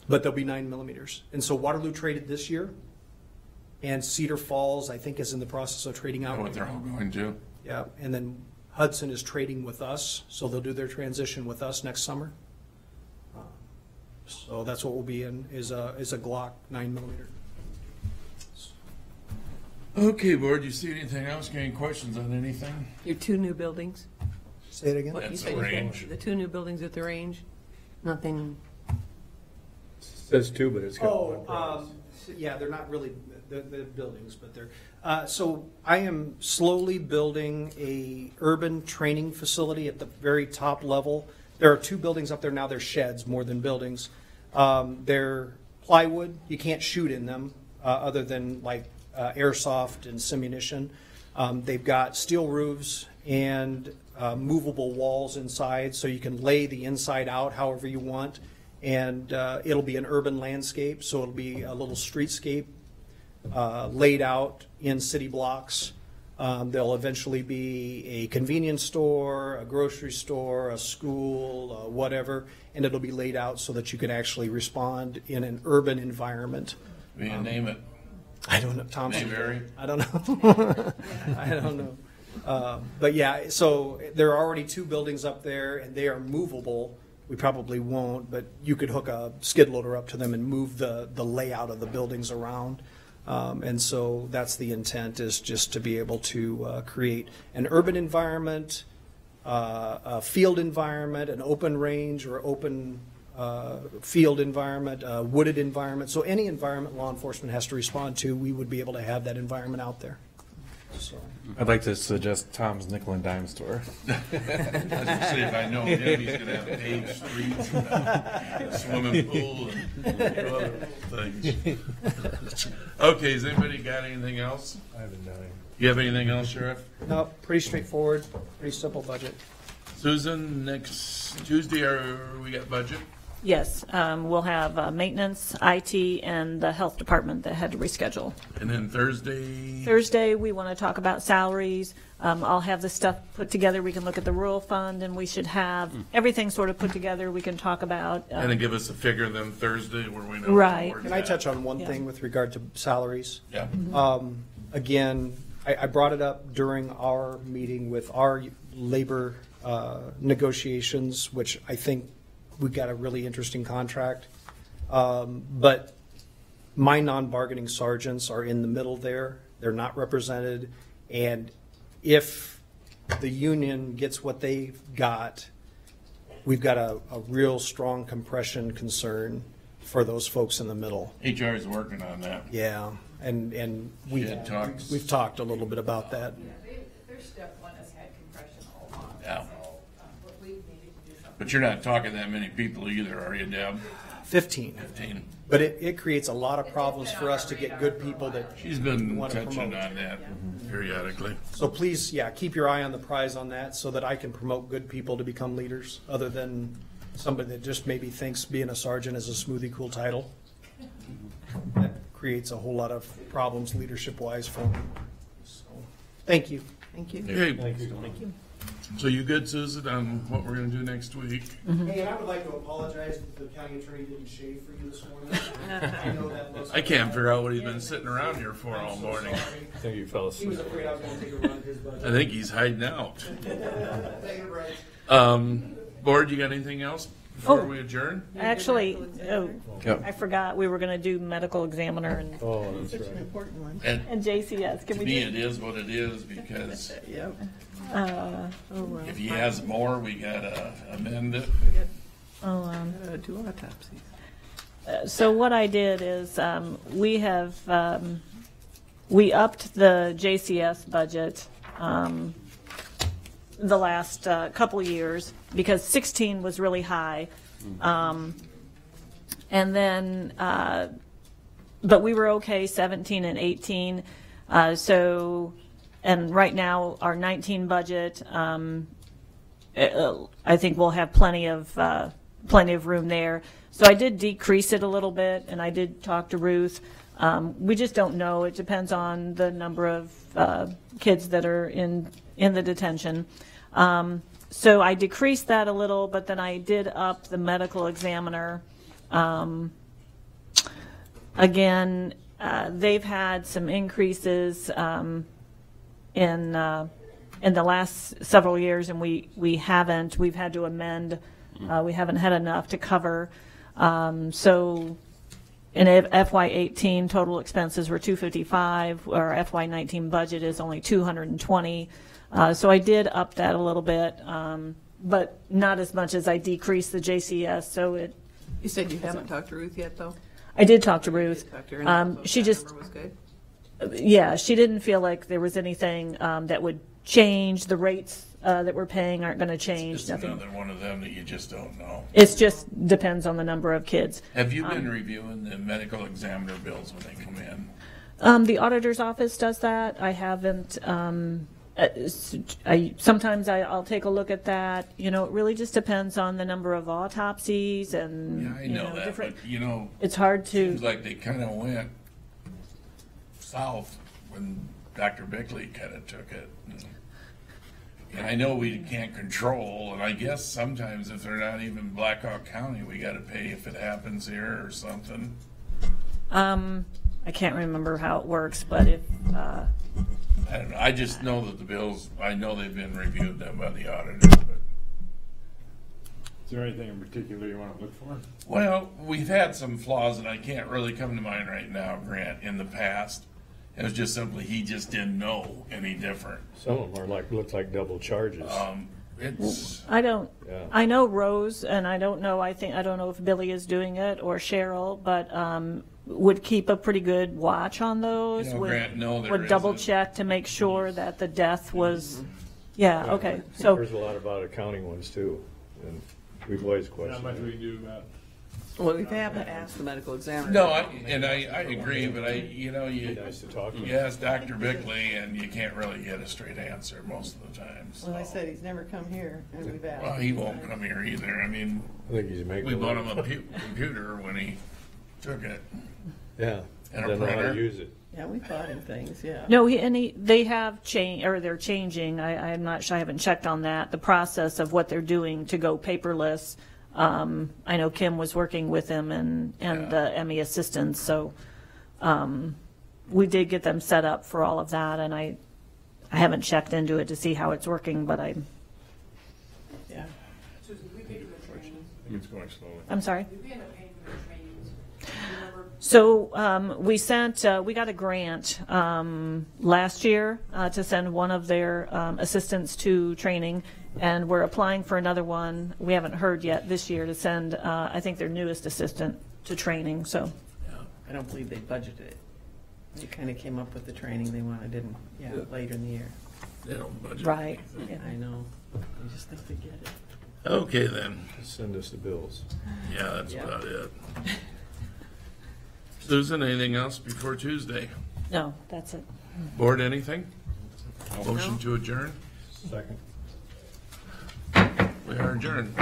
But they'll be 9mm. And so Waterloo traded this year, and Cedar Falls, I think, is in the process of trading out. What they're all going to? Yeah, and then Hudson is trading with us, so they'll do their transition with us next summer. So that's what we'll be in, is a Glock 9mm. Okay, board, you see anything else? Got any questions on anything? Your 2 new buildings? Say it again? What, That's you said the you range. said the 2 new buildings at the range? Nothing. Says 2, but it's got one price. Yeah, they're not really they're buildings, but they're. So I am slowly building a urban training facility at the very top level. There are 2 buildings up there now. They're sheds more than buildings. They're plywood. You can't shoot in them other than like airsoft and simunition. They've got steel roofs and movable walls inside, so you can lay the inside out however you want. And it'll be an urban landscape, so it'll be a little streetscape laid out in city blocks. There'll eventually be a convenience store, a grocery store, a school, whatever, and it'll be laid out so that you can actually respond in an urban environment. Will you name it? I don't know. Thompson. Mayberry? I don't know. I don't know. But yeah, so there are already 2 buildings up there, and they are movable. We probably won't, but you could hook a skid loader up to them and move the layout of the buildings around. And so that's the intent, is just to be able to create an urban environment, a field environment, an open range or open field environment, a wooded environment. So any environment law enforcement has to respond to, we would be able to have that environment out there. So. I'd like to suggest Tom's Nickel and Dime Store. I was going to say, if I know him, he's going to have paved streets and a swimming pool and other things. Okay, has anybody got anything else? I haven't done it. You have anything else, Sheriff? No, pretty straightforward, pretty simple budget. Susan, next Tuesday, we got budget? Yes, we'll have maintenance, IT, and the health department that had to reschedule. And then Thursday? Thursday, we want to talk about salaries. I'll have the stuff put together. We can look at the rural fund, and we should have everything sort of put together. We can talk about. And then give us a figure then Thursday where we know. Right. Can I touch on one thing with regard to salaries? Yeah. Again, I brought it up during our meeting with our labor negotiations, which I think we've got a really interesting contract. But my non-bargaining sergeants are in the middle there. They're not represented. And if the union gets what they've got, we've got a real strong compression concern for those folks in the middle. HR is working on that. Yeah, and we've talked a little bit about that. Yeah, their step 1 has had compression all along. Yeah. But we needed to do something. But you're not talking that many people either, are you, Deb? 15. 15. But it creates a lot of problems for us to get good people that She's been want to touching promote. on that periodically. So please, yeah, keep your eye on the prize on that so that I can promote good people to become leaders, other than somebody that just maybe thinks being a sergeant is a smoothie cool title. That creates a whole lot of problems leadership-wise for me. So, thank you. Thank you. Hey, Thank you. Thank you. so you good, Susan, on what we're going to do next week? Hey, and I would like to apologize if the county attorney didn't shave for you this morning. I know that looks I can't figure out what he's been sitting around here for all morning. I think you fell He was asleep. afraid I was going to take a run at his budget. I think he's hiding out. You're right. Board, you got anything else before Oh. we adjourn? Actually, Yep. I forgot we were going to do medical examiner and, Oh, that's Such an right. important one. and JCS. Can To we me, do? it is what it is, because Yep. Uh, Oh, well. if he has more, we gotta amend it. Do autopsies. So what I did is we have we upped the JCS budget the last couple of years because 16 was really high, and then but we were okay 17 and 18. So and right now our 19 budget, I think we'll have plenty of room there. So I did decrease it a little bit, and I did talk to Ruth. We just don't know. It depends on the number of kids that are in the detention. So I decreased that a little, but then I did up the medical examiner. Again, they've had some increases in the last several years, and we haven't. We've had to amend. We haven't had enough to cover. So in FY18, total expenses were $255. Our FY19 budget is only $220. So I did up that a little bit, but not as much as I decreased the JCS. So it. You said you haven't talked to Ruth yet, though? I did talk to Ruth. Talk to her, and She that just. number was good? Yeah, she didn't feel like there was anything that would change. The rates that we're paying aren't going to change. Just Nothing. another one of them that you just don't know. It just depends on the number of kids. Have you been reviewing the medical examiner bills when they come in? The auditor's office does that. I haven't, sometimes I'll take a look at that. You know, it really just depends on the number of autopsies and, Yeah, I know that, different. but, you know. It's hard to. Seems like they kind of went south when Dr. Bickley kind of took it. And I know we can't control, and I guess sometimes if they're not even Blackhawk County, we got to pay if it happens here or something. I can't remember how it works, but if, I don't know. I just know that the bills, I know they've been reviewed then by the auditor. But. Is there anything in particular you want to look for? Well, we've had some flaws that I can't really come to mind right now, Grant, in the past. It was just simply he just didn't know any different. Some of them are look like double charges. It's. I don't. Yeah. I know Rose, and I don't know. I don't know if Billy is doing it or Cheryl, but would keep a pretty good watch on those. You know, would, Grant, no, there would double isn't. check to make sure that the death was. Yeah. Okay. So there's a lot about accounting ones too, and we've always questioned. Not much we do about. Well, we have to ask the medical examiner. No, I agree, but you Nice to talk to you you. ask Dr. Bickley and you can't really get a straight answer most of the time. So. Well, I said he's never come here, and we've asked. Well, he won't come here either. I mean, I think he's making. we bought him a computer when he took it. Yeah, And a doesn't know how printer. to use it. Yeah, we bought him things, yeah. no, they have changed, or they're changing. I'm not sure. I haven't checked on that. The process of what they're doing to go paperless. I know Kim was working with him and the ME assistants, so we did get them set up for all of that, and I haven't checked into it to see how it's working, but Yeah. It's going slowly. I'm sorry? So we got a grant last year to send one of their assistants to training, and we're applying for another one. We haven't heard yet this year to send, I think, their newest assistant to training. So I don't believe they budgeted it. They kind of came up with the training they wanted, didn't, later in the year. They don't budget. right. Yeah, I know. I just think they get it. Okay, then. Just send us the bills. Yeah, that's Yeah. about it. Susan, anything else before Tuesday? No, that's it. Board, anything? Motion to adjourn? Second. We are adjourned.